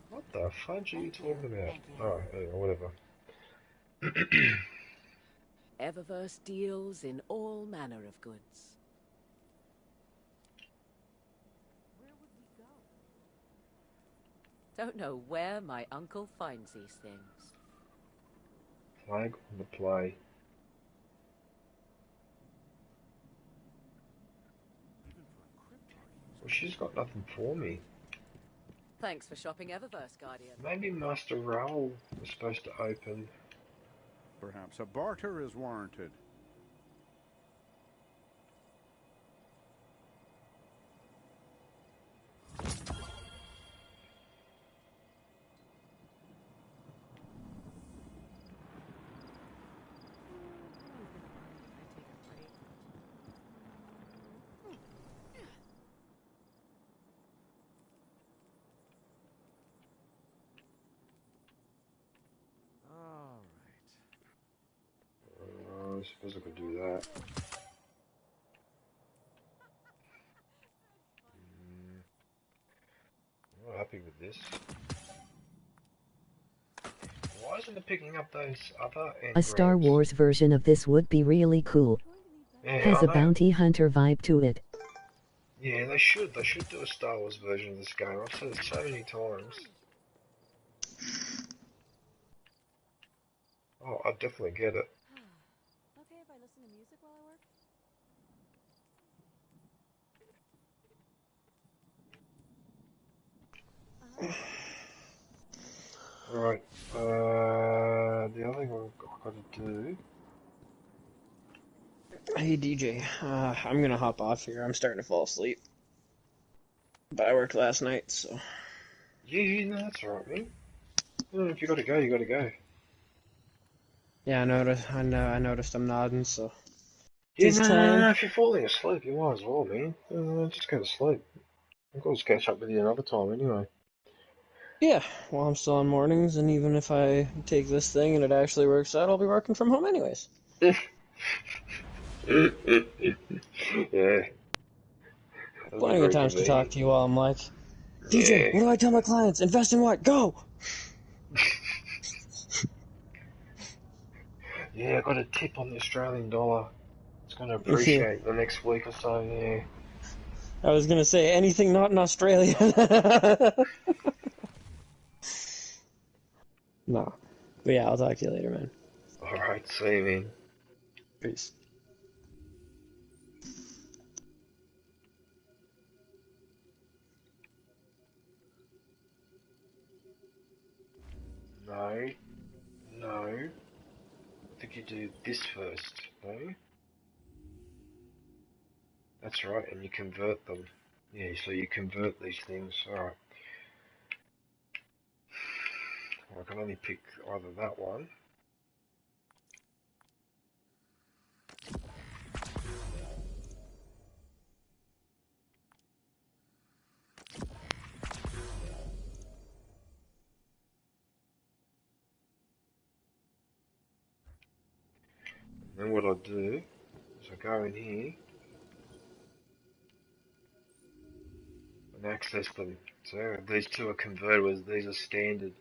What the fudge are you talking about? Thank you. Oh, yeah, whatever. Eververse deals in all manner of goods. Where would we go? Don't know where my uncle finds these things. Flag on the play. Well, she's got nothing for me. Thanks for shopping Eververse, Guardian. Maybe Master Raoul was supposed to open. Perhaps a barter is warranted. I suppose I could do that. I'm not happy with this. Why isn't it picking up those other A Star Wars version of this would be really cool. Yeah, Has a bounty hunter vibe to it. Yeah, they should. They should do a Star Wars version of this game. I've said it so many times. Oh, I definitely get it. Okay if I listen to music while I work? Right. The other thing I've got to do. Hey DJ, I'm gonna hop off here. I'm starting to fall asleep. But I worked last night, so. Yeah, no, that's alright, man. If you gotta go, you gotta go. Yeah, I noticed I'm nodding, so. Yeah, no, if you're falling asleep, you might as well, man. Just go to sleep. I'll always catch up with you another time anyway. Yeah, well, I'm still on mornings, and even if I take this thing and it actually works out, I'll be working from home anyways. Yeah. Plenty of times to talk to you while I'm like, DJ, what do I tell my clients? Invest in what? Go! Yeah, I got a tip on the Australian dollar. It's going to appreciate the next week or so, yeah. I was going to say, anything not in Australia. No. But yeah, I'll talk to you later, man. Alright, see you, man. Peace. No. I think you do this first, no? That's right, and you convert them. Yeah, so you convert these things, alright. I can only pick either that one. And then what I do is I go in here and access them. So these two are converters, these are standard.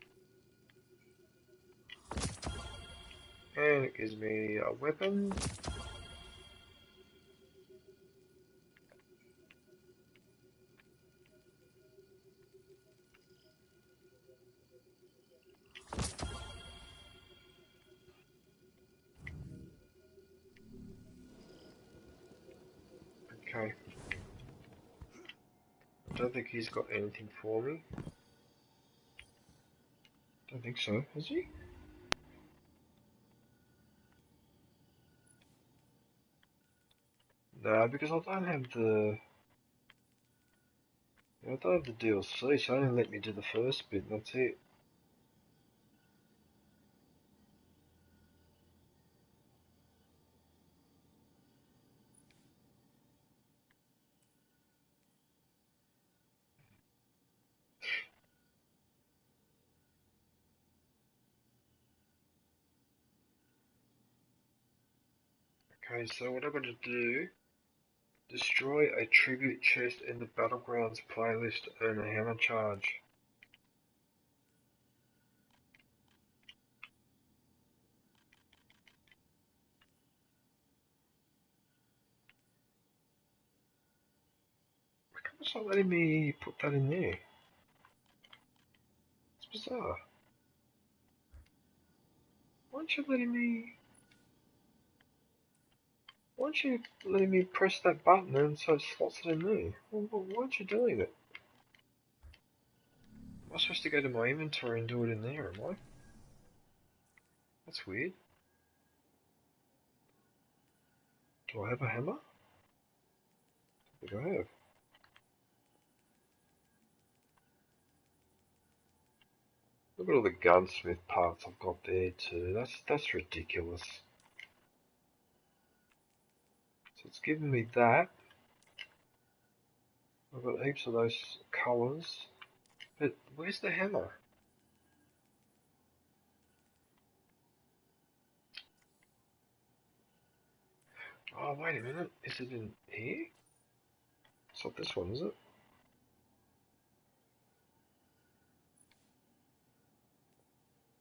And it gives me a weapon. Okay. I don't think he's got anything for me. Don't think so, has he? No, because I don't have the... I don't have the DLC, so only let me do the first bit, and that's it. Okay, so what I'm going to do, destroy a tribute chest in the Battlegrounds playlist, earn a hammer charge. Why come it's not letting me put that in there? It's bizarre. Why aren't you letting me... Why aren't you letting me press that button and so it slots it in there? Why aren't you doing it? Am I supposed to go to my inventory and do it in there, am I? That's weird. Do I have a hammer? I think I have. Look at all the gunsmith parts I've got there too. That's ridiculous. So it's giving me that. I've got heaps of those colours. But where's the hammer? Oh, wait a minute. Is it in here? It's not this one, is it?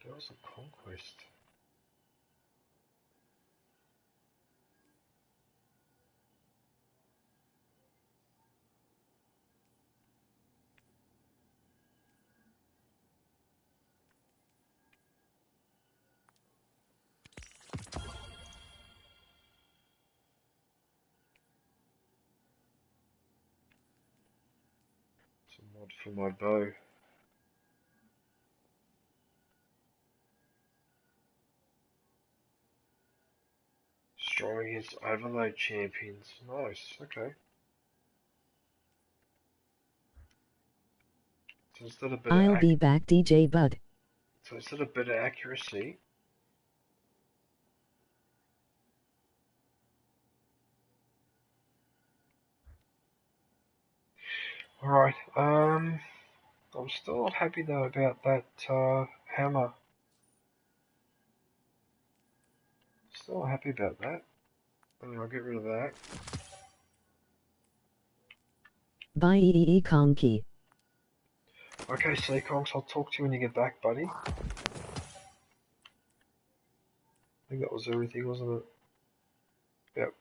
There was a conquest. It's a mod for my bow. Strong against overload champions. Nice, okay. So instead of better I'll be back, DJ Bud. So instead of better accuracy, alright, I'm still not happy though about that hammer. Still not happy about that. I'll get rid of that. Bye Conky. Okay, Seaconks, I'll talk to you when you get back, buddy. I think that was everything, wasn't it? Yep.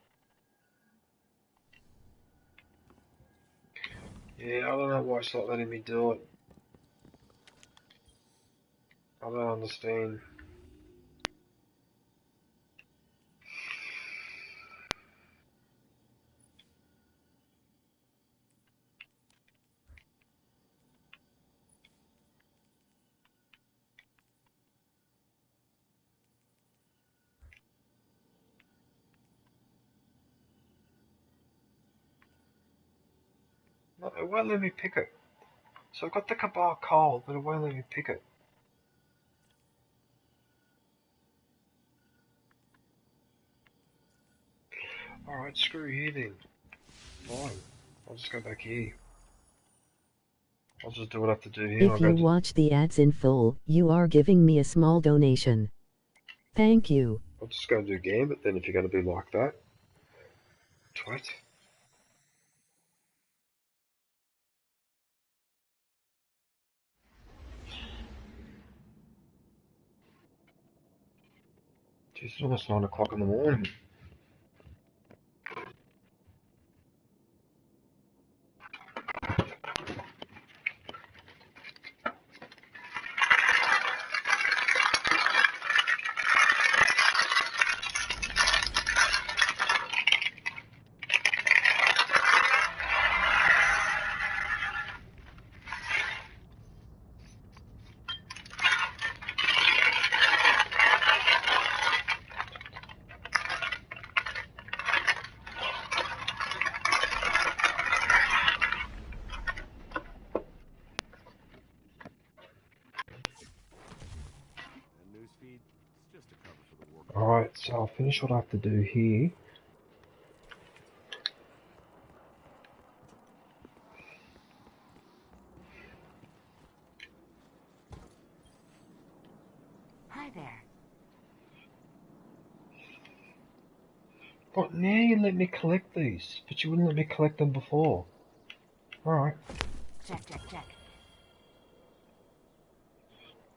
Yeah, I don't know why it's not letting me do it. I don't understand. No, it won't let me pick it. So I've got the Cabal Coal, but it won't let me pick it. Alright, screw you then. Fine. I'll just go back here. I'll just do what I have to do here. If you watch the ads in full, you are giving me a small donation. Thank you. I'll just go and do Gambit then if you're going to be like that. Twat. Jeez, it's almost 9 o'clock in the morning. Alright, so I'll finish what I have to do here. Hi there. What, now you let me collect these, but you wouldn't let me collect them before. Alright. Check.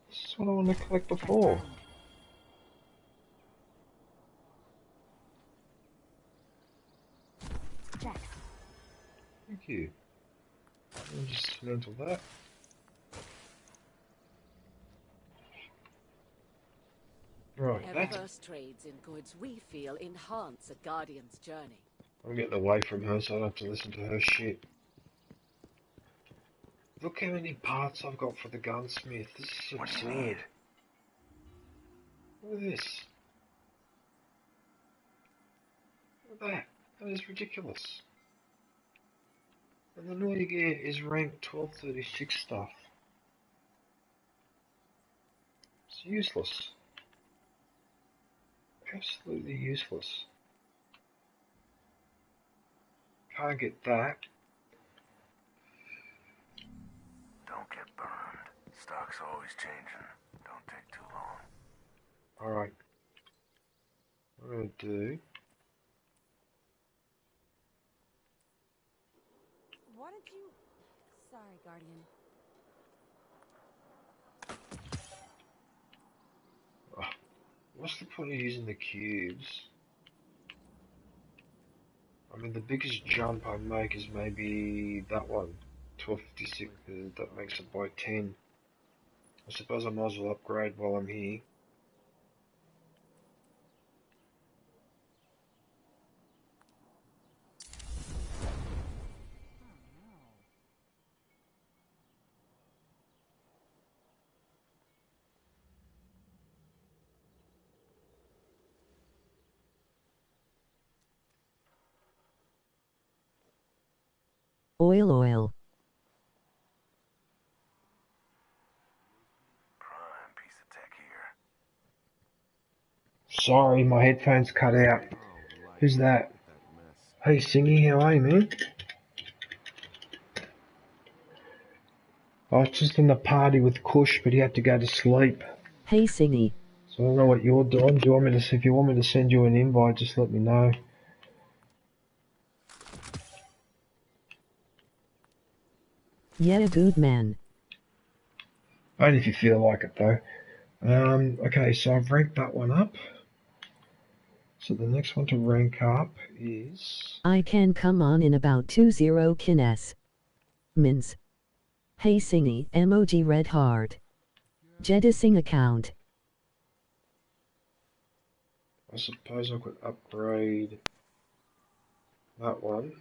This is what I wanted to collect before. Check. Thank you. I'll just handle that. Right, that's... Ever-first trades in goods we feel enhance a Guardian's journey. I'm getting away from her so I don't have to listen to her shit. Look how many parts I've got for the gunsmith. This is absurd. Look at this. Look at that. That is ridiculous. And then all you get is rank 1236 stuff. It's useless. Absolutely useless. Can't get that. Don't get burned. Stock's always changing. Don't take too long. Alright. What I'm gonna do... What did you... Sorry, Guardian. What's the point of using the cubes? I mean, the biggest jump I make is maybe that one. 1256, that makes it by 10. I suppose I might as well upgrade while I'm here. Oil. Prime piece of tech here. Sorry, my headphones cut out. Who's that? Hey, Singy, how are you, man? I was just in the party with Kush, but he had to go to sleep. Hey, Singy. So I don't know what you're doing. Do you want me to? If you want me to send you an invite, just let me know. Yeah, good man. Only if you feel like it, though. Okay, so I've ranked that one up. So the next one to rank up is... I can come on in about 20 kines. Mins. Hey Singy, emoji red heart. Jedi Singh account. I suppose I could upgrade that one.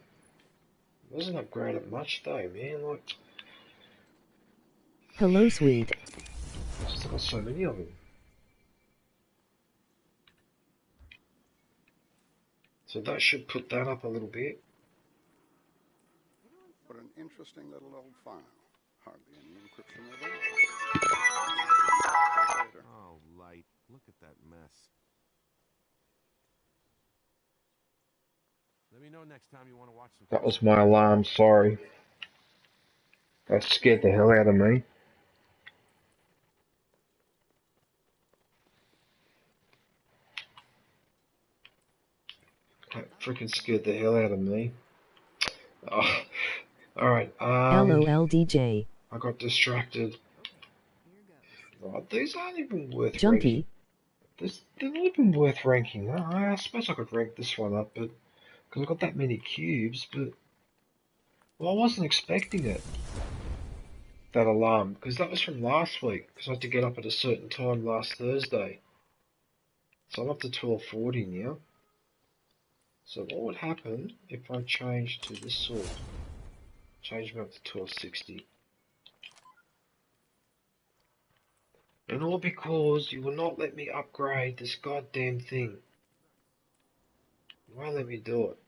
It doesn't upgrade it much though, man. Like, Hello, sweet. I've still got so many of them. So that should put that up a little bit. What an interesting little old file. Hardly any encryption at all. Oh, light. Look at that mess. Let me know next time you want to watch some... That was my alarm, sorry. That scared the hell out of me. That freaking scared the hell out of me. Oh, alright, LOL DJ. I got distracted. Oh, these aren't even worth Jumpy. ranking. They're not even worth ranking. I suppose I could rank this one up, but because I've got that many cubes, but well, I wasn't expecting it. That alarm, because that was from last week, because I had to get up at a certain time last Thursday. So I'm up to 1240 now. So what would happen if I changed to this sword? Change me up to 1260. And all because you will not let me upgrade this goddamn thing. You won't let me do it.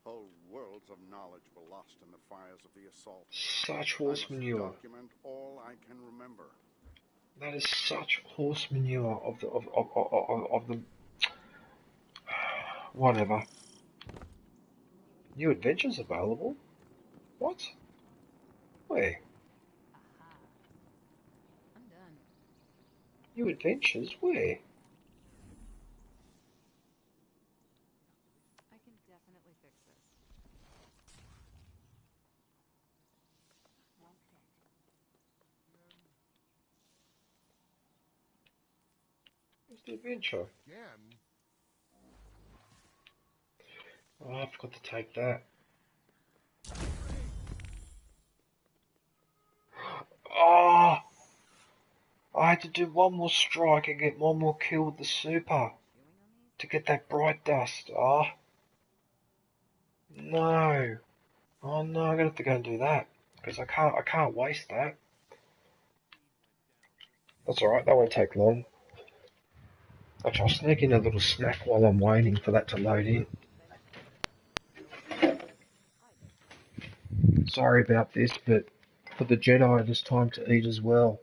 Whole worlds of knowledge were lost in the fires of the assault. Such horse manure. Document all I can remember. That is such horse manure of the whatever. New adventures available? What? Where? I'm done. New adventures? Where? Where's the adventure? Again? Oh, I forgot to take that. Oh! I had to do one more strike and get one more kill with the super to get that bright dust. Oh. No. Oh no, I'm gonna have to go and do that. Because I can't waste that. That's alright, that won't take long. Actually, I'll sneak in a little snack while I'm waiting for that to load in. Sorry about this, but for the Jedi, it's time to eat as well.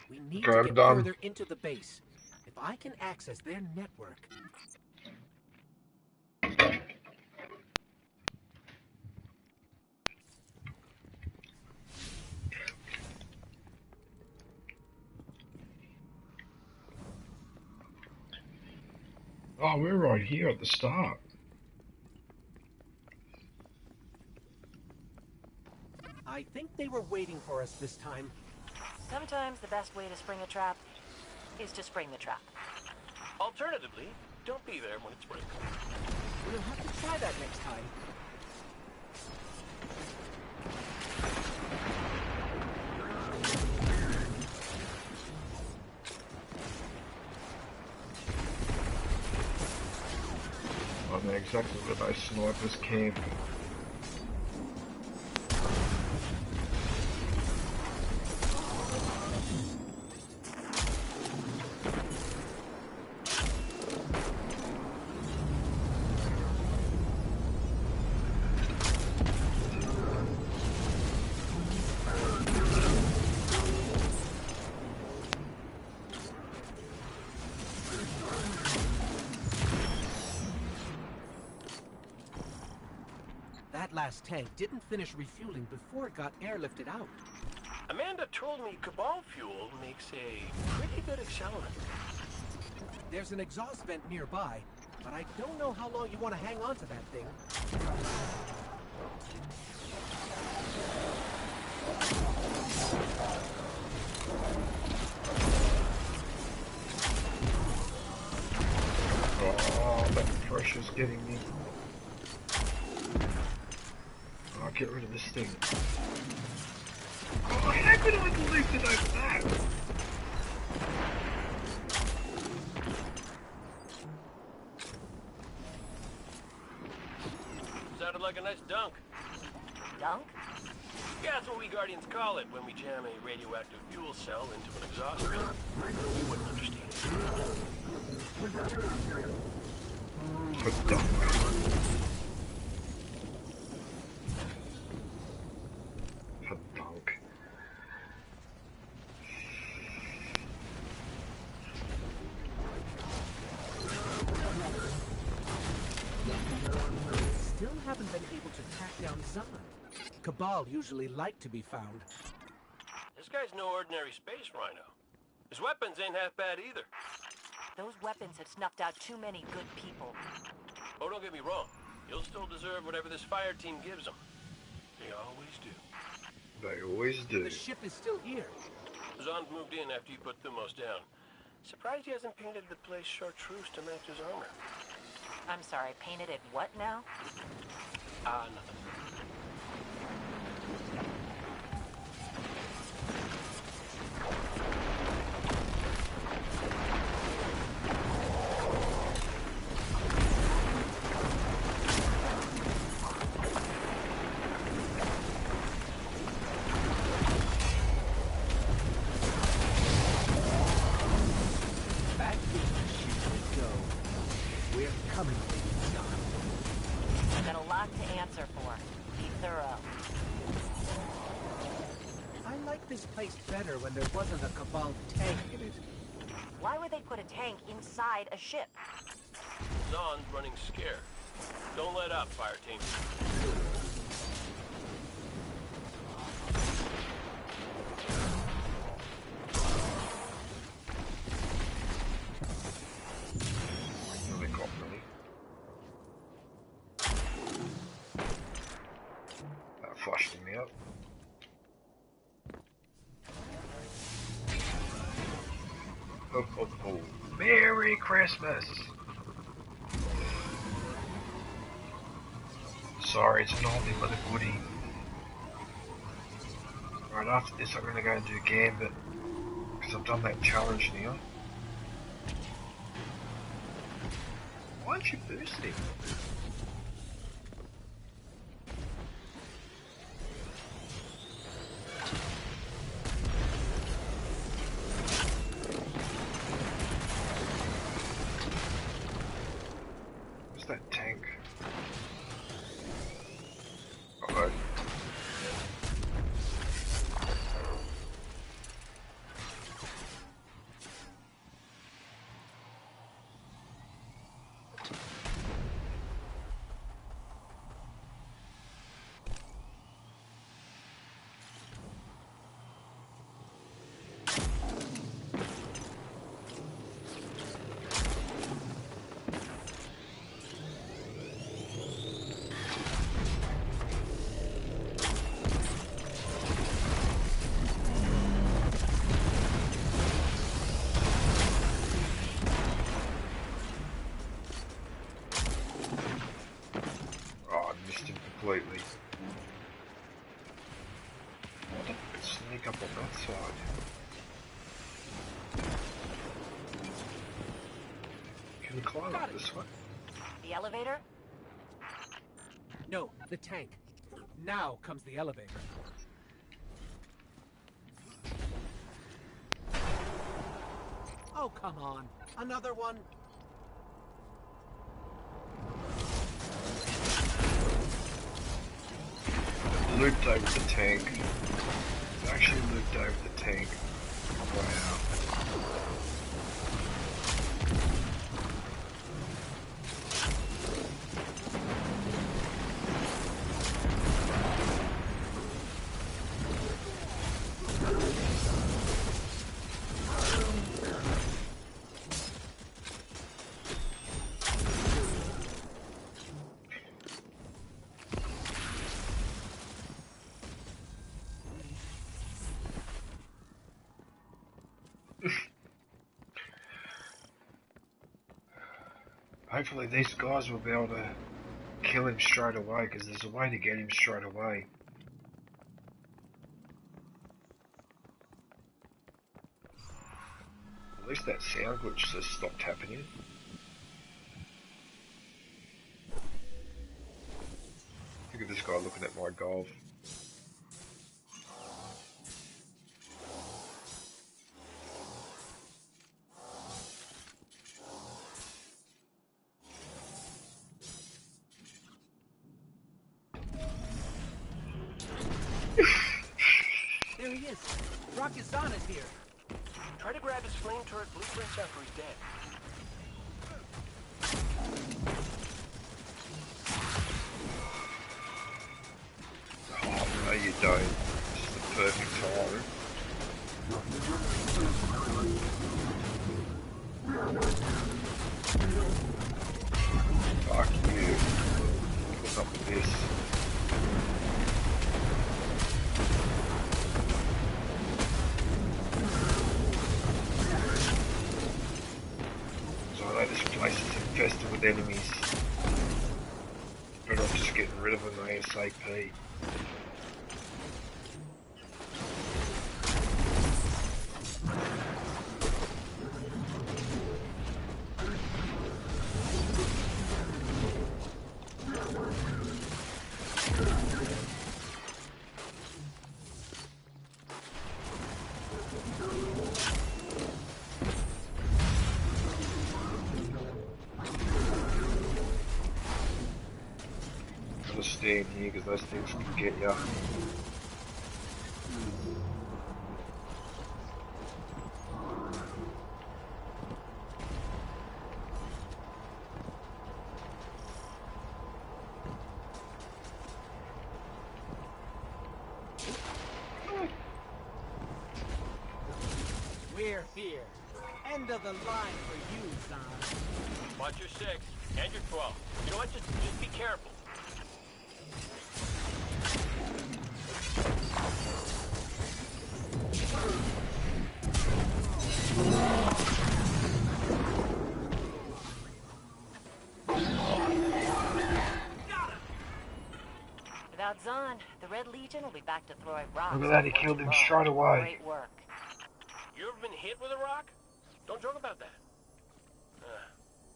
We need Okay, to I'm get done. further into the base. If I can access their network... Oh, we're right here at the start. I think they were waiting for us this time. Sometimes the best way to spring a trap is to spring the trap. Alternatively, don't be there when it springs. We'll have to try that next time. I know exactly where those snipers camp. That last tank didn't finish refueling before it got airlifted out. Amanda told me Cabal fuel makes a pretty good accelerant. There's an exhaust vent nearby, but I don't know how long you want to hang on to that thing. Oh, that pressure's getting me. I'll get rid of this thing. Oh, how could I have leaped it over that? Sounded like a nice dunk. Dunk? Yeah, that's what we Guardians call it when we jam a radioactive fuel cell into an exhaust vent. You wouldn't understand. A dunk. A dunk. haven't been able to track down Zahn. Cabal usually like to be found. This guy's no ordinary space rhino. His weapons ain't half bad either. Those weapons have snuffed out too many good people. Oh, don't get me wrong. He'll still deserve whatever this fire team gives him. They always do. They always do. The ship is still here. Zahn moved in after you put Thumos down. Surprised he hasn't painted the place chartreuse to match his armor. I'm sorry, painted it what now? Nothing. Better when there wasn't a Cabal tank in it. Why would they put a tank inside a ship? Zahn's running scared. Don't let up, fire team. Really got money. That flushed me up. Oh, Merry Christmas! Sorry, it's nothing but a goodie. Right after this I'm gonna go and do Gambit, because I've done that challenge now. Why aren't you boosting? That tank. Okay. Completely. What a sneak up on that side. Can we climb up this way? The elevator? No, the tank. Now comes the elevator. Oh, come on. Another one? Looped over the tank. Actually looped over the tank. Wow. Hopefully these guys will be able to kill him straight away, because there's a way to get him straight away. At least that sound glitch has stopped happening. Look at this guy looking at my golf. There he is. Rocket Zahn is here. Try to grab his flame turret blueprints after he's dead. don't. This is the perfect time. Fuck you. What's up with this? So I know this place is infested with enemies. But I'm just getting rid of them ASAP. Stay in here because those things can get ya. We're here. End of the line for you, Zahn. Watch your 6 and your 12. You know what? Just be careful. Without Zahn, the Red Legion will be back to throwing rocks. Look at that, he killed him straight away. Great work. You ever been hit with a rock? Don't joke about that.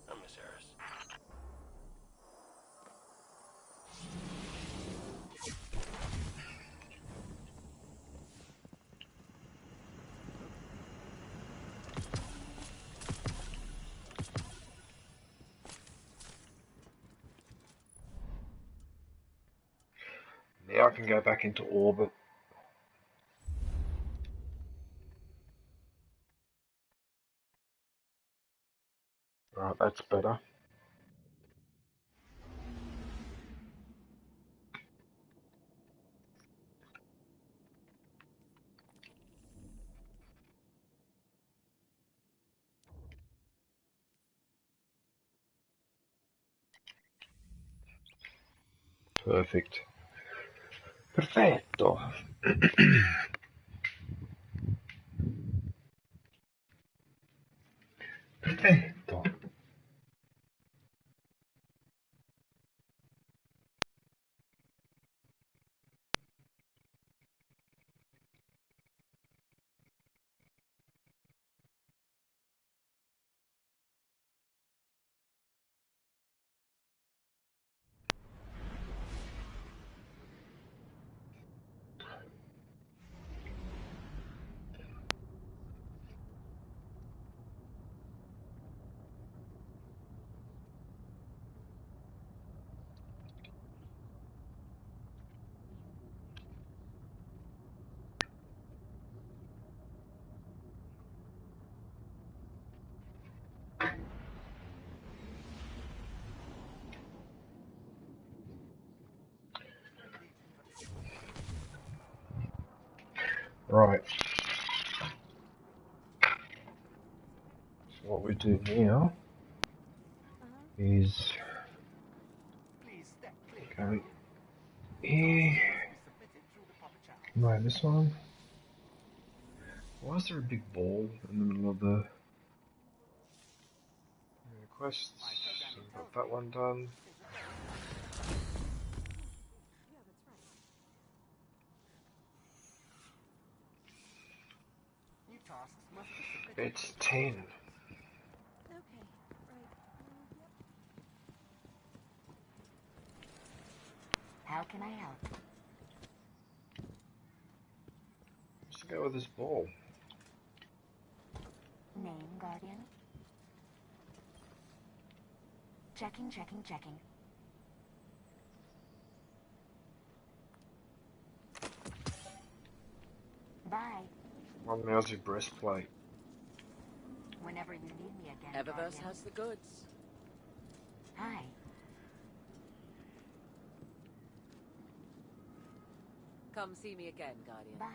I miss Eris. Now I can go back into orbit. Right, that's better. Perfect. Perfetto. Perfetto. Right. So what we do now is go here. No, this one. Why is there a big ball in the middle of the quests? So we've got that one done. It's 10. How can I help? Let's go with this ball. Name, Guardian? Checking. Bye. One mousy breastplate. Whenever you need me again, Eververse Guardian. has the goods. Hi. Come see me again, Guardian. Bye.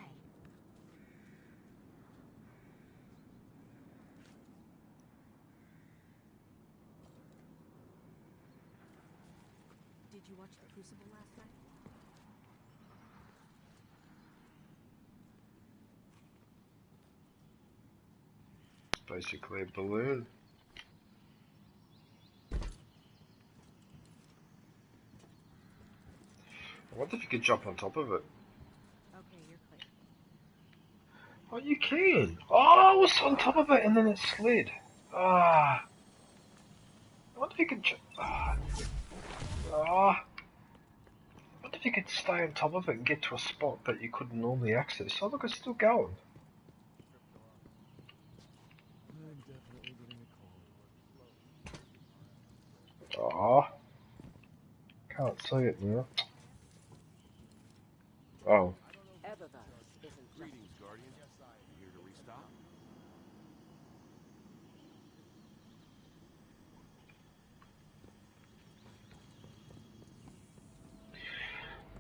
Did you watch the Crucible last night? Basically a balloon. I wonder if you could jump on top of it. Okay, you're clear. Oh, you can. Oh, I was on top of it and then it slid. Ah. I wonder if you could I wonder if you could stay on top of it and get to a spot that you couldn't normally access. Oh, look, it's still going. Ah. Can't see it now. Oh. Eververse isn't Greetings, Guardian. You here to restock?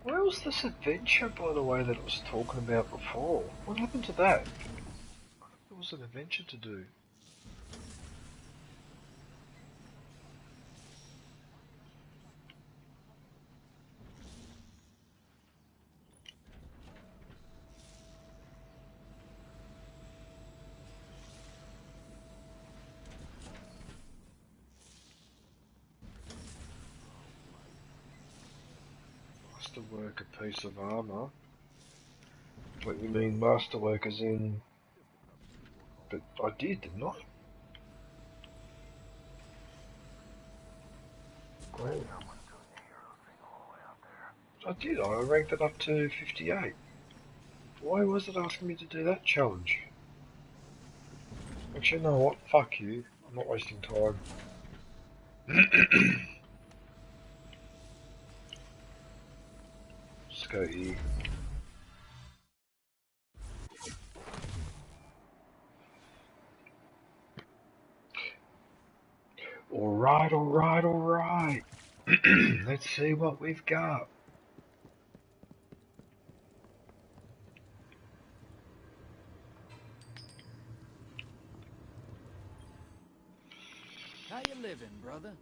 Where was this adventure, by the way, that I was talking about before? What happened to that? There was an adventure to do. Masterwork a piece of armor. What you mean masterwork as in... But I didn't I? Oh. I did, I ranked it up to 58. Why was it asking me to do that challenge? Actually, you know what? Fuck you. I'm not wasting time. Just go here. Alright, alright, alright. Let's see what we've got. How you living, brother?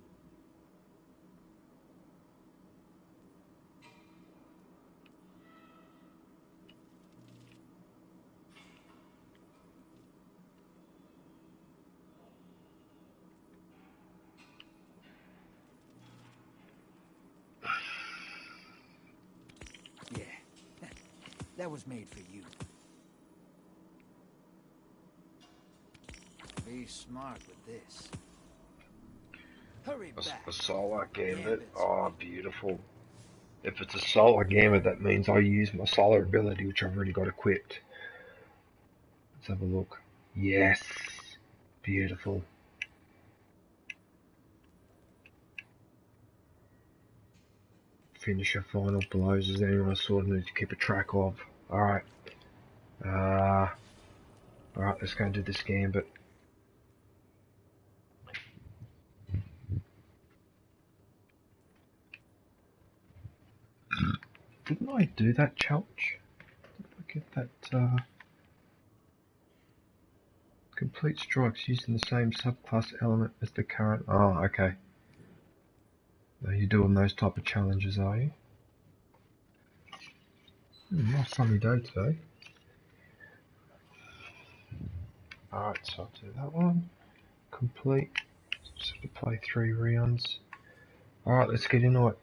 Yeah, that was made for you. Be smart with this. Hurry back. A solar gambit. Oh, beautiful. If it's a solar gambit, that means I use my solar ability, which I've already got equipped. Let's have a look. Yes. Beautiful. Finish your final blows. Is there anyone I sort of need to keep a track of? Alright. Alright, let's go and do this gambit. Didn't I do that challenge? Did I get that, complete strikes using the same subclass element as the current... Oh, okay. Now you're doing those type of challenges, are you? Nice sunny day today. Alright, so I'll do that one. Complete. Just have to play 3 rounds. Alright, let's get into it.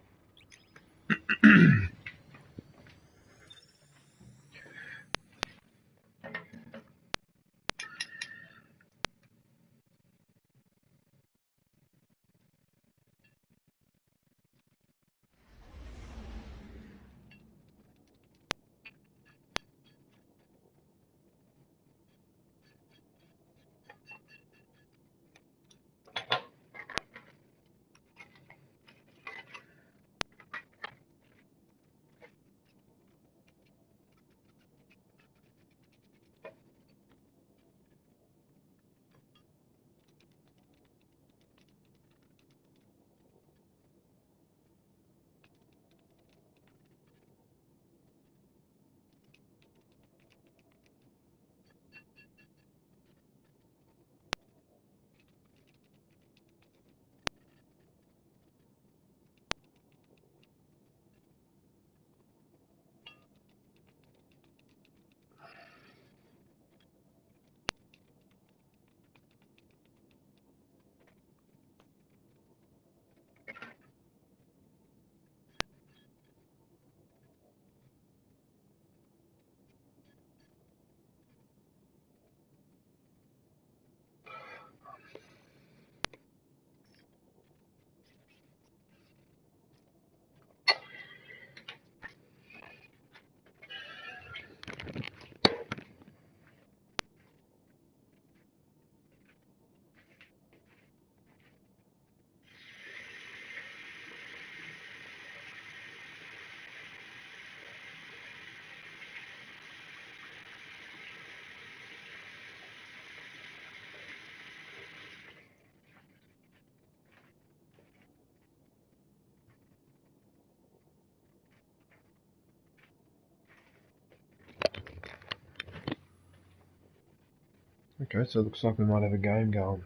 Okay, so it looks like we might have a game going.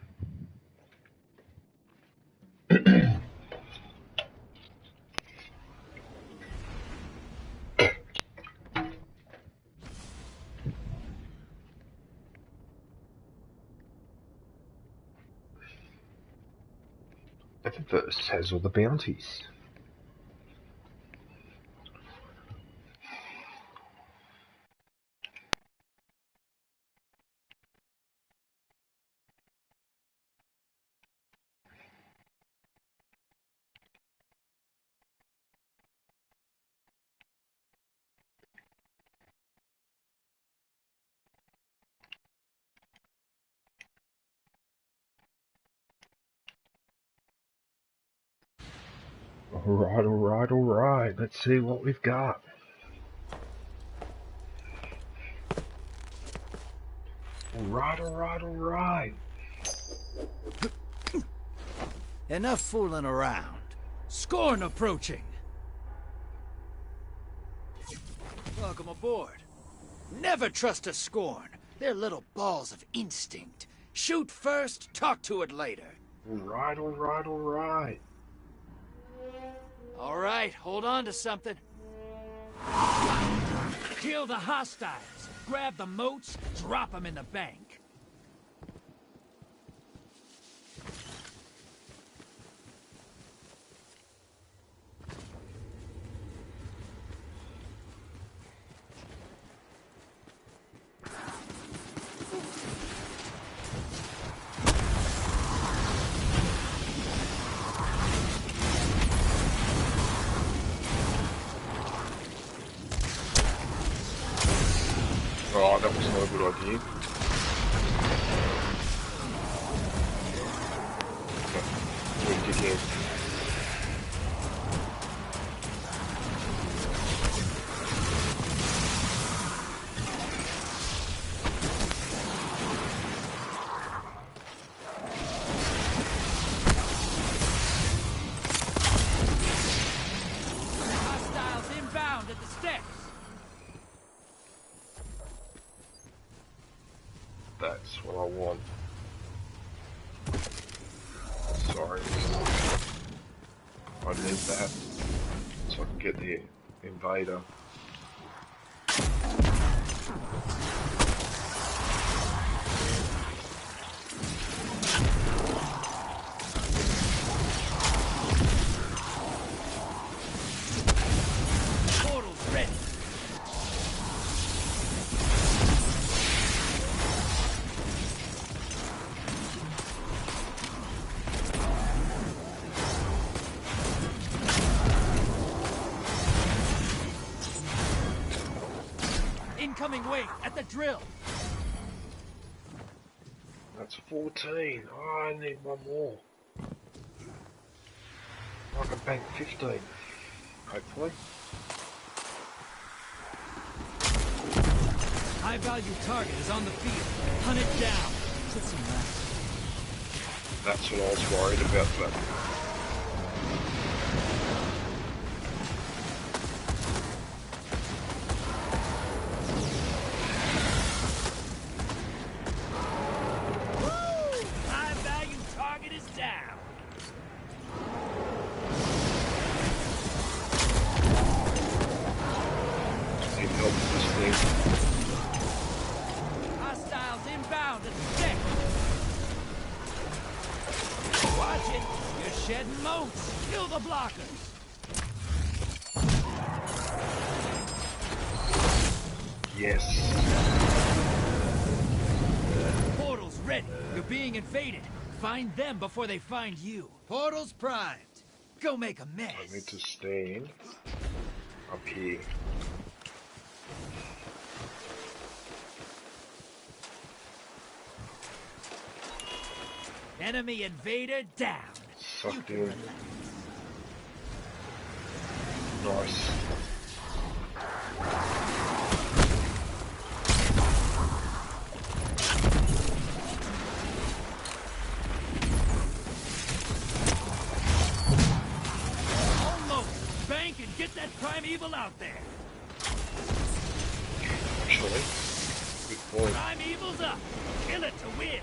Eververse has all the bounties. Alright. Let's see what we've got. Alright. Enough fooling around. Scorn approaching. Welcome aboard. Never trust a Scorn. They're little balls of instinct. Shoot first, talk to it later. Alright. Alright, hold on to something. Kill the hostiles. Grab the moats, drop them in the bank. Oh, that was not a good idea. Okay, dickhead. Hostiles inbound at the steps. That's what I want. Sorry. I need that so I can get the invader. Portal's ready. Incoming wave at the drill. That's 14. Oh, I need one more. I can bank 15. Hopefully. High value target is on the field. Hunt it down. Put some rest. That's what I was worried about. But Find them before they find you. Portal's primed. Go make a mess. I need to stand up here. Enemy invader down. Sucked in. Nice. Get that primeval out there. Actually, we Boy. Prime Evil's up. Kill it to win.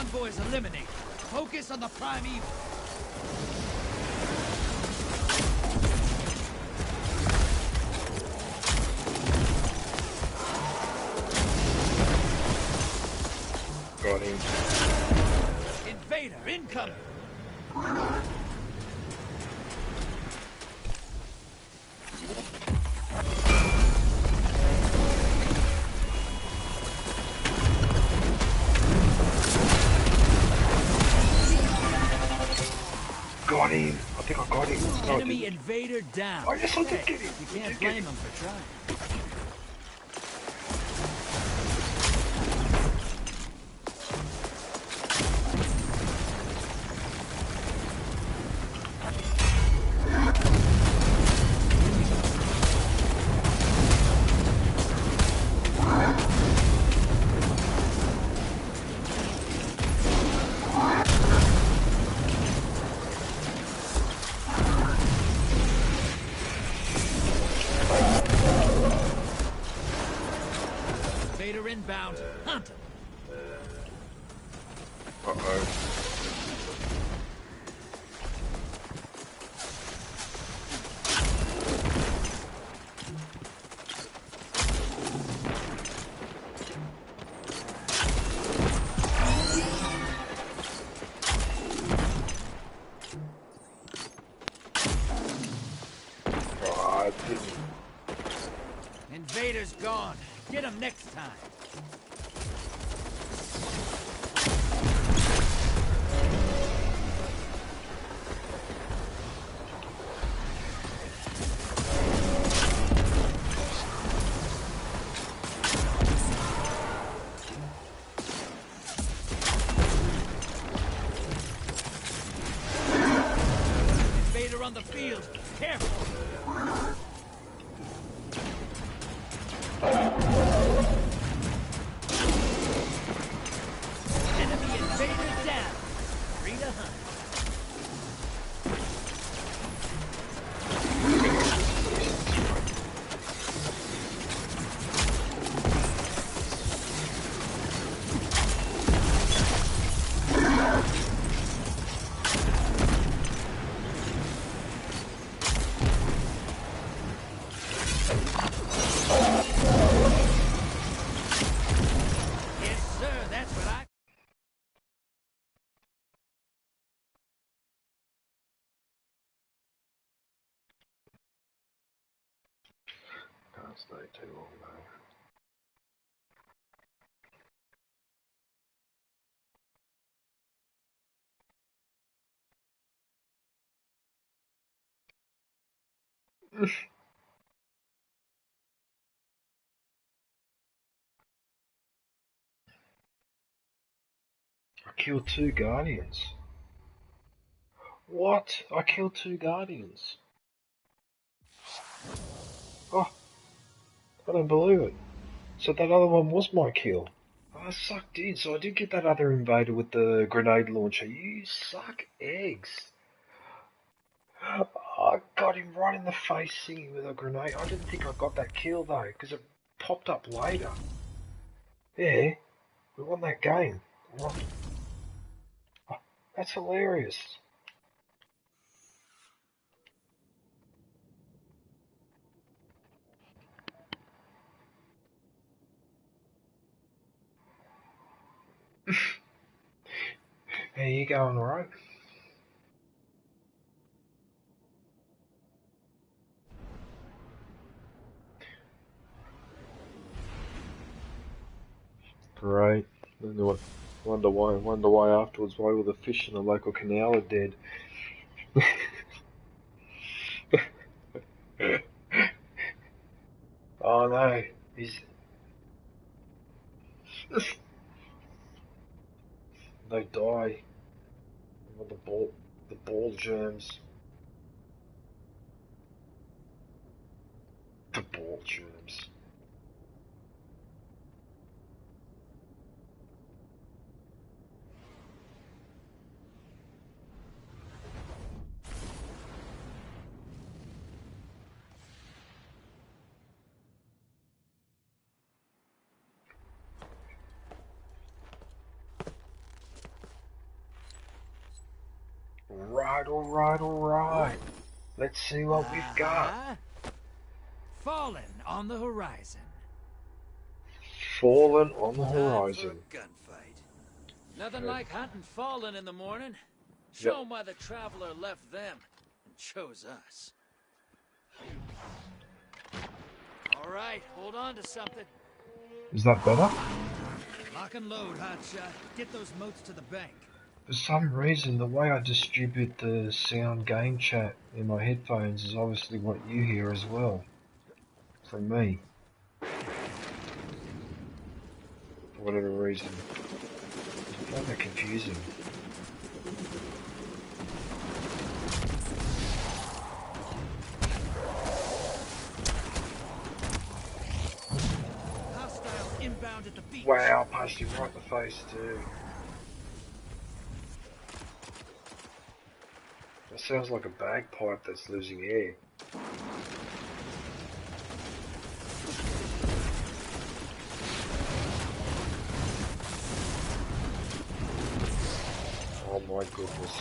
Envoys eliminated. Focus on the Prime Evil. Got him. Invader incoming. Got him. I think I got him. No, Enemy invader down. Oh, yes, I did get him. You can't blame him for trying. Inbound. Hunt him. Uh-oh. Oh, I didn't. Invader's gone. Get him next time. Invader on the field. Careful. Enemy invader down. Free to hunt. Yes, sir, that's what I... Can't stay too long though. I killed 2 Guardians. What? I killed 2 Guardians. Oh, I don't believe it. So that other one was my kill. Oh, I sucked in, so I did get that other invader with the grenade launcher. You suck eggs. I got him right in the face singing with a grenade. I didn't think I got that kill though, because it popped up later. Yeah, we won that game. Oh, that's hilarious. How you going, alright? Great. Then they wonder why afterwards why all the fish in the local canal are dead. Oh no, they die. The ball germs. The ball germs. Alright. Let's see what we've got. Fallen on the horizon. Fallen on the horizon. Gunfight. Nothing like hunting Fallen in the morning. Show 'em why the Traveler left them and chose us. Alright, hold on to something. Is that better? Lock and load, hotshot. Get those motes to the bank. For some reason, the way I distribute the sound game chat in my headphones is obviously what you hear as well. From me. For whatever reason. I find that confusing. Hostiles inbound at the beach. Wow, punched him right in the face too. That sounds like a bagpipe that's losing air. Oh my goodness.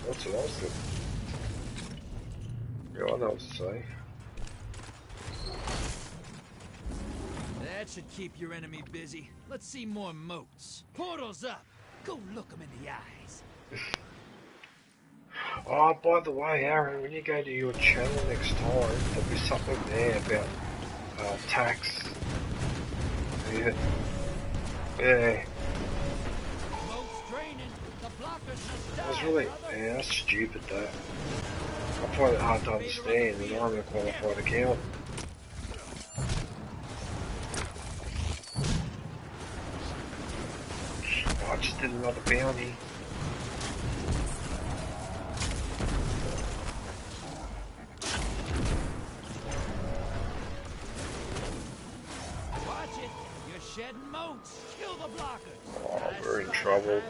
What's it else then? Yeah, I know what to say. That should keep your enemy busy. Let's see more motes. Portals up. Go look them in the eyes. Oh, by the way, Aaron, when you go to your channel next time, there'll be something there about tax. Yeah. Yeah. I was really, yeah, that's stupid that. I find it hard to understand, and I'm a qualified accountant. I just did another bounty. Watch it. You're shedding motes. Kill the blockers. Oh, we're in trouble.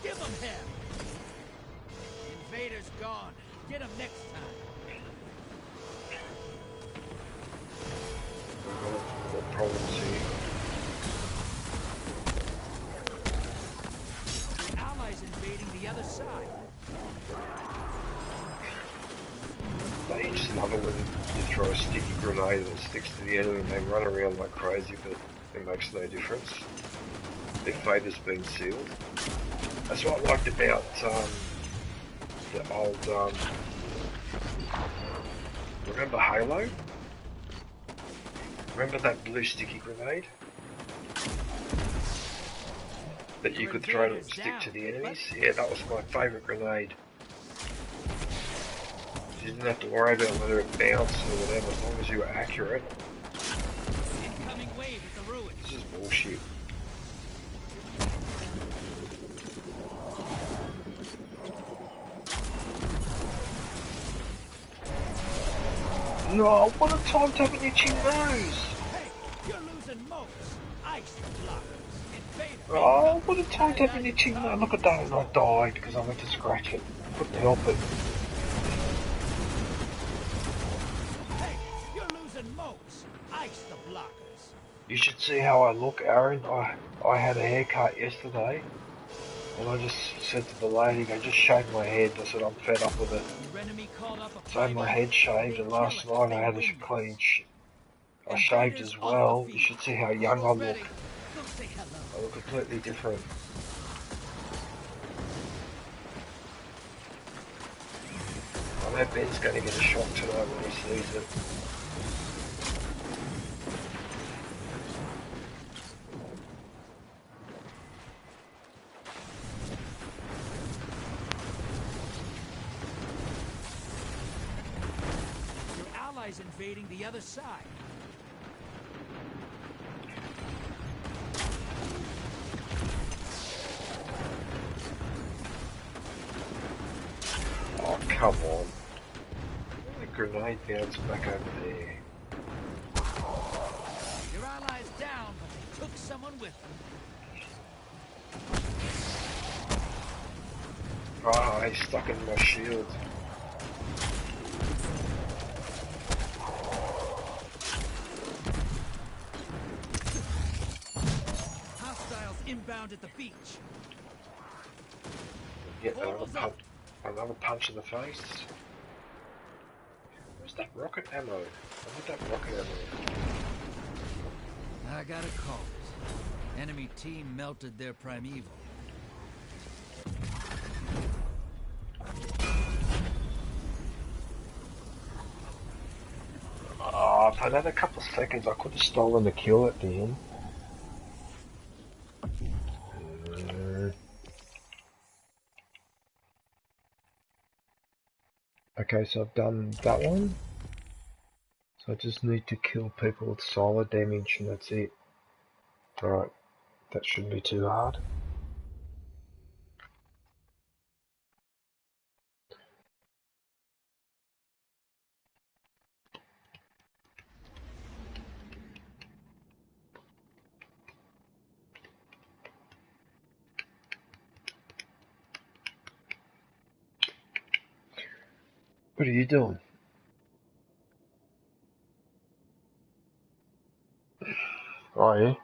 Give them hell. Invader's gone. Get him next time. What problems here? The Allies invading the other side. They just love it when you throw a sticky grenade that sticks to the enemy and they run around like crazy, but it makes no difference. Their fate has been sealed. That's what I liked about the old, remember Halo? Remember that blue sticky grenade? That you could throw and stick to the enemies? Yeah, that was my favourite grenade. You didn't have to worry about whether it bounced or whatever, as long as you were accurate. This is bullshit. No, what a time to have an itching nose! Hey, you're losing motes. Ice blockers. Invader. Oh, what a time to have an itching nose. Look at that, and I died because I went to scratch it. Couldn't help it. Hey, you're losing motes. Ice the blockers. You should see how I look, Aaron. I had a haircut yesterday. And I just said to the lady, I just shaved my head. I said, I'm fed up with it. So I had my head shaved, and last night I had a clean I shaved as well. You should see how young I look. I look completely different. I know Ben's going to get a shock tonight when he sees it. Your allies invading the other side. Oh, come on. The grenade bounce back over there. Your allies down, but they took someone with them. Oh, he's stuck in my shield. Hostiles inbound at the beach. Get another punch in the face. Where's that rocket ammo? I need that rocket ammo. I got a call. Enemy team melted their primeval. Oh, if I'd had a couple of seconds, I could have stolen the kill at the end. Okay, so I've done that one. So I just need to kill people with solid damage and that's it. Alright, that shouldn't be too hard. What are you doing? Oh, yeah?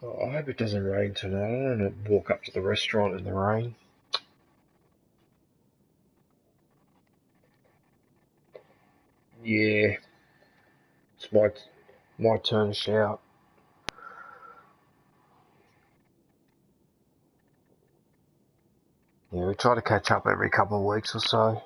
Oh, I hope it doesn't rain tonight. I don't want to walk up to the restaurant in the rain. Yeah. It's my turn to shout. Yeah, we try to catch up every couple of weeks or so.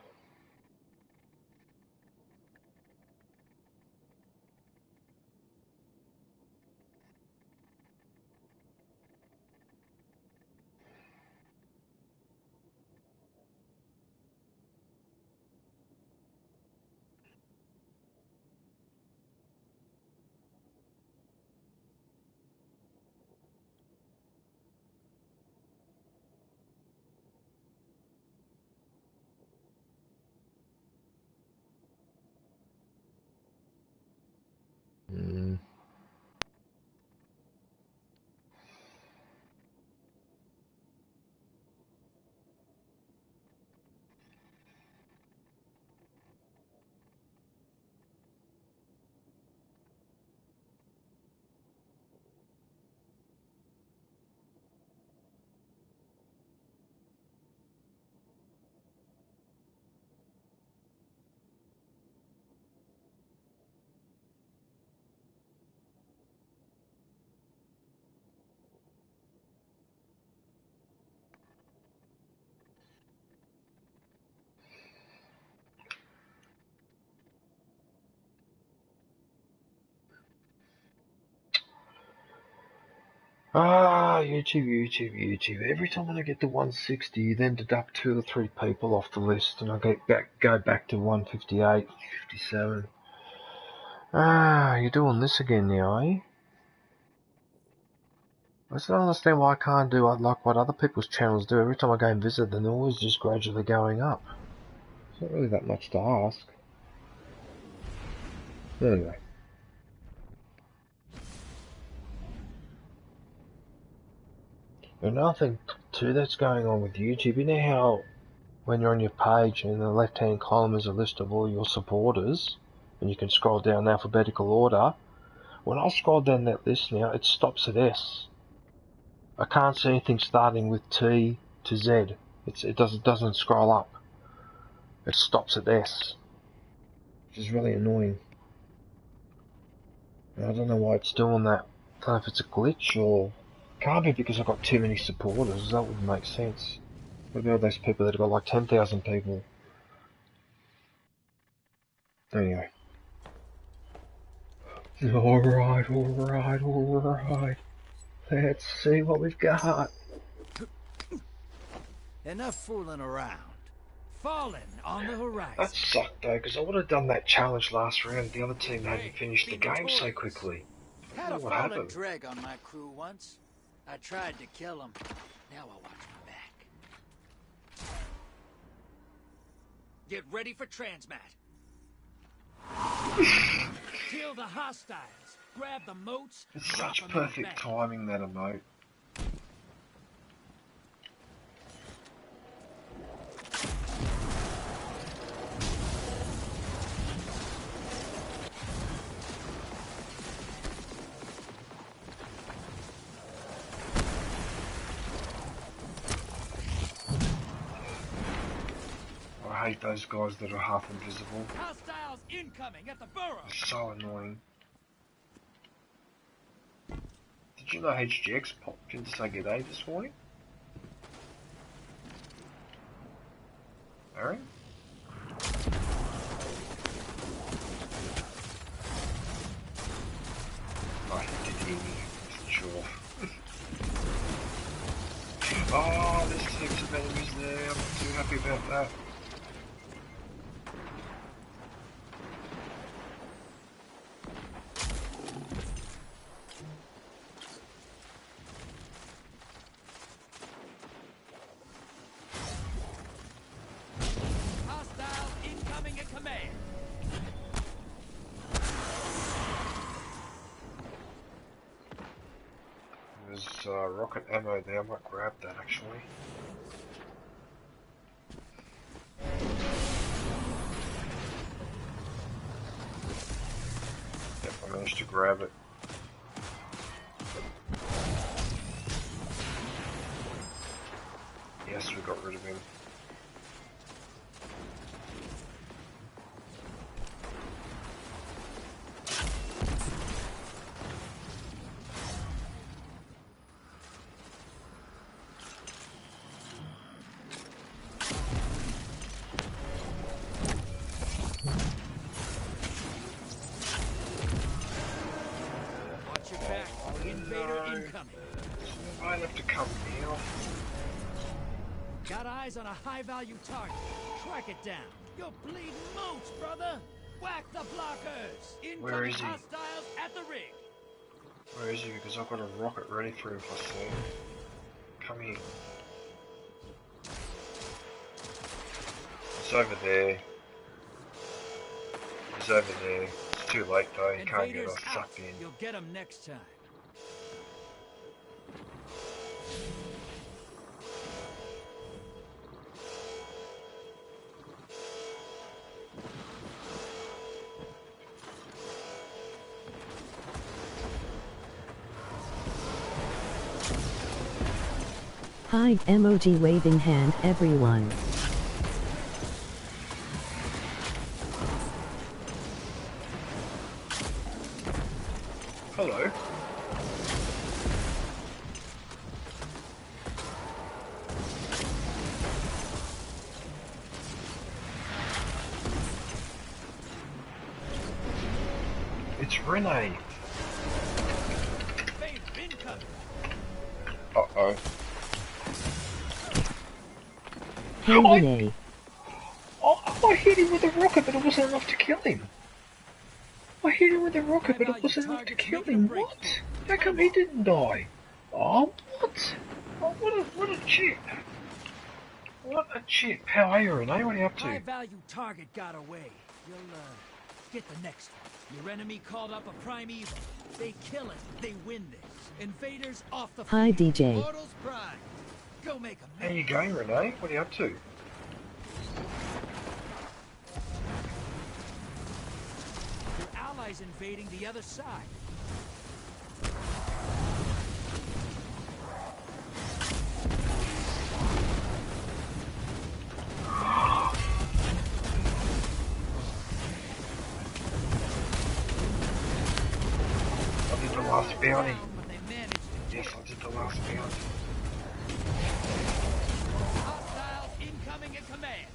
Ah, YouTube. Every time when I get to 160, you then deduct 2 or 3 people off the list, and I go back to 158, 57. Ah, you're doing this again now, eh? I still don't understand why I can't do like what other people's channels do. Every time I go and visit them, they're always just gradually going up. It's not really that much to ask. Anyway. Another thing too that's going on with YouTube, you know how when you're on your page, in the left-hand column is a list of all your supporters, and you can scroll down in alphabetical order. When I scroll down that list now, it stops at S. I can't see anything starting with T to Z. It doesn't scroll up. It stops at S, which is really annoying. And I don't know why it's doing that. I don't know if it's a glitch or... Can't be because I've got too many supporters. That wouldn't make sense. What about those people that have got like 10,000 people? Anyway. Alright. Let's see what we've got. Enough fooling around. Fallen on the horizon. That sucked though, because I would have done that challenge last round. The other team hadn't finished the game so quickly. I Had don't a know what fallen happened. dreg on my crew once. I tried to kill him. Now I watch my back. Get ready for transmat. Kill the hostiles. Grab the moats. It's such perfect timing, that emote. I hate those guys that are half invisible. Hostiles incoming at the burrow. It's so annoying. Did you know HGX popped in to say good day this morning? Aaron? Oh, he did hear me. Wasn't sure. Oh, there's heaps of enemies there. I'm not too happy about that. Rocket ammo there, I might grab that actually. Yep, I managed to grab it. Yes, we got rid of him. On a high-value target. Track it down. You're bleeding moats, brother. Whack the blockers. Where is he? Hostiles at the rig. Where is he? Because I've got a rocket ready for him if I see him. Come here. It's over there. He's over there. It's too late though. He can't get us sucked in. You'll get him next time. Hi, emoji waving hand, everyone. Hello. It's Renee. Uh-oh. Hey, Renee. I hit him with a rocket, but it wasn't enough to kill him. I hit him with a rocket, but it wasn't enough to kill him. What? How come he didn't die? Oh, what? Oh, what a chip. What a chip. How are you, Renee? What are you up to? High-value target got away. You'll, get the next one. Your enemy called up a prime evil. They kill it. They win this. Invaders off the Hi, DJ. Mortals prime. Go make a How you going, Renee? What are you up to? allies invading the other side. I did the last bounty. Yes, I did the last bounty. Hostiles incoming at command.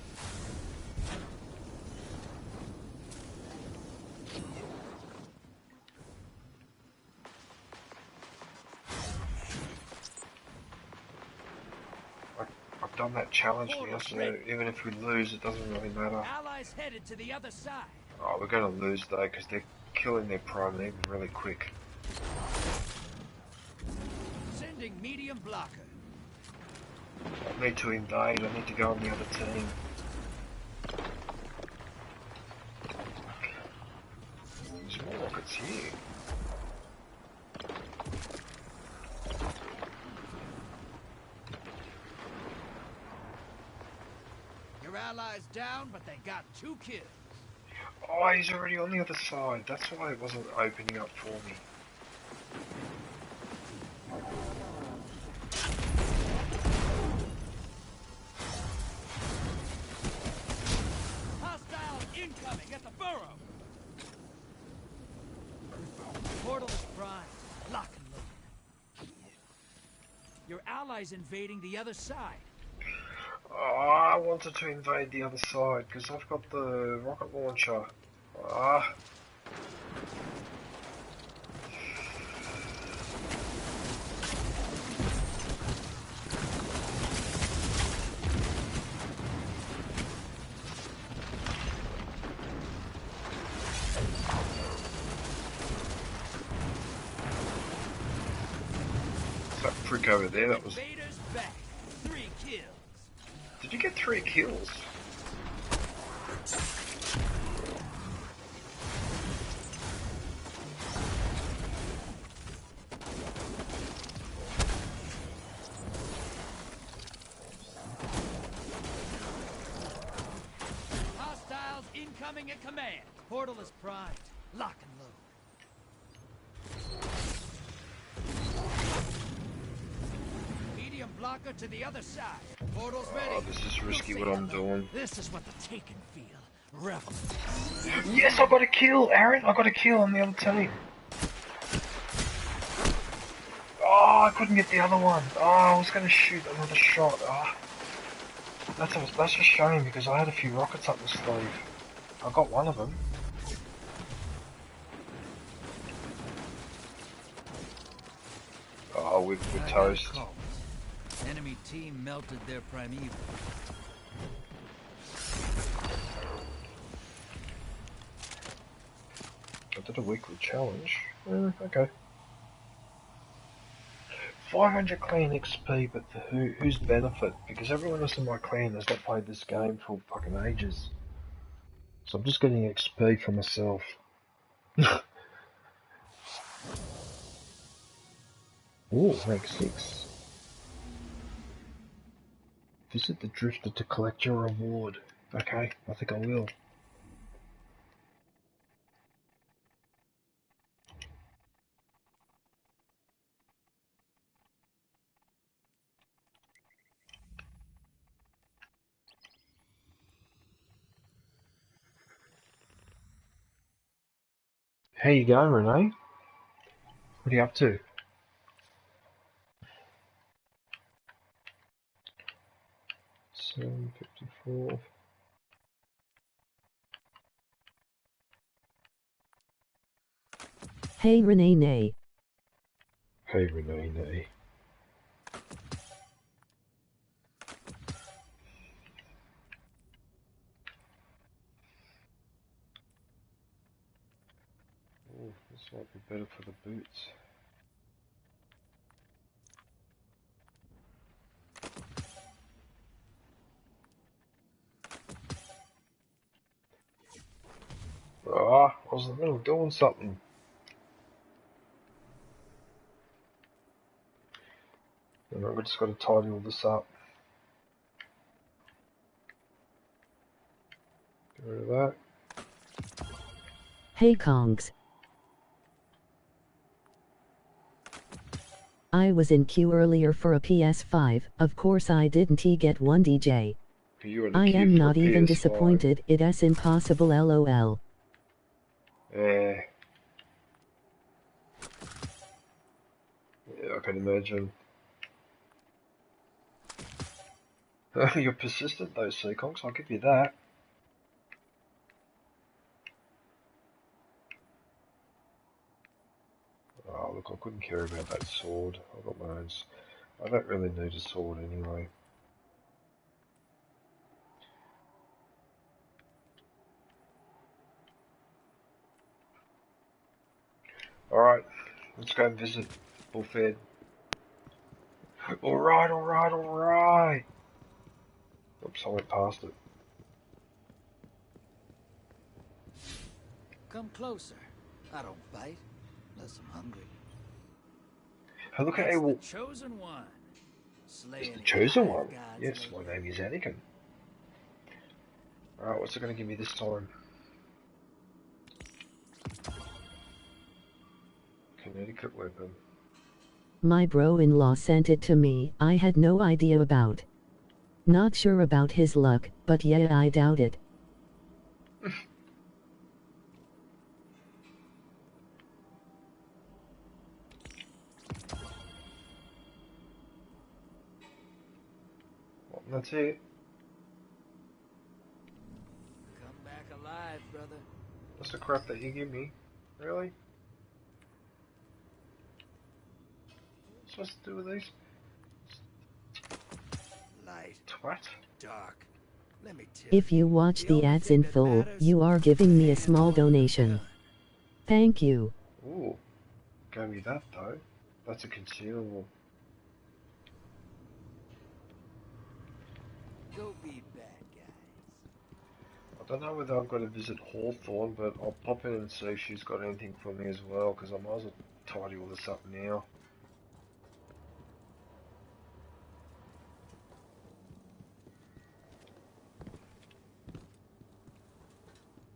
I've done that challenge now, so even if we lose, it doesn't really matter. Allies headed to the other side. Oh, we're gonna lose though, because they're killing their prime even really quick. Sending medium blocker. I need to invade, I need to go on the other team. There's more rockets here. Your allies down, but they got 2 kills. Oh, he's already on the other side. That's why it wasn't opening up for me. Hostiles incoming at the burrow. Portal is primed. Lock and load. Your allies invading the other side. Oh, I wanted to invade the other side because I've got the rocket launcher. Ah. That prick over there, that was... Invaders back. 3 kills. Did you get 3 kills? Hostiles incoming at command. Portal is primed. Lock and load. Medium blocker to the other side. Portal's ready. Oh, this is risky what I'm doing. This is what the Taken feel. Revel. Yes, I got a kill, Aaron. I got a kill on the other team. Oh, I couldn't get the other one. Oh, I was going to shoot another shot. Oh. That's a shame because I had a few rockets up my sleeve. I got one of them. Oh, we're toast. Enemy team melted their primeval. I did a weekly challenge. Okay. 500 clan XP, but for whose benefit? Because everyone else in my clan has not played this game for fucking ages. So I'm just getting XP for myself. Ooh, rank 6. Visit the Drifter to collect your reward. Okay, I think I will. How you going, Renee? What are you up to? $7.54. Hey Renee Nay. Hey Renee Nay. Oh, this might be better for the boots. Ah, I was in the middle of doing something. And I've just got to tidy all this up. Get rid of that. Hey Kongs. I was in queue earlier for a PS5, of course I didn't get one DJ. I am not even disappointed, it's impossible lol. Yeah, I can imagine. You're persistent though, Seaconks, I'll give you that. Oh look, I couldn't care about that sword. I've got my own. I don't really need a sword anyway. Alright, let's go and visit Bullfed. Alright, alright, alright! Oops, I went past it. Come closer. I don't bite unless I'm hungry. Hey, look at It's it. the chosen one. It's the chosen one. Yes, my name is Anakin. Alright, what's it going to give me this time? Connecticut weapon. My bro-in-law sent it to me, I had no idea about. Not sure about his luck, but yeah, I doubt it. Well, that's it. Come back alive, brother. What's the crap that you give me? Really? What's supposed to do with these? Light. Twat. Dark. Let me tell If you watch the ads in full, you are giving me a small donation. Thank you. Ooh. Gave me that though. That's a consumable. Go be bad guys. I don't know whether I've got to visit Hawthorne, but I'll pop in and see if she's got anything for me as well, because I might as well tidy all this up now.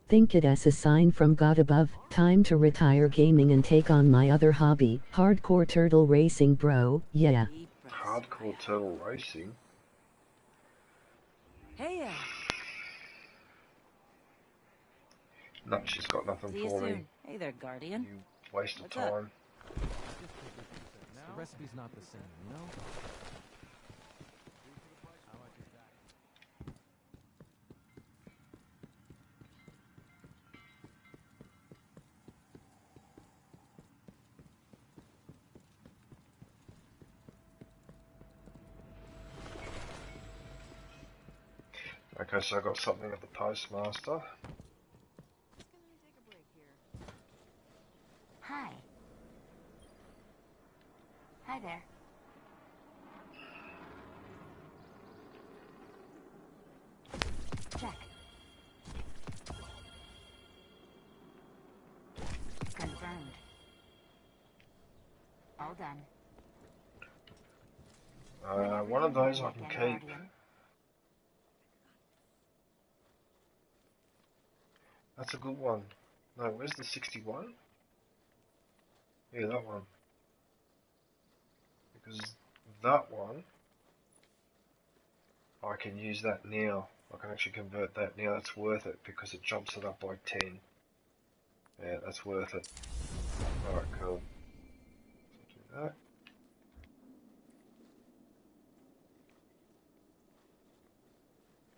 Think it as a sign from God above, time to retire gaming and take on my other hobby, hardcore turtle racing bro, yeah. Hardcore turtle racing? Hey, No, she's got nothing see you for me. soon. Hey there, Guardian. You waste of What's up? time. The recipe's not the same, you know? Okay, so I got something at the postmaster. Hi. Hi there. Check. Confirmed. All done. One of those I can keep. That's a good one. No, where's the 61? Yeah, that one. Because that one, I can use that now. I can actually convert that now. That's worth it because it jumps it up by 10. Yeah, that's worth it. Alright, cool. So do that.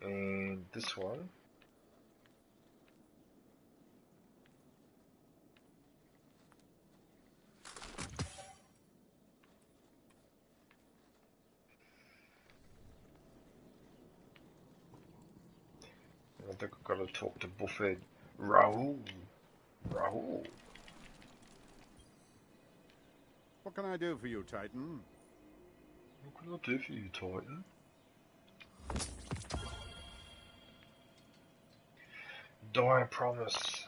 And this one. I think I've got to talk to Buffett. Rahul. Rahul. What can I do for you, Titan? What can I do for you, Titan? Dire promise.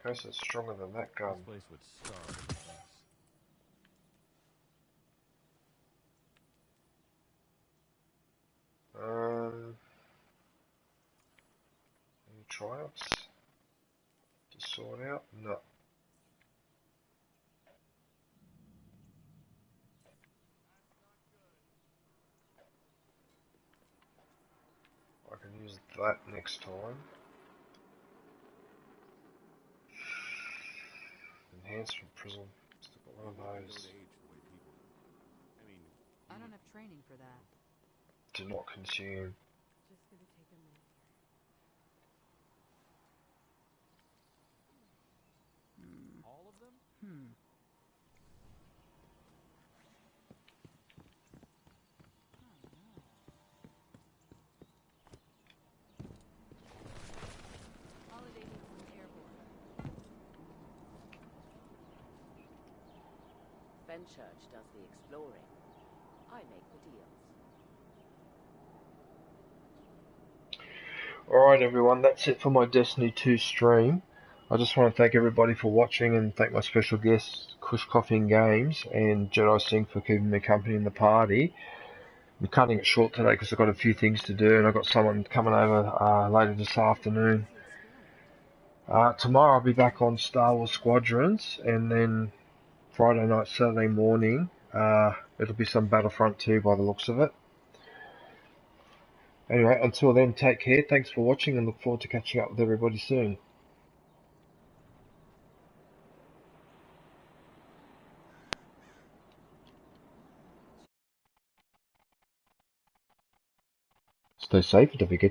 Okay, so it's stronger than that gun. This place would starve with us. triumphs to sort out? No. I can use that next time. Enhanced from prison. Still got one of those. I don't have training for that. Do not consume. Just gonna take a minute here. All of them? Holiday meals airborne. Fenchurch does the exploring. I make the deals. Alright everyone, that's it for my Destiny 2 stream. I just want to thank everybody for watching and thank my special guests, ChewieCookiesGames and Jedi Singh for keeping me company in the party. I'm cutting it short today because I've got a few things to do and I've got someone coming over later this afternoon. Tomorrow I'll be back on Star Wars Squadrons, and then Friday night, Saturday morning, it'll be some Battlefront 2 by the looks of it. Anyway, until then, take care, thanks for watching, and look forward to catching up with everybody soon. Stay safe and don't forget to